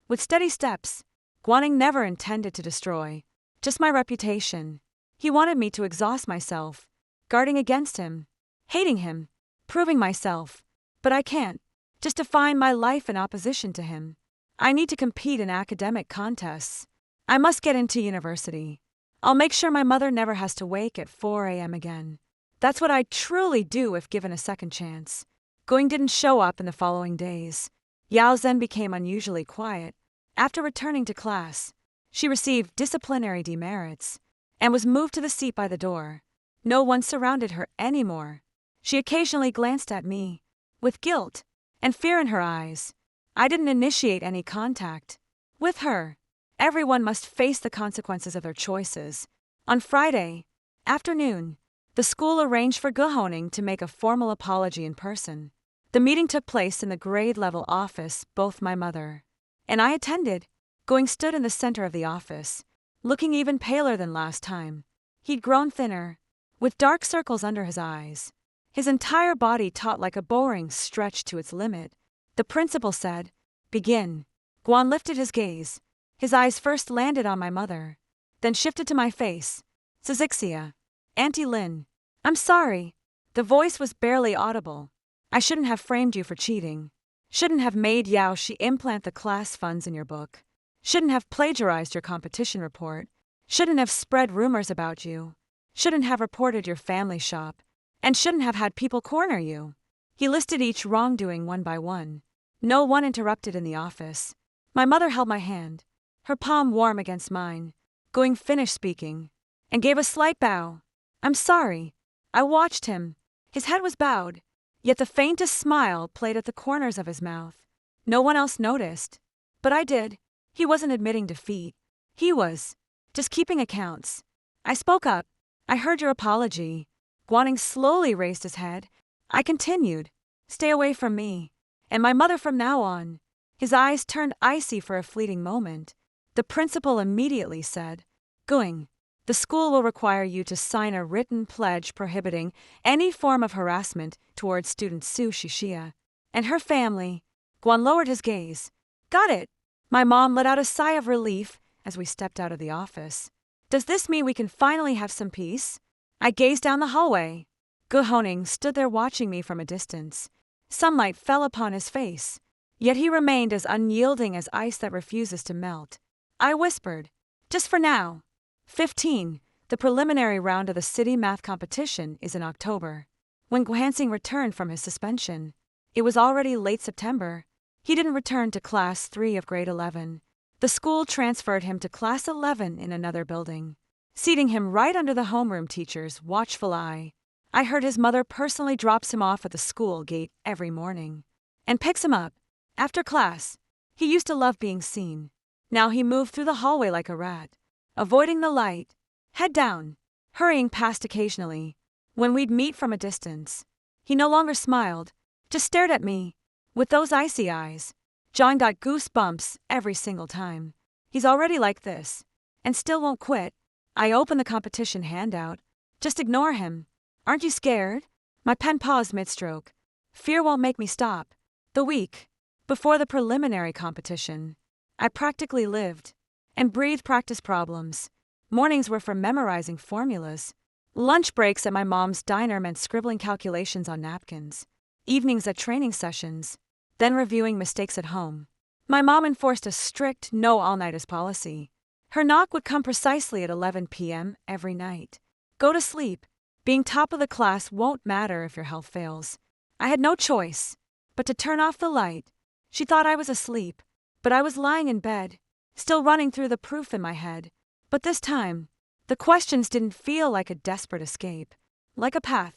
[SPEAKER 1] With steady steps. Guaning never intended to destroy. Just my reputation. He wanted me to exhaust myself. Guarding against him. Hating him. Proving myself. But I can't. Just define my life in opposition to him. I need to compete in academic contests. I must get into university. I'll make sure my mother never has to wake at 4 a.m. again. That's what I'd truly do if given a second chance. Going didn't show up in the following days. Yao then became unusually quiet. After returning to class, she received disciplinary demerits and was moved to the seat by the door. No one surrounded her anymore. She occasionally glanced at me, with guilt and fear in her eyes. I didn't initiate any contact with her. Everyone must face the consequences of their choices. On Friday afternoon, the school arranged for Guhoning to make a formal apology in person. The meeting took place in the grade-level office. Both my mother and I attended. Going stood in the center of the office, looking even paler than last time. He'd grown thinner, with dark circles under his eyes. His entire body taut like a bowring stretched to its limit. The principal said, "Begin." Guan lifted his gaze. His eyes first landed on my mother, then shifted to my face. "Zixia. Auntie Lin. I'm sorry." The voice was barely audible. "I shouldn't have framed you for cheating. Shouldn't have made Yao Shi implant the class funds in your book. Shouldn't have plagiarized your competition report. Shouldn't have spread rumors about you. Shouldn't have reported your family shop. And shouldn't have had people corner you." He listed each wrongdoing one by one. No one interrupted in the office. My mother held my hand, her palm warm against mine. Going finished speaking, and gave a slight bow. "I'm sorry." I watched him. His head was bowed, yet the faintest smile played at the corners of his mouth. No one else noticed, but I did. He wasn't admitting defeat. He was just keeping accounts. I spoke up. "I heard your apology." Guaning slowly raised his head. I continued, "Stay away from me. And my mother from now on." His eyes turned icy for a fleeting moment. The principal immediately said, "Going. The school will require you to sign a written pledge prohibiting any form of harassment towards student Su Shixia and her family." Guan lowered his gaze. "Got it." My mom let out a sigh of relief as we stepped out of the office. "Does this mean we can finally have some peace?" I gazed down the hallway. Guhoning stood there watching me from a distance. Sunlight fell upon his face, yet he remained as unyielding as ice that refuses to melt. I whispered, "Just for now." 15. The preliminary round of the city math competition is in October. When Guhansing returned from his suspension, it was already late September. He didn't return to Class 3 of grade 11. The school transferred him to Class 11 in another building, seating him right under the homeroom teacher's watchful eye. I heard his mother personally drops him off at the school gate every morning and picks him up after class. He used to love being seen. Now he moved through the hallway like a rat, avoiding the light, head down, hurrying past occasionally. When we'd meet from a distance, he no longer smiled, just stared at me with those icy eyes. John got goosebumps every single time. He's already like this, and still won't quit. I opened the competition handout. "Just ignore him. Aren't you scared?" My pen paused mid-stroke. "Fear won't make me stop." The week before the preliminary competition, I practically lived and breathed practice problems. Mornings were for memorizing formulas. Lunch breaks at my mom's diner meant scribbling calculations on napkins. Evenings at training sessions, then reviewing mistakes at home. My mom enforced a strict no all-nighters policy. Her knock would come precisely at 11 p.m. every night. "Go to sleep. Being top of the class won't matter if your health fails." I had no choice but to turn off the light. She thought I was asleep, but I was lying in bed, still running through the proof in my head. But this time, the questions didn't feel like a desperate escape, like a path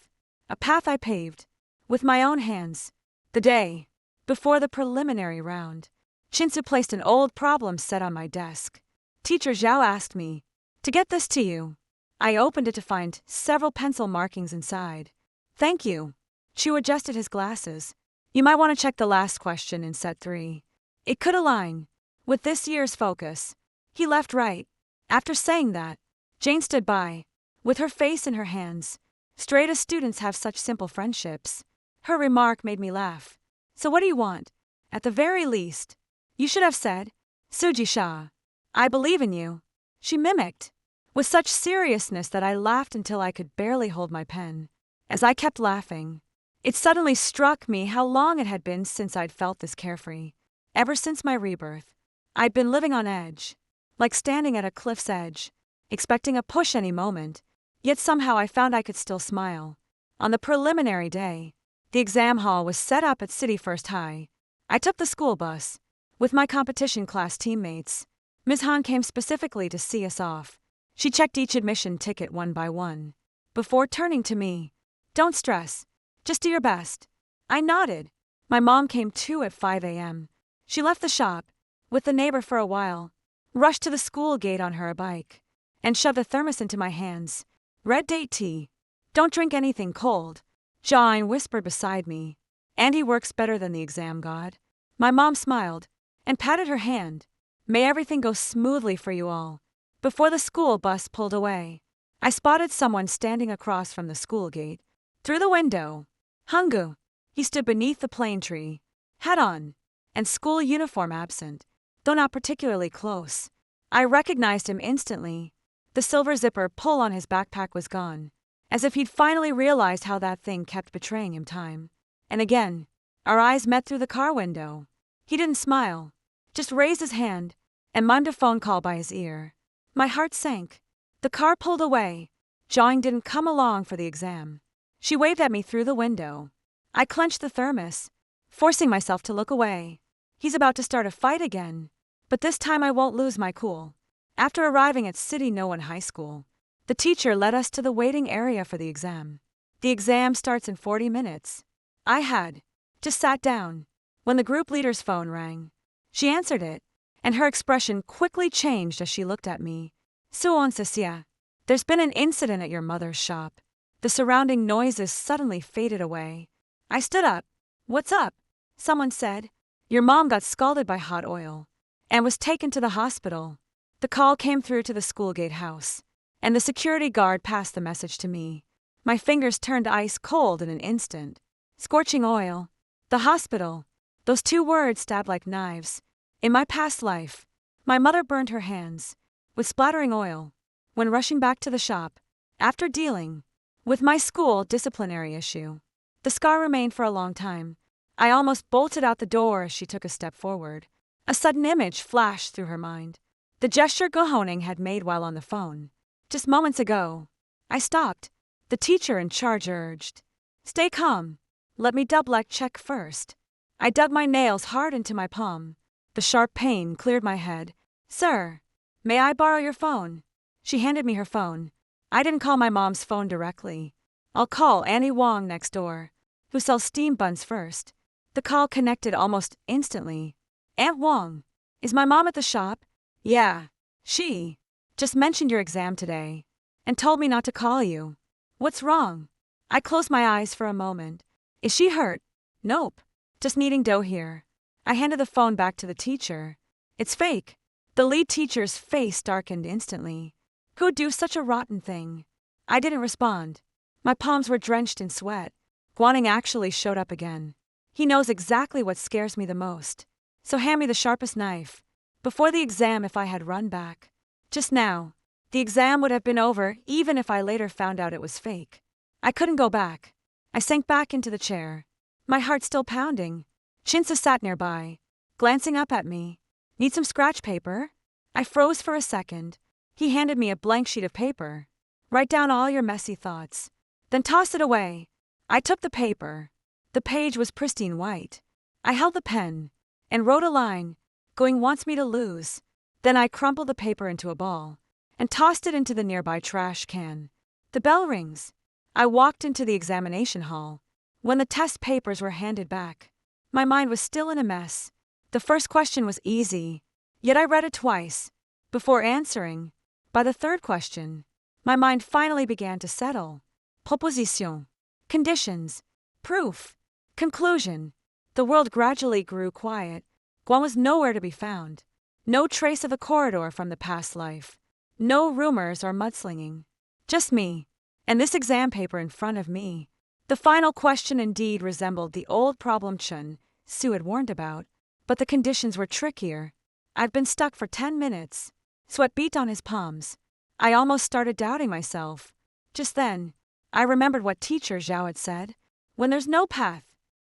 [SPEAKER 1] I paved with my own hands. The day before the preliminary round, Chinsu placed an old problem set on my desk. Teacher Zhao asked me to get this to you. I opened it to find several pencil markings inside. "Thank you." Chu adjusted his glasses. "You might want to check the last question in set 3. It could align with this year's focus. He left right. After saying that, Jane stood by, with her face in her hands. Straight as students have such simple friendships. Her remark made me laugh. So what do you want? At the very least, you should have said, Sujisha, I believe in you. She mimicked, with such seriousness that I laughed until I could barely hold my pen. As I kept laughing, it suddenly struck me how long it had been since I'd felt this carefree. Ever since my rebirth, I'd been living on edge, like standing at a cliff's edge, expecting a push any moment, yet somehow I found I could still smile. On the preliminary day, the exam hall was set up at City First High. I took the school bus, with my competition class teammates. Ms. Han came specifically to see us off. She checked each admission ticket one by one, before turning to me. Don't stress. Just do your best. I nodded. My mom came too at 5 a.m. She left the shop, with the neighbor for a while, rushed to the school gate on her bike, and shoved a thermos into my hands. Red date tea. Don't drink anything cold. Jane whispered beside me. Andy works better than the exam god. My mom smiled, and patted her hand. May everything go smoothly for you all. Before the school bus pulled away, I spotted someone standing across from the school gate. Through the window, Hungu. He stood beneath the plane tree, hat on, and school uniform absent, though not particularly close. I recognized him instantly. The silver zipper pull on his backpack was gone, as if he'd finally realized how that thing kept betraying him time and again. Our eyes met through the car window. He didn't smile, just raised his hand and mimed a phone call by his ear. My heart sank. The car pulled away. Jane didn't come along for the exam. She waved at me through the window. I clenched the thermos, forcing myself to look away. He's about to start a fight again, but this time I won't lose my cool. After arriving at City No 1 High School, the teacher led us to the waiting area for the exam. The exam starts in 40 minutes. I had just sat down when the group leader's phone rang. She answered it, and her expression quickly changed as she looked at me. Suon Cecilia, there's been an incident at your mother's shop. The surrounding noises suddenly faded away. I stood up. What's up? Someone said. Your mom got scalded by hot oil and was taken to the hospital. The call came through to the school gate house, and the security guard passed the message to me. My fingers turned ice cold in an instant. Scorching oil. The hospital. Those two words stabbed like knives. In my past life, my mother burned her hands with splattering oil when rushing back to the shop after dealing with my school disciplinary issue. The scar remained for a long time. I almost bolted out the door as she took a step forward. A sudden image flashed through her mind. The gesture Gohoning had made while on the phone. Just moments ago. I stopped. The teacher in charge urged, "Stay calm. Let me double-check first." I dug my nails hard into my palm. The sharp pain cleared my head. "Sir, may I borrow your phone?" She handed me her phone. I didn't call my mom's phone directly. I'll call Annie Wong next door, who sells steam buns first. The call connected almost instantly. Aunt Wong, is my mom at the shop? Yeah. She just mentioned your exam today and told me not to call you. What's wrong? I closed my eyes for a moment. Is she hurt? Nope. Just needing dough here. I handed the phone back to the teacher. It's fake. The lead teacher's face darkened instantly. Who'd do such a rotten thing? I didn't respond. My palms were drenched in sweat. Guaning actually showed up again. He knows exactly what scares me the most. So hand me the sharpest knife. Before the exam, if I had run back just now, the exam would have been over even if I later found out it was fake. I couldn't go back. I sank back into the chair, my heart still pounding. Chinsa sat nearby, glancing up at me. Need some scratch paper? I froze for a second. He handed me a blank sheet of paper. Write down all your messy thoughts, then toss it away. I took the paper. The page was pristine white. I held the pen and wrote a line. Going wants me to lose. Then I crumpled the paper into a ball and tossed it into the nearby trash can. The bell rings. I walked into the examination hall. When the test papers were handed back, my mind was still in a mess. The first question was easy, yet I read it twice before answering. By the third question, my mind finally began to settle. Proposition, conditions, proof, conclusion. The world gradually grew quiet. Guan was nowhere to be found. No trace of the corridor from the past life. No rumors or mudslinging. Just me. And this exam paper in front of me. The final question indeed resembled the old problem Sue had warned about, but the conditions were trickier. I'd been stuck for 10 minutes. Sweat beat on his palms. I almost started doubting myself. Just then, I remembered what teacher Zhao had said. When there's no path,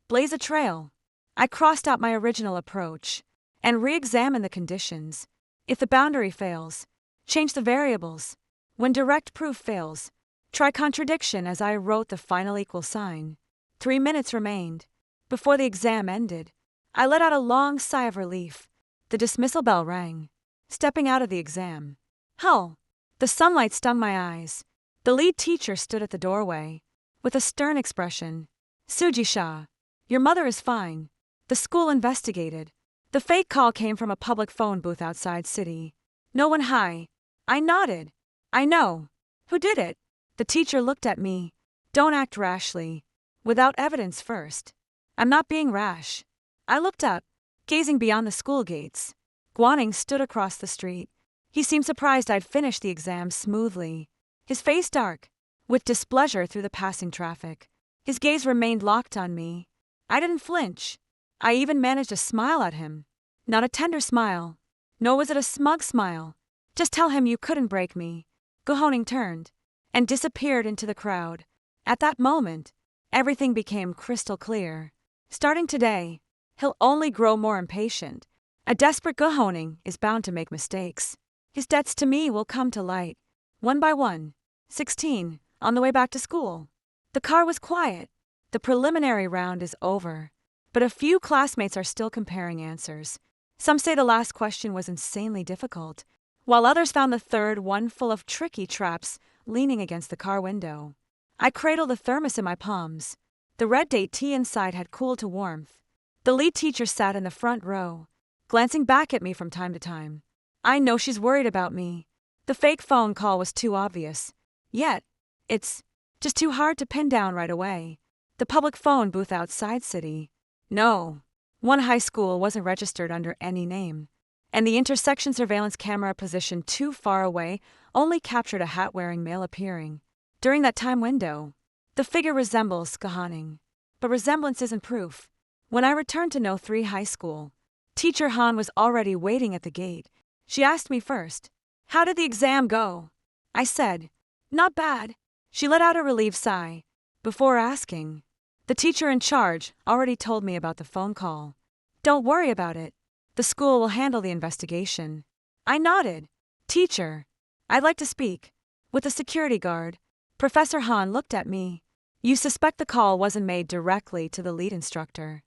[SPEAKER 1] blaze a trail. I crossed out my original approach and re-examined the conditions. If the boundary fails, change the variables. When direct proof fails, try contradiction as I wrote the final equal sign. 3 minutes remained. Before the exam ended, I let out a long sigh of relief. The dismissal bell rang. Stepping out of the exam. Hull! The sunlight stung my eyes. The lead teacher stood at the doorway, with a stern expression. Sujisha, your mother is fine. The school investigated. The fake call came from a public phone booth outside city. No one high. I nodded. I know. Who did it? The teacher looked at me. Don't act rashly. Without evidence first. I'm not being rash. I looked up, gazing beyond the school gates. Guaning stood across the street. He seemed surprised I'd finished the exam smoothly. His face dark, with displeasure through the passing traffic. His gaze remained locked on me. I didn't flinch. I even managed to smile at him. Not a tender smile. Nor was it a smug smile. Just tell him you couldn't break me. Guhoning turned and disappeared into the crowd. At that moment, everything became crystal clear. Starting today, he'll only grow more impatient. A desperate Guhoning is bound to make mistakes. His debts to me will come to light, one by one. 16, on the way back to school. The car was quiet. The preliminary round is over. But a few classmates are still comparing answers. Some say the last question was insanely difficult, while others found the third one full of tricky traps leaning against the car window. I cradled the thermos in my palms. The red date tea inside had cooled to warmth. The lead teacher sat in the front row, glancing back at me from time to time. I know she's worried about me. The fake phone call was too obvious. Yet, it's just too hard to pin down right away. The public phone booth outside city. No. One high school wasn't registered under any name. And the intersection surveillance camera positioned too far away only captured a hat-wearing male appearing. During that time window, the figure resembles Guhoning. But resemblance isn't proof. When I returned to No 3 High School, Teacher Han was already waiting at the gate. She asked me first, "How did the exam go?" I said, "Not bad." She let out a relieved sigh. Before asking, "The teacher in charge already told me about the phone call. Don't worry about it. The school will handle the investigation." I nodded. "Teacher, I'd like to speak." With the security guard, Professor Han looked at me. "You suspect the call wasn't made directly to the lead instructor?"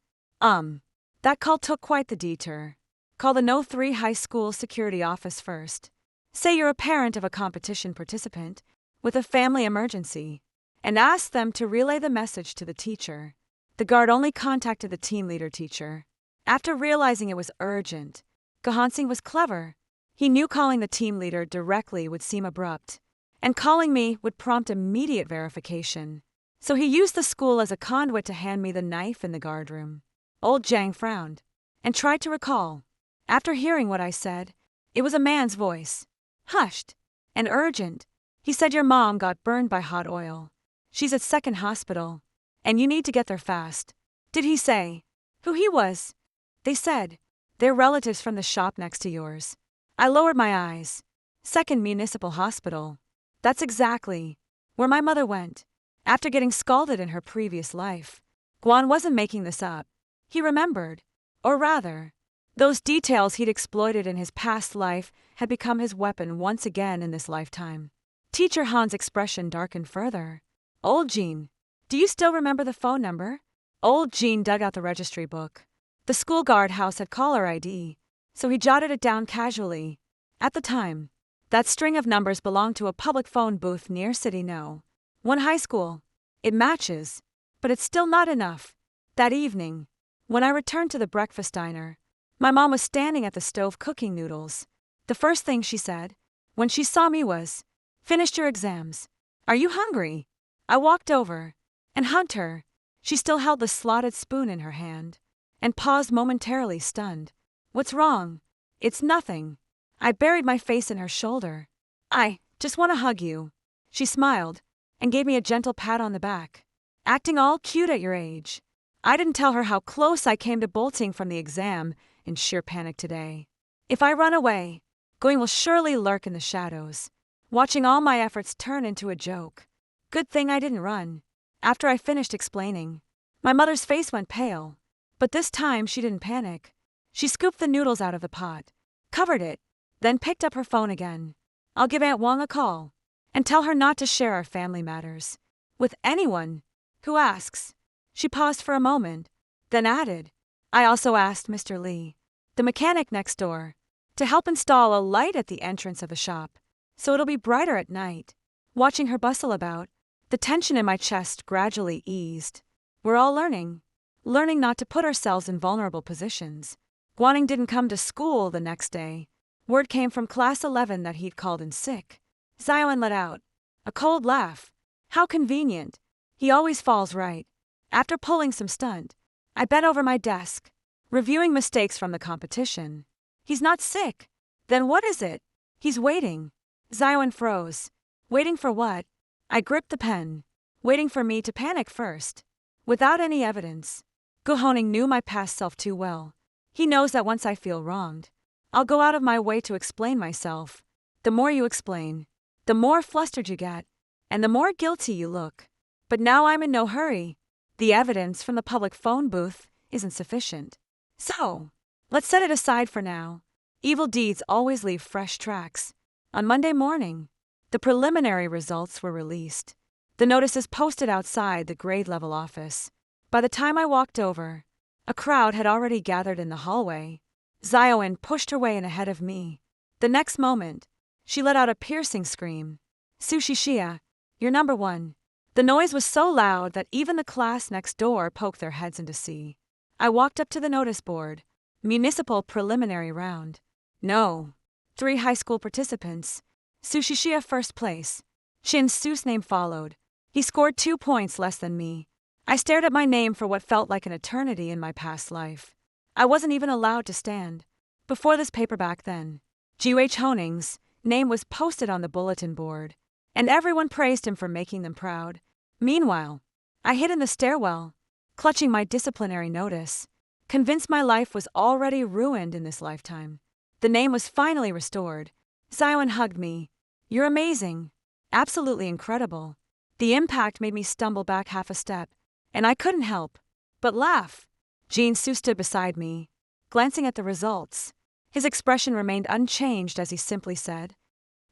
[SPEAKER 1] That call took quite the detour. Call the No 3 High School security office first. Say you're a parent of a competition participant with a family emergency, and ask them to relay the message to the teacher. The guard only contacted the team leader teacher. After realizing it was urgent, Guhansing was clever. He knew calling the team leader directly would seem abrupt, and calling me would prompt immediate verification. So he used the school as a conduit to hand me the knife in the guard room. Old Zhang frowned and tried to recall. After hearing what I said, it was a man's voice. Hushed and urgent. He said your mom got burned by hot oil. She's at second hospital, and you need to get there fast. Did he say who he was? They said they're relatives from the shop next to yours. I lowered my eyes. Second municipal hospital. That's exactly where my mother went after getting scalded in her previous life. Guan wasn't making this up. He remembered, or rather, those details he'd exploited in his past life had become his weapon once again in this lifetime. Teacher Han's expression darkened further. Old Jean, do you still remember the phone number? Old Jean dug out the registry book. The school guard house had caller ID, so he jotted it down casually. At the time, that string of numbers belonged to a public phone booth near City No. 1 High School. It matches, but it's still not enough. That evening, when I returned to the breakfast diner, my mom was standing at the stove cooking noodles. The first thing she said, when she saw me was, "Finished your exams. Are you hungry?" I walked over and hugged her. She still held the slotted spoon in her hand and paused momentarily stunned. "What's wrong?" It's nothing. I buried my face in her shoulder. I just want to hug you. She smiled and gave me a gentle pat on the back. Acting all cute at your age. I didn't tell her how close I came to bolting from the exam in sheer panic today. If I run away, Going will surely lurk in the shadows, watching all my efforts turn into a joke. Good thing I didn't run. After I finished explaining, my mother's face went pale, but this time she didn't panic. She scooped the noodles out of the pot, covered it, then picked up her phone again. I'll give Aunt Wong a call and tell her not to share our family matters with anyone who asks. She paused for a moment, then added, I also asked Mr. Lee, the mechanic next door, to help install a light at the entrance of the shop, so it'll be brighter at night. Watching her bustle about, the tension in my chest gradually eased. We're all learning not to put ourselves in vulnerable positions. Guaning didn't come to school the next day. Word came from class 11 that he'd called in sick. Zion let out a cold laugh. How convenient. He always falls right. After pulling some stunt, I bent over my desk, reviewing mistakes from the competition. He's not sick. Then what is it? He's waiting. Zion froze. Waiting for what? I gripped the pen. Waiting for me to panic first. Without any evidence. Gu Honing knew my past self too well. He knows that once I feel wronged, I'll go out of my way to explain myself. The more you explain, the more flustered you get, and the more guilty you look. But now I'm in no hurry. The evidence from the public phone booth isn't sufficient. So, let's set it aside for now. Evil deeds always leave fresh tracks. On Monday morning, the preliminary results were released. The notices posted outside the grade level office. By the time I walked over, a crowd had already gathered in the hallway. Zion pushed her way in ahead of me. The next moment, she let out a piercing scream. Sushi Shia, you're number one. The noise was so loud that even the class next door poked their heads in to see. I walked up to the notice board. Municipal preliminary round. No. 3 high school participants. Sushi Shia first place. Shin Su's name followed. He scored 2 points less than me. I stared at my name for what felt like an eternity in my past life. I wasn't even allowed to stand. Before this paper back then, G.H. Honing's name was posted on the bulletin board, and everyone praised him for making them proud. Meanwhile, I hid in the stairwell, clutching my disciplinary notice, convinced my life was already ruined in this lifetime. The name was finally restored. Zion hugged me. You're amazing. Absolutely incredible. The impact made me stumble back half a step, and I couldn't help but laugh. Jean Su stood beside me, glancing at the results. His expression remained unchanged as he simply said,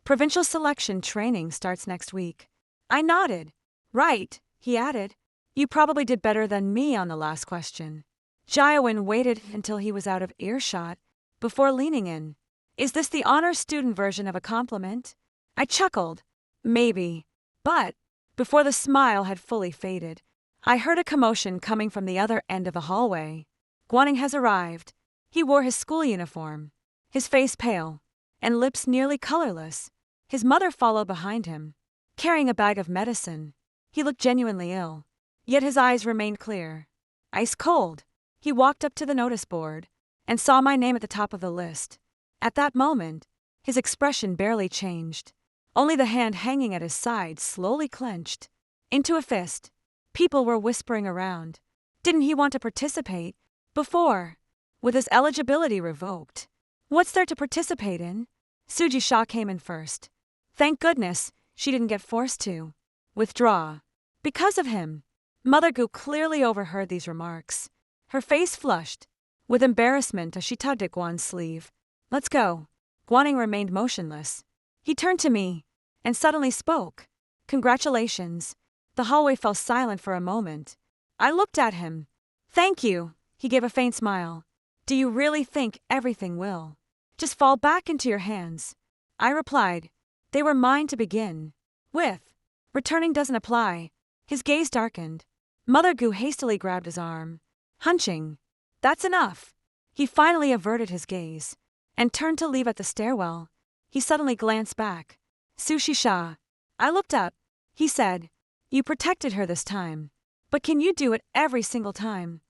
[SPEAKER 1] Provincial selection training starts next week. I nodded. Right, he added. You probably did better than me on the last question. Jiawin waited until he was out of earshot before leaning in. Is this the honor student version of a compliment? I chuckled. Maybe. But, before the smile had fully faded, I heard a commotion coming from the other end of the hallway. Guaning has arrived. He wore his school uniform, his face pale, and lips nearly colorless. His mother followed behind him, carrying a bag of medicine. He looked genuinely ill, yet his eyes remained clear. Ice cold. He walked up to the notice board and saw my name at the top of the list. At that moment, his expression barely changed. Only the hand hanging at his side slowly clenched into a fist. People were whispering around. Didn't he want to participate before, with his eligibility revoked? What's there to participate in? Suji Shah came in first. Thank goodness she didn't get forced to withdraw because of him. Mother Gu clearly overheard these remarks. Her face flushed with embarrassment as she tugged at Guan's sleeve. Let's go. Guaning remained motionless. He turned to me and suddenly spoke. Congratulations. The hallway fell silent for a moment. I looked at him. Thank you. He gave a faint smile. Do you really think everything will just fall back into your hands? I replied. They were mine to begin with. Returning doesn't apply. His gaze darkened. Mother Gu hastily grabbed his arm, hunching. That's enough. He finally averted his gaze and turned to leave at the stairwell. He suddenly glanced back. Sushi Shah. I looked up. He said, You protected her this time. But can you do it every single time?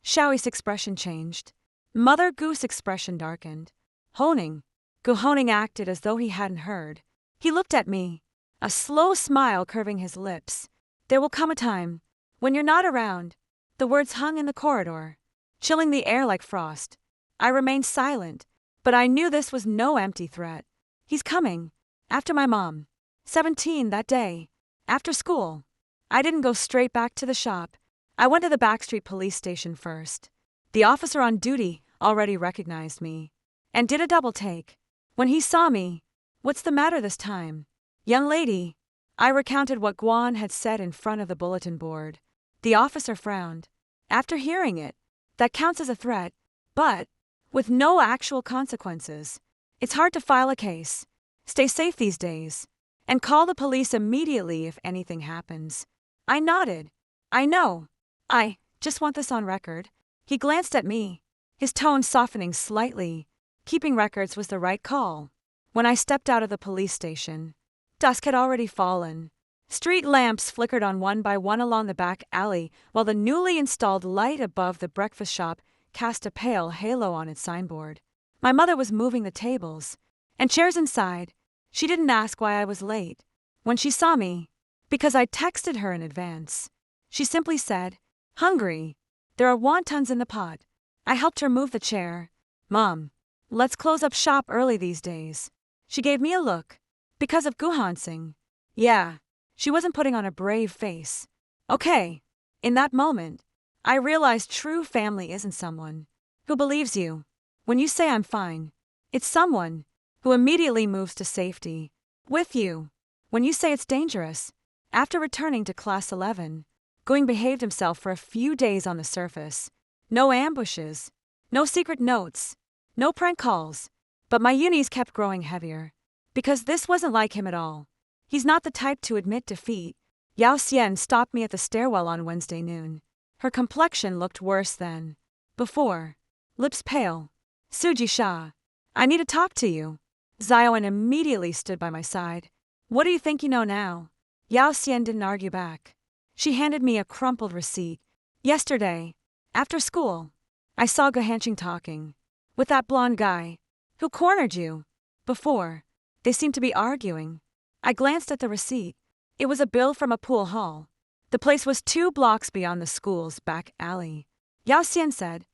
[SPEAKER 1] Xiaoyi's expression changed. Mother Gu's expression darkened. Honing. Guhoning acted as though he hadn't heard. He looked at me, a slow smile curving his lips. There will come a time when you're not around. The words hung in the corridor, chilling the air like frost. I remained silent, but I knew this was no empty threat. He's coming. After my mom. 17 that day. After school. I didn't go straight back to the shop. I went to the backstreet police station first. The officer on duty already recognized me and did a double take. When he saw me, "What's the matter this time?" "Young lady." I recounted what Guan had said in front of the bulletin board. The officer frowned. After hearing it, that counts as a threat, but with no actual consequences. It's hard to file a case. Stay safe these days. And call the police immediately if anything happens. I nodded. I know. I just want this on record. He glanced at me, his tone softening slightly. Keeping records was the right call. When I stepped out of the police station, dusk had already fallen. Street lamps flickered on one by one along the back alley, while the newly installed light above the breakfast shop cast a pale halo on its signboard. My mother was moving the tables and chairs inside. She didn't ask why I was late. When she saw me, because I'd texted her in advance, she simply said, "Hungry. There are wontons in the pot." I helped her move the chair. "Mom, let's close up shop early these days." She gave me a look. "Because of Guhansing." "Yeah." She wasn't putting on a brave face. "Okay." In that moment, I realized true family isn't someone who believes you when you say I'm fine. It's someone who immediately moves to safety with you when you say it's dangerous. After returning to class 11, Going behaved himself for a few days on the surface. No ambushes, no secret notes, no prank calls. But my unis kept growing heavier. Because this wasn't like him at all. He's not the type to admit defeat. Yao Xian stopped me at the stairwell on Wednesday noon. Her complexion looked worse than before. Lips pale. "Suji Sha, I need to talk to you." Zioan immediately stood by my side. "What do you think you know now?" Yao Xian didn't argue back. She handed me a crumpled receipt. "Yesterday, after school, I saw Guhanqing talking with that blonde guy who cornered you. Before, they seemed to be arguing." I glanced at the receipt. It was a bill from a pool hall. The place was 2 blocks beyond the school's back alley. Yao Xian said,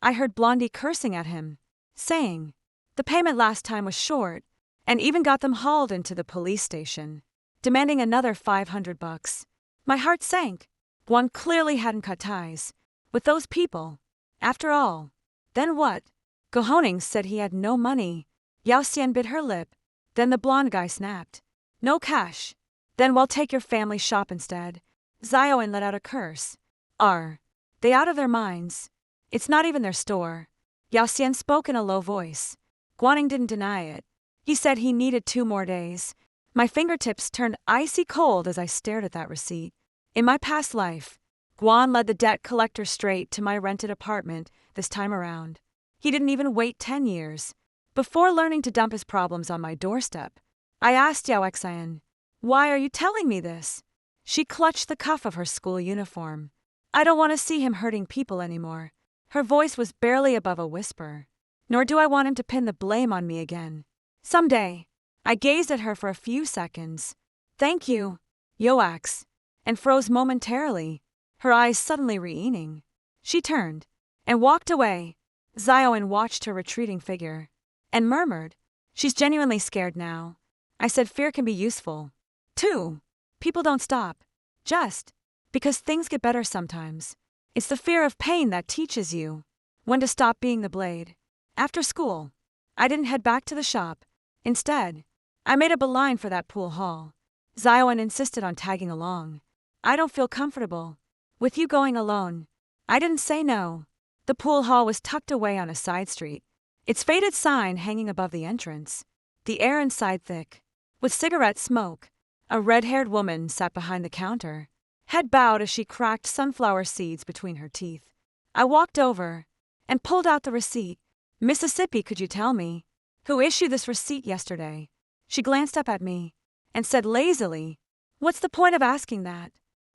[SPEAKER 1] "I heard Blondie cursing at him, saying the payment last time was short, and even got them hauled into the police station, demanding another $500. My heart sank. One clearly hadn't cut ties with those people. After all, then what? Gohoning said he had no money. Yao Xian bit her lip. Then the blonde guy snapped. "No cash. Then we'll take your family shop instead." Zioan let out a curse. "Are they out of their minds? It's not even their store." Yao Xian spoke in a low voice. Guaning didn't deny it. He said he needed 2 more days. My fingertips turned icy cold as I stared at that receipt. In my past life, Guan led the debt collector straight to my rented apartment this time around. He didn't even wait 10 years before learning to dump his problems on my doorstep. I asked Yao Xian, "Why are you telling me this?" She clutched the cuff of her school uniform. "I don't want to see him hurting people anymore." Her voice was barely above a whisper. "Nor do I want him to pin the blame on me again. Someday." I gazed at her for a few seconds. "Thank you, Yoax," and froze momentarily, her eyes suddenly re-eating. She turned and walked away. Zioan watched her retreating figure and murmured, "She's genuinely scared now." I said fear can be useful, too. People don't stop just because things get better sometimes. It's the fear of pain that teaches you when to stop being the blade. After school, I didn't head back to the shop. Instead, I made a beeline for that pool hall. Zioan insisted on tagging along. "I don't feel comfortable with you going alone." I didn't say no. The pool hall was tucked away on a side street, its faded sign hanging above the entrance. The air inside thick with cigarette smoke. A red-haired woman sat behind the counter, head bowed as she cracked sunflower seeds between her teeth. I walked over and pulled out the receipt. "Mississippi, could you tell me who issued this receipt yesterday?" She glanced up at me and said lazily, "What's the point of asking that?"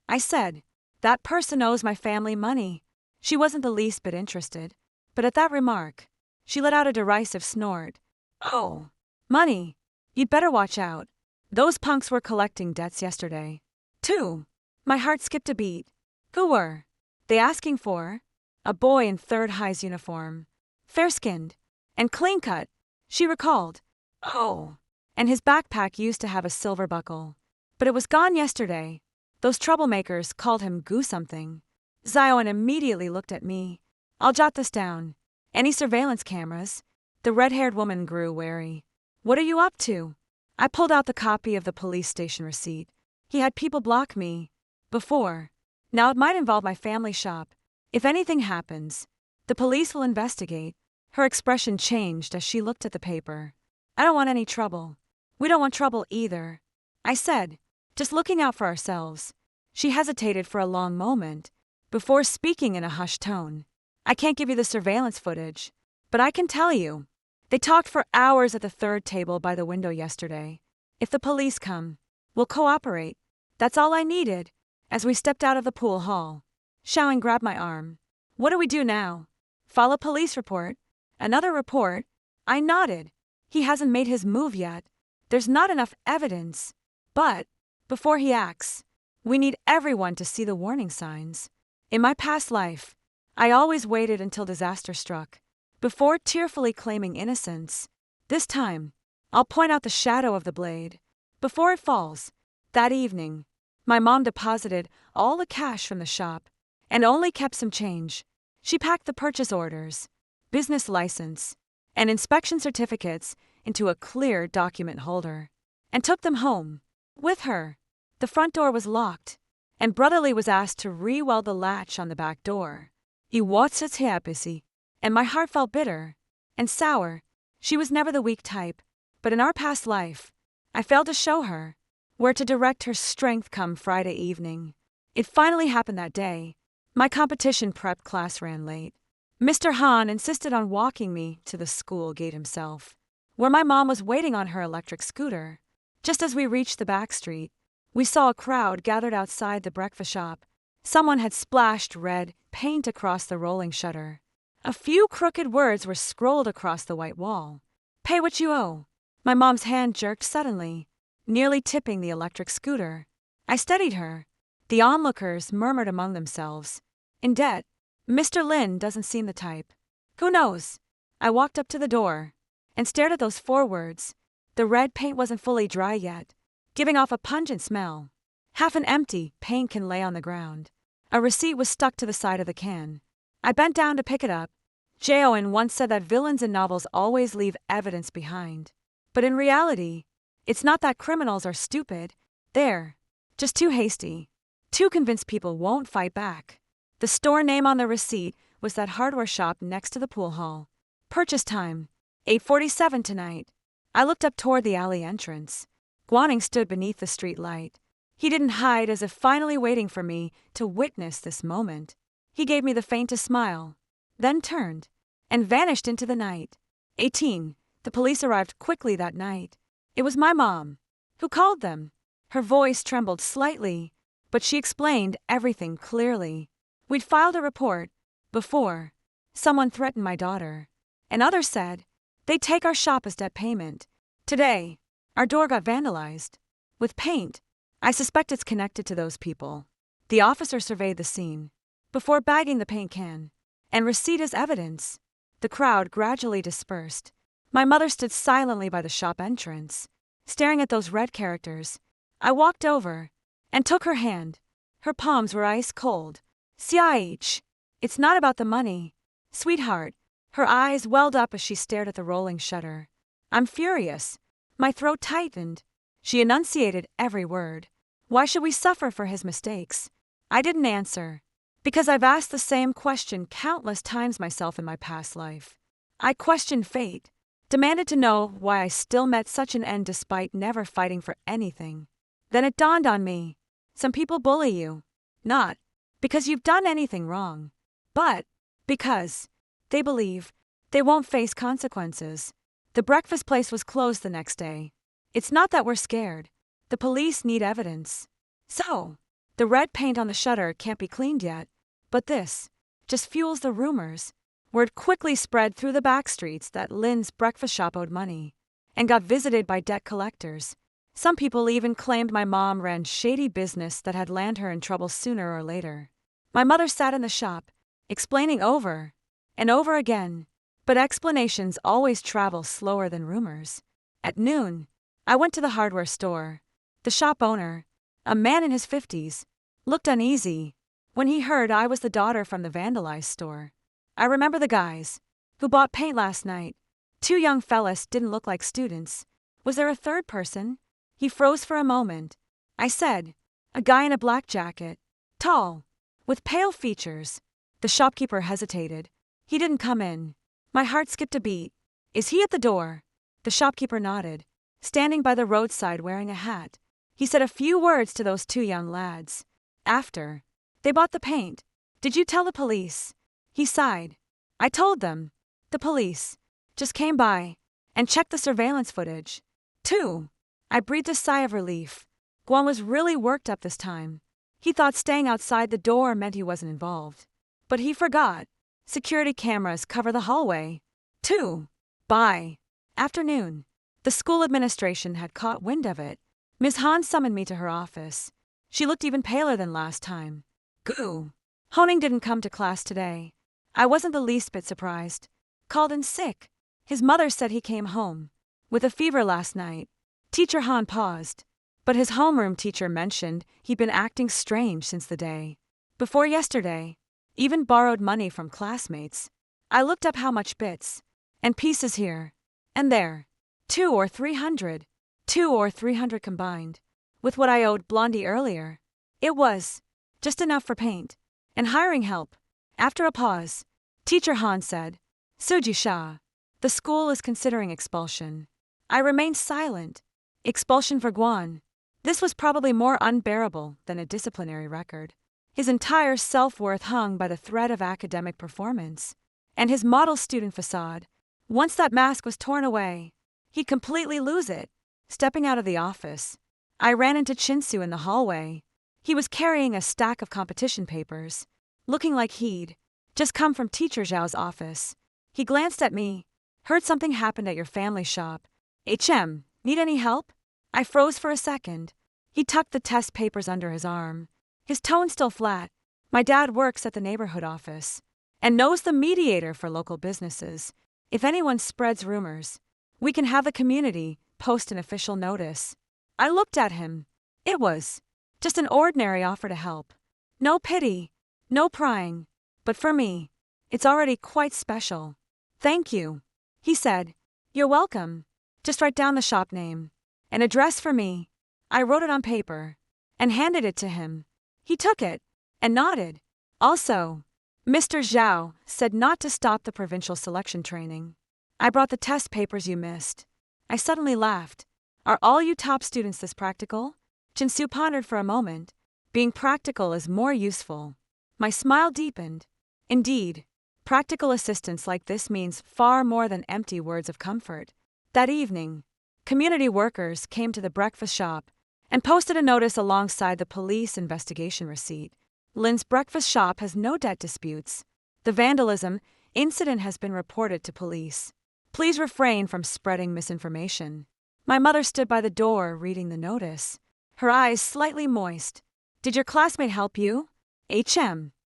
[SPEAKER 1] I said, "That person owes my family money." She wasn't the least bit interested, but at that remark, she let out a derisive snort. Oh. Money. You'd better watch out. Those punks were collecting debts yesterday. 2. My heart skipped a beat. Who were they asking for? A boy in third high's uniform. Fair-skinned. And clean-cut. She recalled. Oh. And his backpack used to have a silver buckle. But it was gone yesterday. Those troublemakers called him Goo something. Zion immediately looked at me. I'll jot this down. Any surveillance cameras? The red-haired woman grew wary. What are you up to? I pulled out the copy of the police station receipt. He had people block me. Before. Now it might involve my family shop. If anything happens, the police will investigate. Her expression changed as she looked at the paper. I don't want any trouble. We don't want trouble either, I said, just looking out for ourselves. She hesitated for a long moment, before speaking in a hushed tone. I can't give you the surveillance footage, but I can tell you. They talked for hours at the third table by the window yesterday. If the police come, we'll cooperate. That's all I needed. As we stepped out of the pool hall, Showing grabbed my arm. What do we do now? File a police report? Another report? I nodded. He hasn't made his move yet. There's not enough evidence. But, before he acts, we need everyone to see the warning signs. In my past life, I always waited until disaster struck, before tearfully claiming innocence. This time, I'll point out the shadow of the blade. Before it falls, that evening, my mom deposited all the cash from the shop, and only kept some change. She packed the purchase orders, business license, and inspection certificates into a clear document holder, and took them home with her. The front door was locked, and Brotherly was asked to re-weld the latch on the back door. He watched its busy, and my heart felt bitter and sour. She was never the weak type, but in our past life, I failed to show her where to direct her strength come Friday evening. It finally happened that day. My competition prep class ran late. Mr. Hahn insisted on walking me to the school gate himself, where my mom was waiting on her electric scooter. Just as we reached the back street, we saw a crowd gathered outside the breakfast shop. Someone had splashed red paint across the rolling shutter. A few crooked words were scrolled across the white wall. Pay what you owe. My mom's hand jerked suddenly, nearly tipping the electric scooter. I steadied her. The onlookers murmured among themselves. In debt. Mr. Lin doesn't seem the type. Who knows? I walked up to the door and stared at those 4 words. The red paint wasn't fully dry yet, giving off a pungent smell. Half an empty paint can lay on the ground. A receipt was stuck to the side of the can. I bent down to pick it up. J.O.N. once said that villains in novels always leave evidence behind. But in reality, it's not that criminals are stupid. They're just too hasty. Too convinced people won't fight back. The store name on the receipt was that hardware shop next to the pool hall. Purchase time, 8:47 tonight. I looked up toward the alley entrance. Guaning stood beneath the street light. He didn't hide, as if finally waiting for me to witness this moment. He gave me the faintest smile, then turned and vanished into the night. 18. The police arrived quickly that night. It was my mom who called them. Her voice trembled slightly, but she explained everything clearly. We'd filed a report before. Someone threatened my daughter, and others said they'd take our shop as debt payment. Today, our door got vandalized with paint. I suspect it's connected to those people. The officer surveyed the scene before bagging the paint can and receipt as evidence. The crowd gradually dispersed. My mother stood silently by the shop entrance, staring at those red characters. I walked over and took her hand. Her palms were ice cold. Siach, it's not about the money, sweetheart. Her eyes welled up as she stared at the rolling shutter. I'm furious. My throat tightened. She enunciated every word. Why should we suffer for his mistakes? I didn't answer, because I've asked the same question countless times myself in my past life. I questioned fate, demanded to know why I still met such an end despite never fighting for anything. Then it dawned on me. Some people bully you, not because you've done anything wrong, but because they believe they won't face consequences. The breakfast place was closed the next day. It's not that we're scared. The police need evidence. So, the red paint on the shutter can't be cleaned yet, but this just fuels the rumors. Word quickly spread through the back streets that Lynn's breakfast shop owed money and got visited by debt collectors. Some people even claimed my mom ran shady business that had land her in trouble sooner or later. My mother sat in the shop, explaining over and over again, but explanations always travel slower than rumors. At noon, I went to the hardware store. The shop owner, a man in his 50s, looked uneasy when he heard I was the daughter from the vandalized store. I remember the guys who bought paint last night. 2 young fellas didn't look like students. Was there a third person? He froze for a moment. I said, a guy in a black jacket, tall, with pale features. The shopkeeper hesitated. He didn't come in. My heart skipped a beat. Is he at the door? The shopkeeper nodded, standing by the roadside wearing a hat. He said a few words to those 2 young lads. After they bought the paint, did you tell the police? He sighed. I told them. The police just came by and checked the surveillance footage. 2. I breathed a sigh of relief. Guan was really worked up this time. He thought staying outside the door meant he wasn't involved. But he forgot. Security cameras cover the hallway. 2. By afternoon, the school administration had caught wind of it. Ms. Han summoned me to her office. She looked even paler than last time. Goo. Honing didn't come to class today. I wasn't the least bit surprised. Called in sick. His mother said he came home with a fever last night. Teacher Han paused, but his homeroom teacher mentioned he'd been acting strange since the day before yesterday, even borrowed money from classmates. I looked up how much bits and pieces here and there. 200 or 300. 200 or 300 combined with what I owed Blondie earlier. It was just enough for paint and hiring help. After a pause, Teacher Han said, Suji Sha, the school is considering expulsion. I remained silent. Expulsion for Guan. This was probably more unbearable than a disciplinary record. His entire self-worth hung by the thread of academic performance and his model student facade. Once that mask was torn away, he'd completely lose it. Stepping out of the office, I ran into Chinsu in the hallway. He was carrying a stack of competition papers, looking like he'd just come from Teacher Zhao's office. He glanced at me. Heard something happened at your family shop. Need any help? I froze for a second. He tucked the test papers under his arm, his tone still flat. My dad works at the neighborhood office and knows the mediator for local businesses. If anyone spreads rumors, we can have the community post an official notice. I looked at him. It was just an ordinary offer to help. No pity, no prying. But for me, it's already quite special. Thank you, he said. You're welcome. Just write down the shop name and address for me. I wrote it on paper and handed it to him. He took it and nodded. Also, Mr. Zhao said not to stop the provincial selection training. I brought the test papers you missed. I suddenly laughed. Are all you top students this practical? Jinsu pondered for a moment. Being practical is more useful. My smile deepened. Indeed, practical assistance like this means far more than empty words of comfort. That evening, community workers came to the breakfast shop and posted a notice alongside the police investigation receipt. Lynn's breakfast shop has no debt disputes. The vandalism incident has been reported to police. Please refrain from spreading misinformation. My mother stood by the door reading the notice, her eyes slightly moist. Did your classmate help you?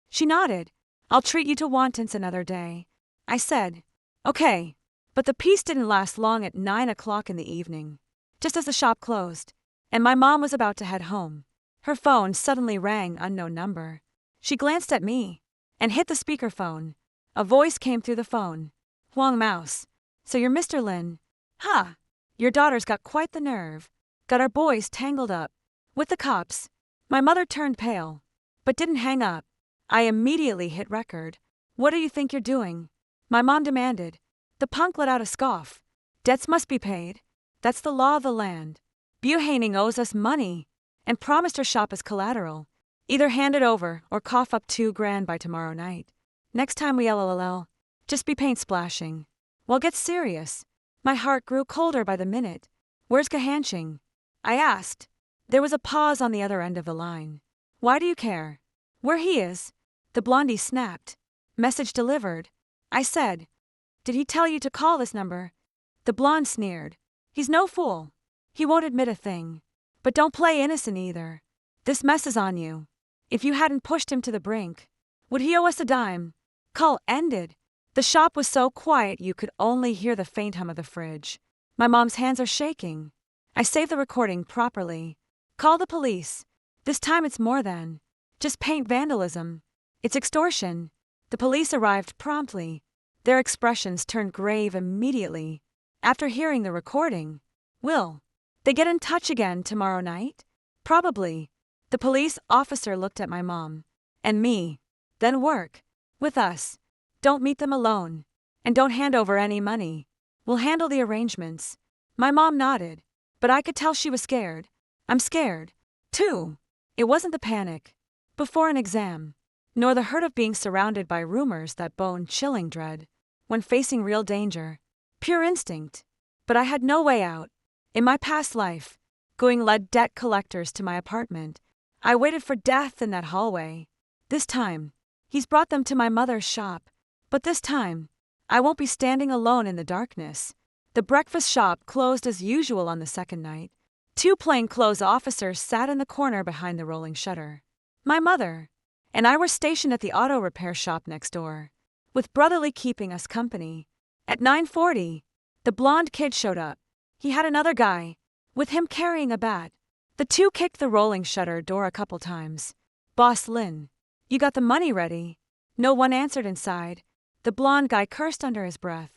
[SPEAKER 1] She nodded. I'll treat you to wontons another day. I said, okay. But the peace didn't last long at 9 o'clock in the evening. Just as the shop closed, and my mom was about to head home, her phone suddenly rang unknown number. She glanced at me and hit the speakerphone. A voice came through the phone. Huang Mouse. So you're Mr. Lin. Ha! Your daughter's got quite the nerve. Got our boys tangled up with the cops. My mother turned pale, but didn't hang up. I immediately hit record. What do you think you're doing? My mom demanded. The punk let out a scoff. Debts must be paid. That's the law of the land. Buhaning owes us money and promised her shop as collateral. Either hand it over or cough up $2,000 by tomorrow night. Next time we LLL, just be paint splashing. Well, get serious. My heart grew colder by the minute. Where's Gahanching? I asked. There was a pause on the other end of the line. Why do you care? Where he is? The blondie snapped. Message delivered. I said. Did he tell you to call this number? The blonde sneered. He's no fool. He won't admit a thing. But don't play innocent either. This mess is on you. If you hadn't pushed him to the brink, would he owe us a dime? Call ended. The shop was so quiet you could only hear the faint hum of the fridge. My mom's hands are shaking. I saved the recording properly. Call the police. This time it's more than just paint vandalism. It's extortion. The police arrived promptly. Their expressions turned grave immediately. After hearing the recording, will they get in touch again tomorrow night? Probably. The police officer looked at my mom and me. Then work with us. Don't meet them alone. And don't hand over any money. We'll handle the arrangements. My mom nodded, but I could tell she was scared. I'm scared, too. It wasn't the panic before an exam, nor the hurt of being surrounded by rumors that bone-chilling dread when facing real danger. Pure instinct. But I had no way out. In my past life, going led debt collectors to my apartment. I waited for death in that hallway. This time, he's brought them to my mother's shop. But this time, I won't be standing alone in the darkness. The breakfast shop closed as usual on the second night. 2 plainclothes officers sat in the corner behind the rolling shutter. My mother and I were stationed at the auto repair shop next door, with Brotherly keeping us company. At 9:40, the blonde kid showed up. He had another guy, with him carrying a bat. The 2 kicked the rolling shutter door a couple times. Boss Lynn, you got the money ready? No one answered inside. The blonde guy cursed under his breath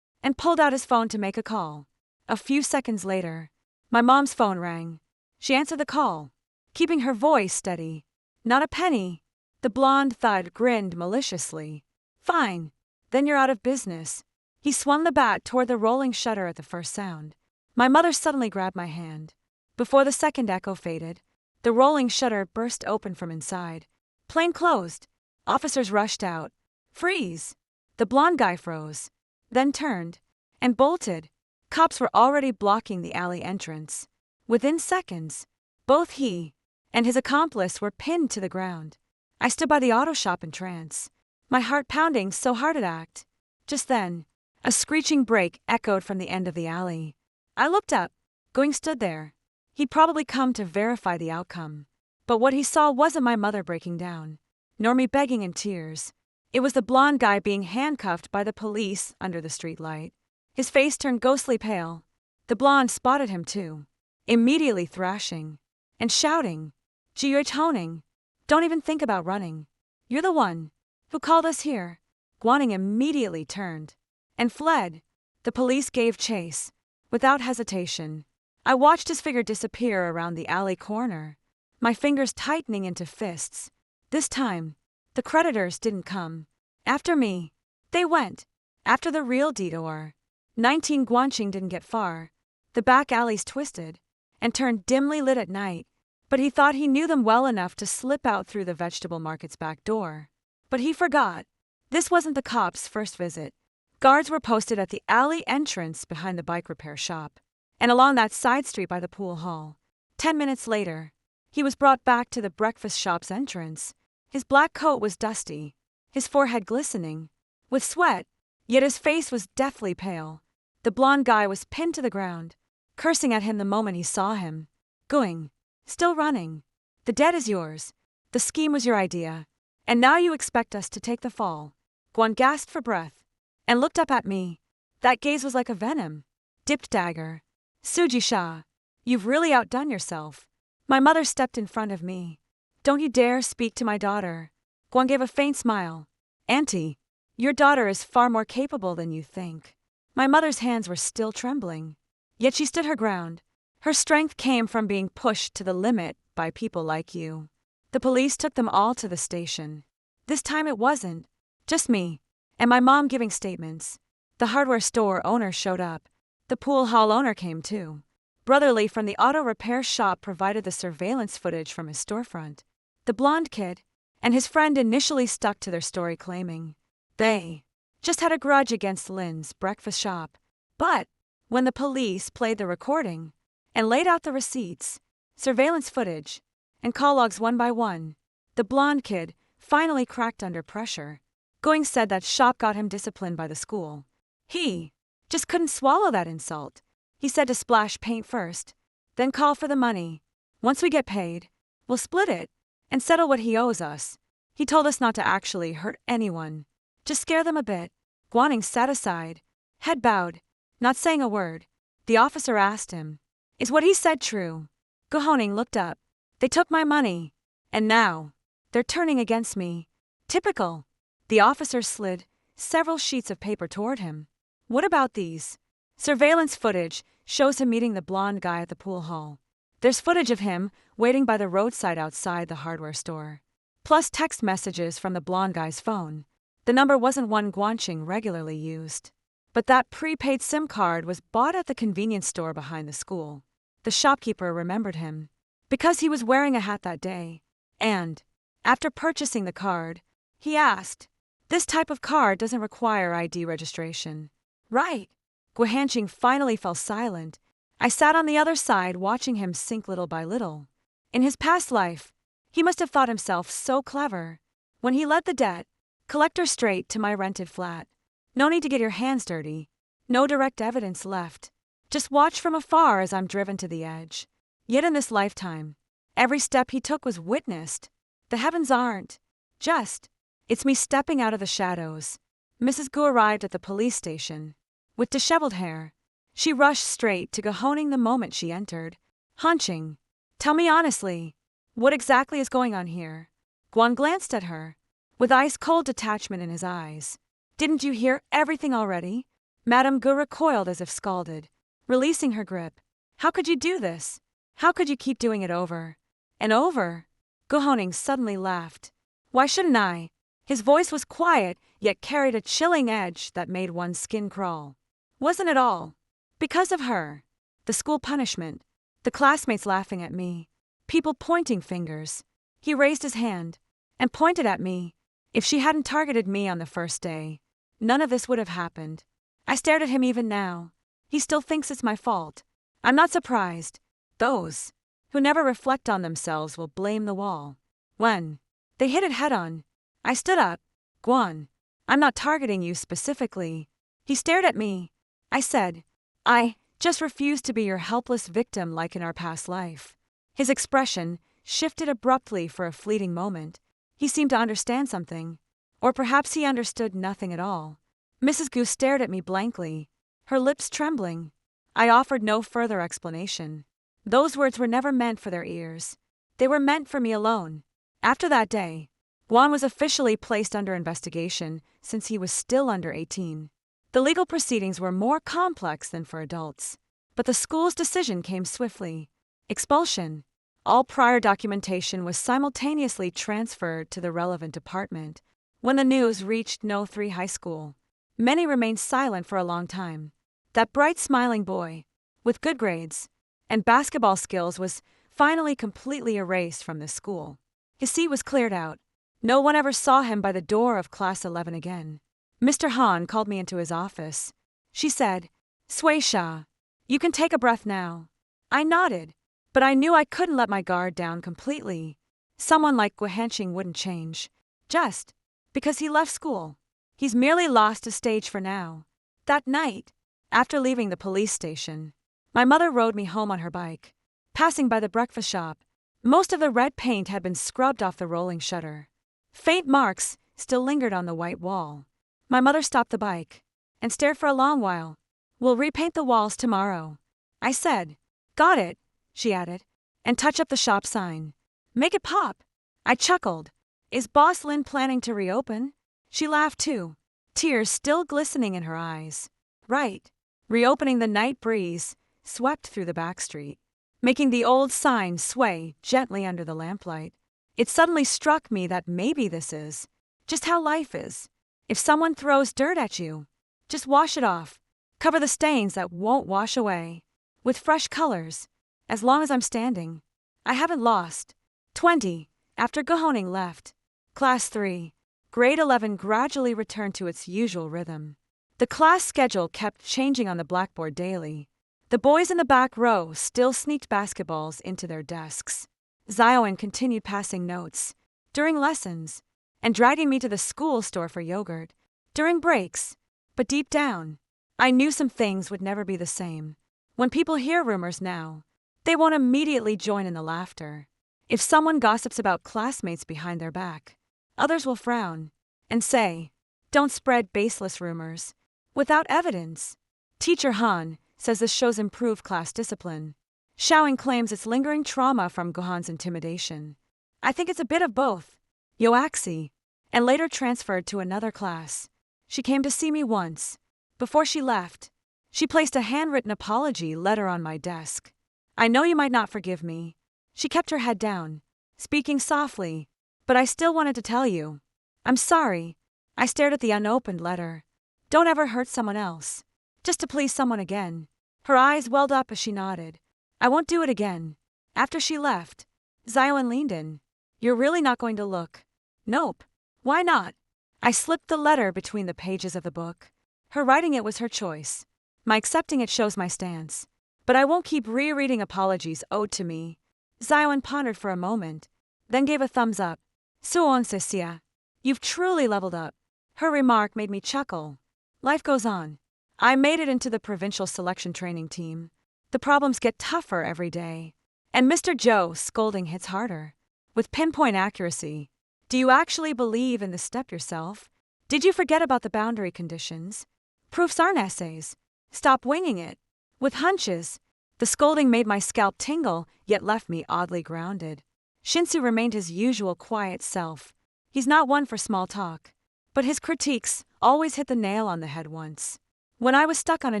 [SPEAKER 1] and pulled out his phone to make a call. A few seconds later, my mom's phone rang. She answered the call, keeping her voice steady. Not a penny. The blonde thud grinned maliciously. Fine. Then you're out of business. He swung the bat toward the rolling shutter at the first sound. My mother suddenly grabbed my hand. Before the second echo faded, the rolling shutter burst open from inside. Plain closed. Officers rushed out. Freeze! The blonde guy froze, then turned and bolted. Cops were already blocking the alley entrance. Within seconds, both he and his accomplice were pinned to the ground. I stood by the auto shop in trance, my heart pounding so hard it ached. Just then, a screeching brake echoed from the end of the alley. I looked up. Going stood there. He'd probably come to verify the outcome. But what he saw wasn't my mother breaking down, nor me begging in tears. It was the blonde guy being handcuffed by the police under the streetlight. His face turned ghostly pale. The blonde spotted him too, immediately thrashing and shouting, "G.H. Honing, don't even think about running. You're the one who called us here." Guaning immediately turned and fled. The police gave chase without hesitation. I watched his figure disappear around the alley corner, my fingers tightening into fists. This time, the creditors didn't come after me. They went after the real detour. 19 Guanqing didn't get far. The back alleys twisted and turned dimly lit at night, but he thought he knew them well enough to slip out through the vegetable market's back door. But he forgot. This wasn't the cops' first visit. Guards were posted at the alley entrance behind the bike repair shop, and along that side street by the pool hall. 10 minutes later, he was brought back to the breakfast shop's entrance. His black coat was dusty, his forehead glistening with sweat, yet his face was deathly pale. The blonde guy was pinned to the ground, cursing at him the moment he saw him. Going, still running. The debt is yours. The scheme was your idea, and now you expect us to take the fall. Guan gasped for breath and looked up at me. That gaze was like a venom. Dipped dagger. Suji Shah, you've really outdone yourself. My mother stepped in front of me. Don't you dare speak to my daughter. Guan gave a faint smile. Auntie, your daughter is far more capable than you think. My mother's hands were still trembling, yet she stood her ground. Her strength came from being pushed to the limit by people like you. The police took them all to the station. This time it wasn't just me and my mom giving statements. The hardware store owner showed up. The pool hall owner came too. Brotherly from the auto repair shop provided the surveillance footage from his storefront. The blonde kid and his friend initially stuck to their story, claiming they just had a grudge against Lynn's breakfast shop. But when the police played the recording and laid out the receipts, surveillance footage, and call logs one by one, the blonde kid finally cracked under pressure. Going said that shop got him disciplined by the school. He just couldn't swallow that insult. He said to splash paint first, then call for the money. Once we get paid, we'll split it and settle what he owes us. He told us not to actually hurt anyone, just scare them a bit. Guaning sat aside, head bowed, not saying a word. The officer asked him, "Is what he said true?" Guhoning looked up. "They took my money, and now they're turning against me." Typical. The officer slid several sheets of paper toward him. "What about these?" "Surveillance footage shows him meeting the blonde guy at the pool hall. There's footage of him waiting by the roadside outside the hardware store. Plus text messages from the blonde guy's phone. The number wasn't one Guanqing regularly used. But that prepaid SIM card was bought at the convenience store behind the school. The shopkeeper remembered him because he was wearing a hat that day. And, after purchasing the card, he asked, "This type of card doesn't require ID registration, right?" Guhanqing finally fell silent. I sat on the other side watching him sink little by little. In his past life, he must have thought himself so clever. When he led the debt collector straight to my rented flat. No need to get your hands dirty. No direct evidence left. Just watch from afar as I'm driven to the edge. Yet in this lifetime, every step he took was witnessed. The heavens aren't just. It's me stepping out of the shadows. Mrs. Gu arrived at the police station. With disheveled hair, she rushed straight to Guhoning the moment she entered. "Hunching, tell me honestly, what exactly is going on here?" Guan glanced at her, with ice-cold detachment in his eyes. "Didn't you hear everything already?" Madame Gu recoiled as if scalded, releasing her grip. "How could you do this? How could you keep doing it over and over?" Guhoning suddenly laughed. "Why shouldn't I?" His voice was quiet, yet carried a chilling edge that made one's skin crawl. "Wasn't it all because of her? The school punishment, the classmates laughing at me, people pointing fingers." He raised his hand and pointed at me. "If she hadn't targeted me on the first day, none of this would have happened." I stared at him even now. He still thinks it's my fault. I'm not surprised. Those who never reflect on themselves will blame the wall when they hit it head-on. I stood up. "Guan, I'm not targeting you specifically." He stared at me. I said, "I just refuse to be your helpless victim like in our past life." His expression shifted abruptly for a fleeting moment. He seemed to understand something. Or perhaps he understood nothing at all. Mrs. Gu stared at me blankly, her lips trembling. I offered no further explanation. Those words were never meant for their ears. They were meant for me alone. After that day, Guan was officially placed under investigation since he was still under 18. The legal proceedings were more complex than for adults. But the school's decision came swiftly. Expulsion. All prior documentation was simultaneously transferred to the relevant department. When the news reached No. 3 High School, many remained silent for a long time. That bright smiling boy, with good grades and basketball skills, was finally completely erased from the school. His seat was cleared out. No one ever saw him by the door of Class 11 again. Mr. Han called me into his office. She said, "Sui Sha, you can take a breath now." I nodded, but I knew I couldn't let my guard down completely. Someone like Guhanqing wouldn't change, just because he left school. He's merely lost a stage for now. That night, after leaving the police station, my mother rode me home on her bike. Passing by the breakfast shop, most of the red paint had been scrubbed off the rolling shutter. Faint marks still lingered on the white wall. My mother stopped the bike and stared for a long while. "We'll repaint the walls tomorrow," I said. "Got it," she added, "and touch up the shop sign. Make it pop." I chuckled. "Is Boss Lin planning to reopen?" She laughed too, tears still glistening in her eyes. "Right." Reopening. The night breeze swept through the back street, making the old sign sway gently under the lamplight. It suddenly struck me that maybe this is just how life is. If someone throws dirt at you, just wash it off. Cover the stains that won't wash away with fresh colors. As long as I'm standing, I haven't lost. 20. After Guhoning left, Class 3, Grade 11 gradually returned to its usual rhythm. The class schedule kept changing on the blackboard daily. The boys in the back row still sneaked basketballs into their desks. Zioin continued passing notes. During lessons, and dragging me to the school store for yogurt during breaks. But deep down, I knew some things would never be the same. When people hear rumors now, they won't immediately join in the laughter. If someone gossips about classmates behind their back, others will frown and say, "Don't spread baseless rumors without evidence." Teacher Han says this shows improved class discipline. Xiaoying claims it's lingering trauma from Gohan's intimidation. I think it's a bit of both. Yoaxi, and later transferred to another class. She came to see me once. Before she left, she placed a handwritten apology letter on my desk. "I know you might not forgive me." She kept her head down, speaking softly, "but I still wanted to tell you. I'm sorry." I stared at the unopened letter. "Don't ever hurt someone else, just to please someone again." Her eyes welled up as she nodded. "I won't do it again." After she left, Zion leaned in. "You're really not going to look?" "Nope. Why not?" I slipped the letter between the pages of the book. Her writing it was her choice. My accepting it shows my stance. But I won't keep rereading apologies owed to me. Zion pondered for a moment, then gave a thumbs up. "Suon Cecia, you've truly leveled up." Her remark made me chuckle. Life goes on. I made it into the provincial selection training team. The problems get tougher every day. And Mr. Joe scolding hits harder. With pinpoint accuracy. "Do you actually believe in this step yourself? Did you forget about the boundary conditions? Proofs aren't essays. Stop winging it." With hunches, the scolding made my scalp tingle, yet left me oddly grounded. Shinsu remained his usual quiet self. He's not one for small talk. But his critiques always hit the nail on the head once. When I was stuck on a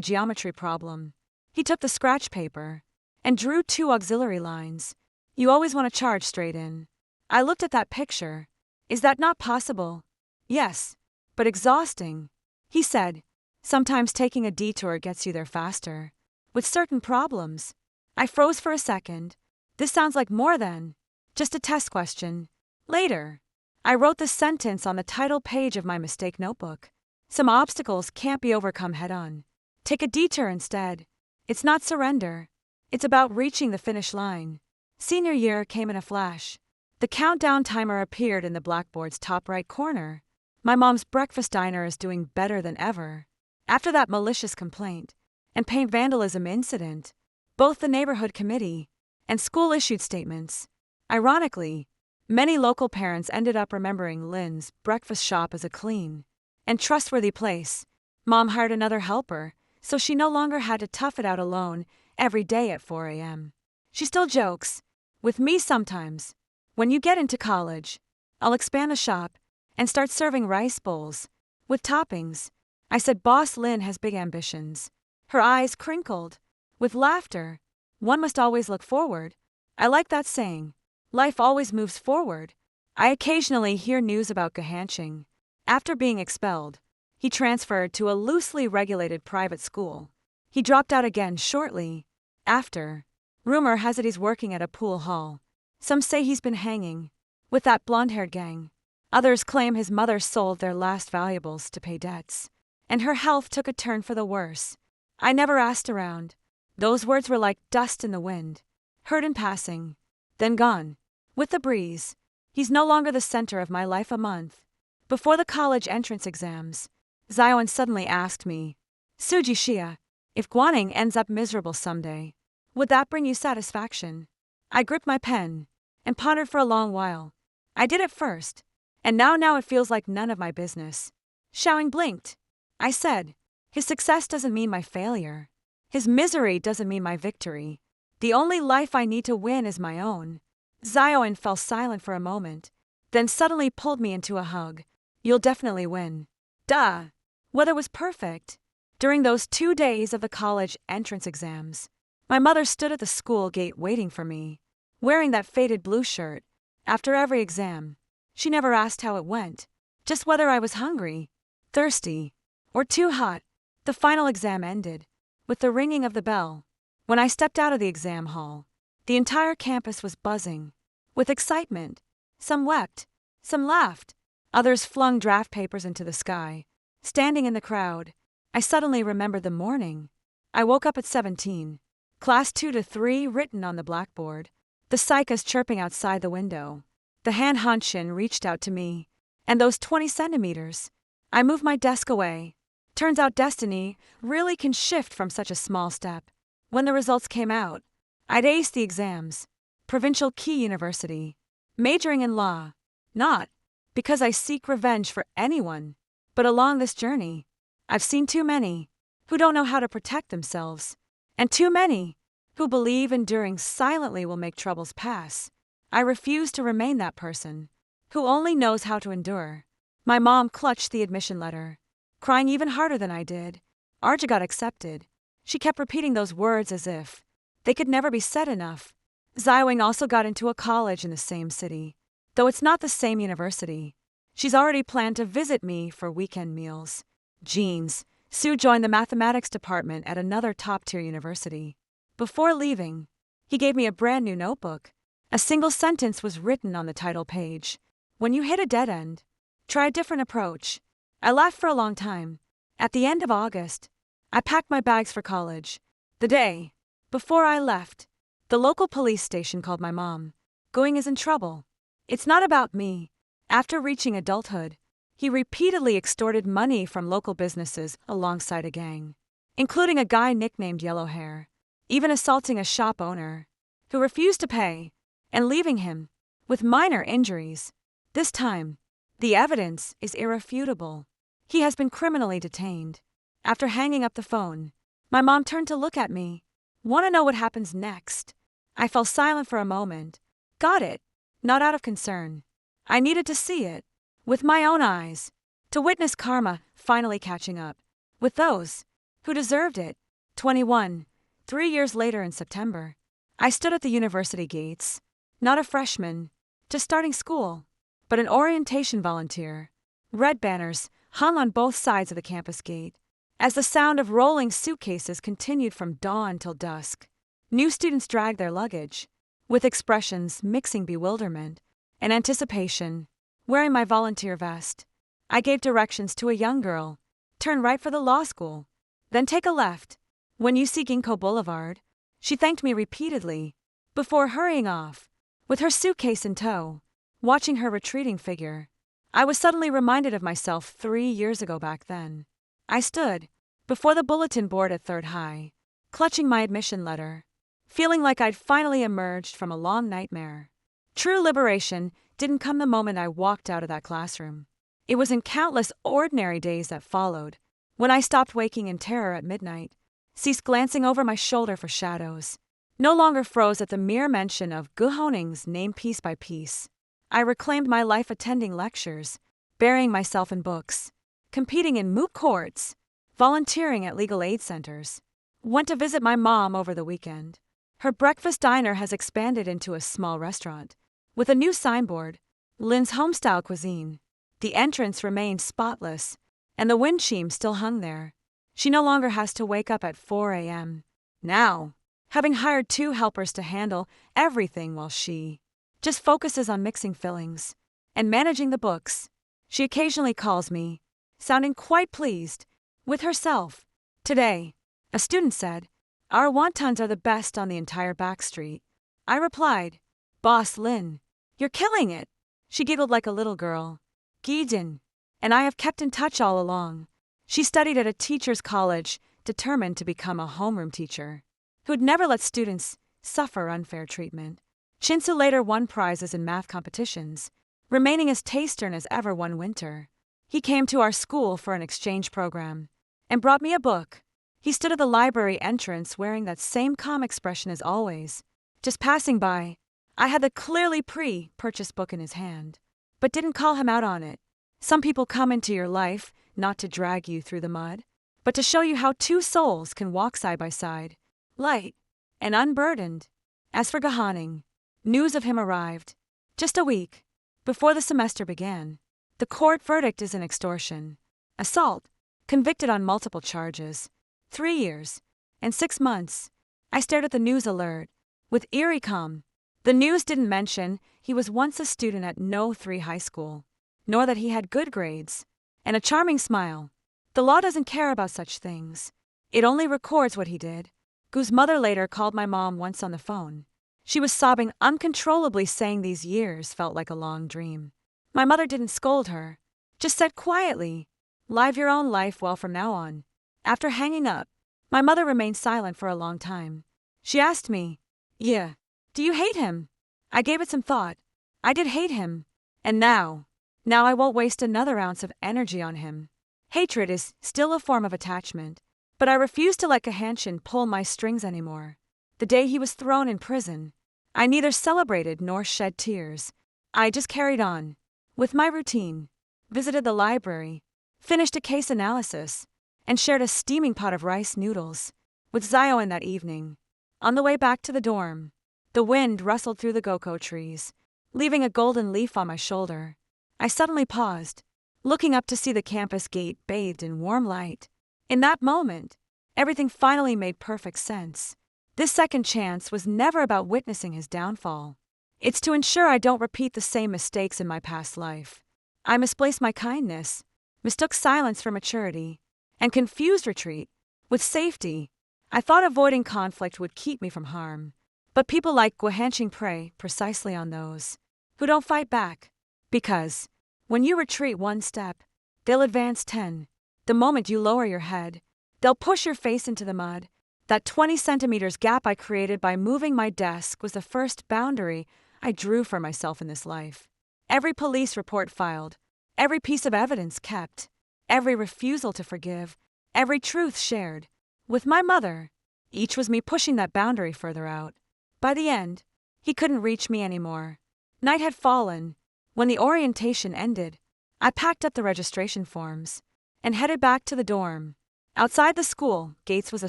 [SPEAKER 1] geometry problem, he took the scratch paper and drew 2 auxiliary lines. "You always want to charge straight in." I looked at that picture. "Is that not possible?" "Yes, but exhausting," he said. "Sometimes taking a detour gets you there faster." With certain problems, I froze for a second. This sounds like more than just a test question. Later, I wrote this sentence on the title page of my mistake notebook. "Some obstacles can't be overcome head-on. Take a detour instead." It's not surrender. It's about reaching the finish line. Senior year came in a flash. The countdown timer appeared in the blackboard's top right corner. My mom's breakfast diner is doing better than ever. After that malicious complaint and paint vandalism incident, both the neighborhood committee and school issued statements. Ironically, many local parents ended up remembering Lynn's breakfast shop as a clean and trustworthy place. Mom hired another helper, so she no longer had to tough it out alone every day at 4 a.m. She still jokes with me sometimes. "When you get into college, I'll expand the shop and start serving rice bowls with toppings." I said Boss Lynn has big ambitions. Her eyes crinkled with laughter. "One must always look forward." I like that saying. Life always moves forward. I occasionally hear news about Gahanching. After being expelled, he transferred to a loosely regulated private school. He dropped out again shortly after. Rumor has it he's working at a pool hall. Some say he's been hanging with that blonde-haired gang. Others claim his mother sold their last valuables to pay debts, and her health took a turn for the worse. I never asked around. Those words were like dust in the wind, heard in passing, then gone with the breeze. He's no longer the center of my life. A month before the college entrance exams, Zion suddenly asked me, "Suji Shia, if Guaning ends up miserable someday, would that bring you satisfaction?" I gripped my pen and pondered for a long while. I did at first, and now it feels like none of my business. Xiaoying blinked. I said, "His success doesn't mean my failure. His misery doesn't mean my victory. The only life I need to win is my own." Zion fell silent for a moment, then suddenly pulled me into a hug. "You'll definitely win." Duh. Weather was perfect. During those 2 days of the college entrance exams, my mother stood at the school gate waiting for me, wearing that faded blue shirt. After every exam, she never asked how it went, just whether I was hungry, thirsty, or too hot. The final exam ended with the ringing of the bell. When I stepped out of the exam hall, the entire campus was buzzing with excitement. Some wept, some laughed, others flung draft papers into the sky. Standing in the crowd, I suddenly remembered the morning. I woke up at 17. Class 2 to 3 written on the blackboard. The cicadas chirping outside the window. The Han Hanshin reached out to me And those 20 centimeters. I moved my desk away. Turns out destiny really can shift from such a small step. When the results came out, I'd aced the exams. Provincial Key University. Majoring in law. Not because I seek revenge for anyone, but along this journey, I've seen too many who don't know how to protect themselves, and too many who believe enduring silently will make troubles pass. I refuse to remain that person who only knows how to endure. My mom clutched the admission letter, crying even harder than I did. Arja got accepted. She kept repeating those words as if they could never be said enough. Xiwing also got into a college in the same city, though it's not the same university. She's already planned to visit me for weekend meals. Jeans. Sue joined the mathematics department at another top-tier university. Before leaving, he gave me a brand new notebook. A single sentence was written on the title page. When you hit a dead end, try a different approach. I laughed for a long time. At the end of August, I packed my bags for college. The day before I left, the local police station called my mom. Going is in trouble. It's not about me. After reaching adulthood, he repeatedly extorted money from local businesses alongside a gang, including a guy nicknamed Yellowhair, even assaulting a shop owner who refused to pay and leaving him with minor injuries. This time, the evidence is irrefutable. He has been criminally detained. After hanging up the phone, my mom turned to look at me. Want to know what happens next? I fell silent for a moment. Got it. Not out of concern. I needed to see it with my own eyes, to witness karma finally catching up with those who deserved it. 21. 3 years later in September, I stood at the university gates, not a freshman, just starting school, but an orientation volunteer. Red banners hung on both sides of the campus gate. As the sound of rolling suitcases continued from dawn till dusk, new students dragged their luggage, with expressions mixing bewilderment and anticipation. Wearing my volunteer vest, I gave directions to a young girl. Turn right for the law school, then take a left. When you see Ginkgo Boulevard, she thanked me repeatedly before hurrying off, with her suitcase in tow. Watching her retreating figure, I was suddenly reminded of myself 3 years ago back then. I stood before the bulletin board at Third High, clutching my admission letter, feeling like I'd finally emerged from a long nightmare. True liberation didn't come the moment I walked out of that classroom. It was in countless ordinary days that followed, when I stopped waking in terror at midnight, ceased glancing over my shoulder for shadows, no longer froze at the mere mention of Gu Honing's name piece by piece. I reclaimed my life attending lectures, burying myself in books, competing in moot courts, volunteering at legal aid centers. Went to visit my mom over the weekend. Her breakfast diner has expanded into a small restaurant, with a new signboard, Lynn's Homestyle Cuisine. The entrance remained spotless, and the wind chime still hung there. She no longer has to wake up at 4 a.m. now, having hired 2 helpers to handle everything while she just focuses on mixing fillings and managing the books. She occasionally calls me, sounding quite pleased with herself. Today, a student said, "Our wontons are the best on the entire back street." I replied, "Boss Lynn, you're killing it." She giggled like a little girl. Gideon and I have kept in touch all along. She studied at a teacher's college, determined to become a homeroom teacher, who'd never let students suffer unfair treatment. Shinsu later won prizes in math competitions, remaining as taciturn as ever one winter. He came to our school for an exchange program and brought me a book. He stood at the library entrance wearing that same calm expression as always, just passing by. I had the clearly pre-purchased book in his hand, but didn't call him out on it. Some people come into your life not to drag you through the mud, but to show you how 2 souls can walk side by side, light and unburdened. As for Gahaning, news of him arrived just a week before the semester began. The court verdict is an extortion, assault, convicted on multiple charges, 3 years and 6 months. I stared at the news alert with eerie calm. The news didn't mention he was once a student at No. 3 high school, nor that he had good grades and a charming smile. The law doesn't care about such things. It only records what he did. Gu's mother later called my mom once on the phone. She was sobbing uncontrollably, saying these years felt like a long dream. My mother didn't scold her, just said quietly, "Live your own life well from now on." After hanging up, my mother remained silent for a long time. She asked me, "Yeah, do you hate him?" I gave it some thought. I did hate him. And now I won't waste another ounce of energy on him. Hatred is still a form of attachment, but I refuse to let Gahanshin pull my strings anymore. The day he was thrown in prison, I neither celebrated nor shed tears. I just carried on with my routine, visited the library, finished a case analysis, and shared a steaming pot of rice noodles with Zion that evening. On the way back to the dorm, the wind rustled through the goko trees, leaving a golden leaf on my shoulder. I suddenly paused, looking up to see the campus gate bathed in warm light. In that moment, everything finally made perfect sense. This second chance was never about witnessing his downfall. It's to ensure I don't repeat the same mistakes in my past life. I misplaced my kindness, mistook silence for maturity, and confused retreat with safety. I thought avoiding conflict would keep me from harm. But people like Gahanshin prey precisely on those who don't fight back. Because when you retreat one step, they'll advance 10. The moment you lower your head, they'll push your face into the mud. That 20 centimeters gap I created by moving my desk was the first boundary I drew for myself in this life. Every police report filed, every piece of evidence kept, every refusal to forgive, every truth shared. With my mother, each was me pushing that boundary further out. By the end, he couldn't reach me anymore. Night had fallen. When the orientation ended, I packed up the registration forms and headed back to the dorm. Outside the school gates was a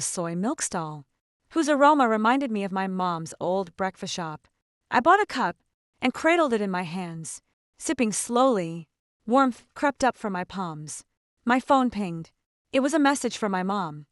[SPEAKER 1] soy milk stall, whose aroma reminded me of my mom's old breakfast shop. I bought a cup and cradled it in my hands, sipping slowly. Warmth crept up from my palms. My phone pinged. It was a message from my mom.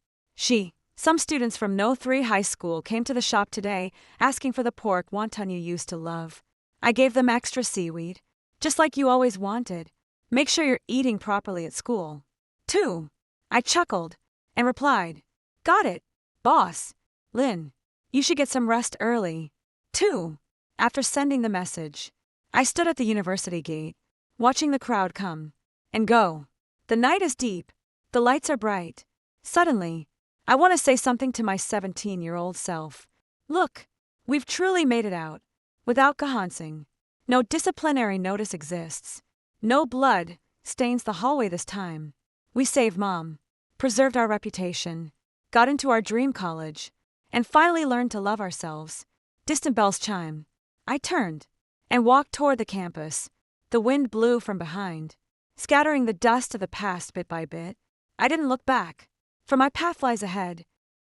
[SPEAKER 1] Some students from No 3 High School came to the shop today asking for the pork wonton you used to love. I gave them extra seaweed, just like you always wanted. Make sure you're eating properly at school. 2. I chuckled and replied, "Got it, boss. Lynn, you should get some rest early." 2. After sending the message, I stood at the university gate, watching the crowd come and go. The night is deep. The lights are bright. Suddenly, I want to say something to my 17-year-old self. Look, we've truly made it out. Without Gahanshin, no disciplinary notice exists. No blood stains the hallway this time. We saved Mom, preserved our reputation, got into our dream college, and finally learned to love ourselves. Distant bells chime. I turned and walked toward the campus. The wind blew from behind, scattering the dust of the past bit by bit. I didn't look back, for my path lies ahead.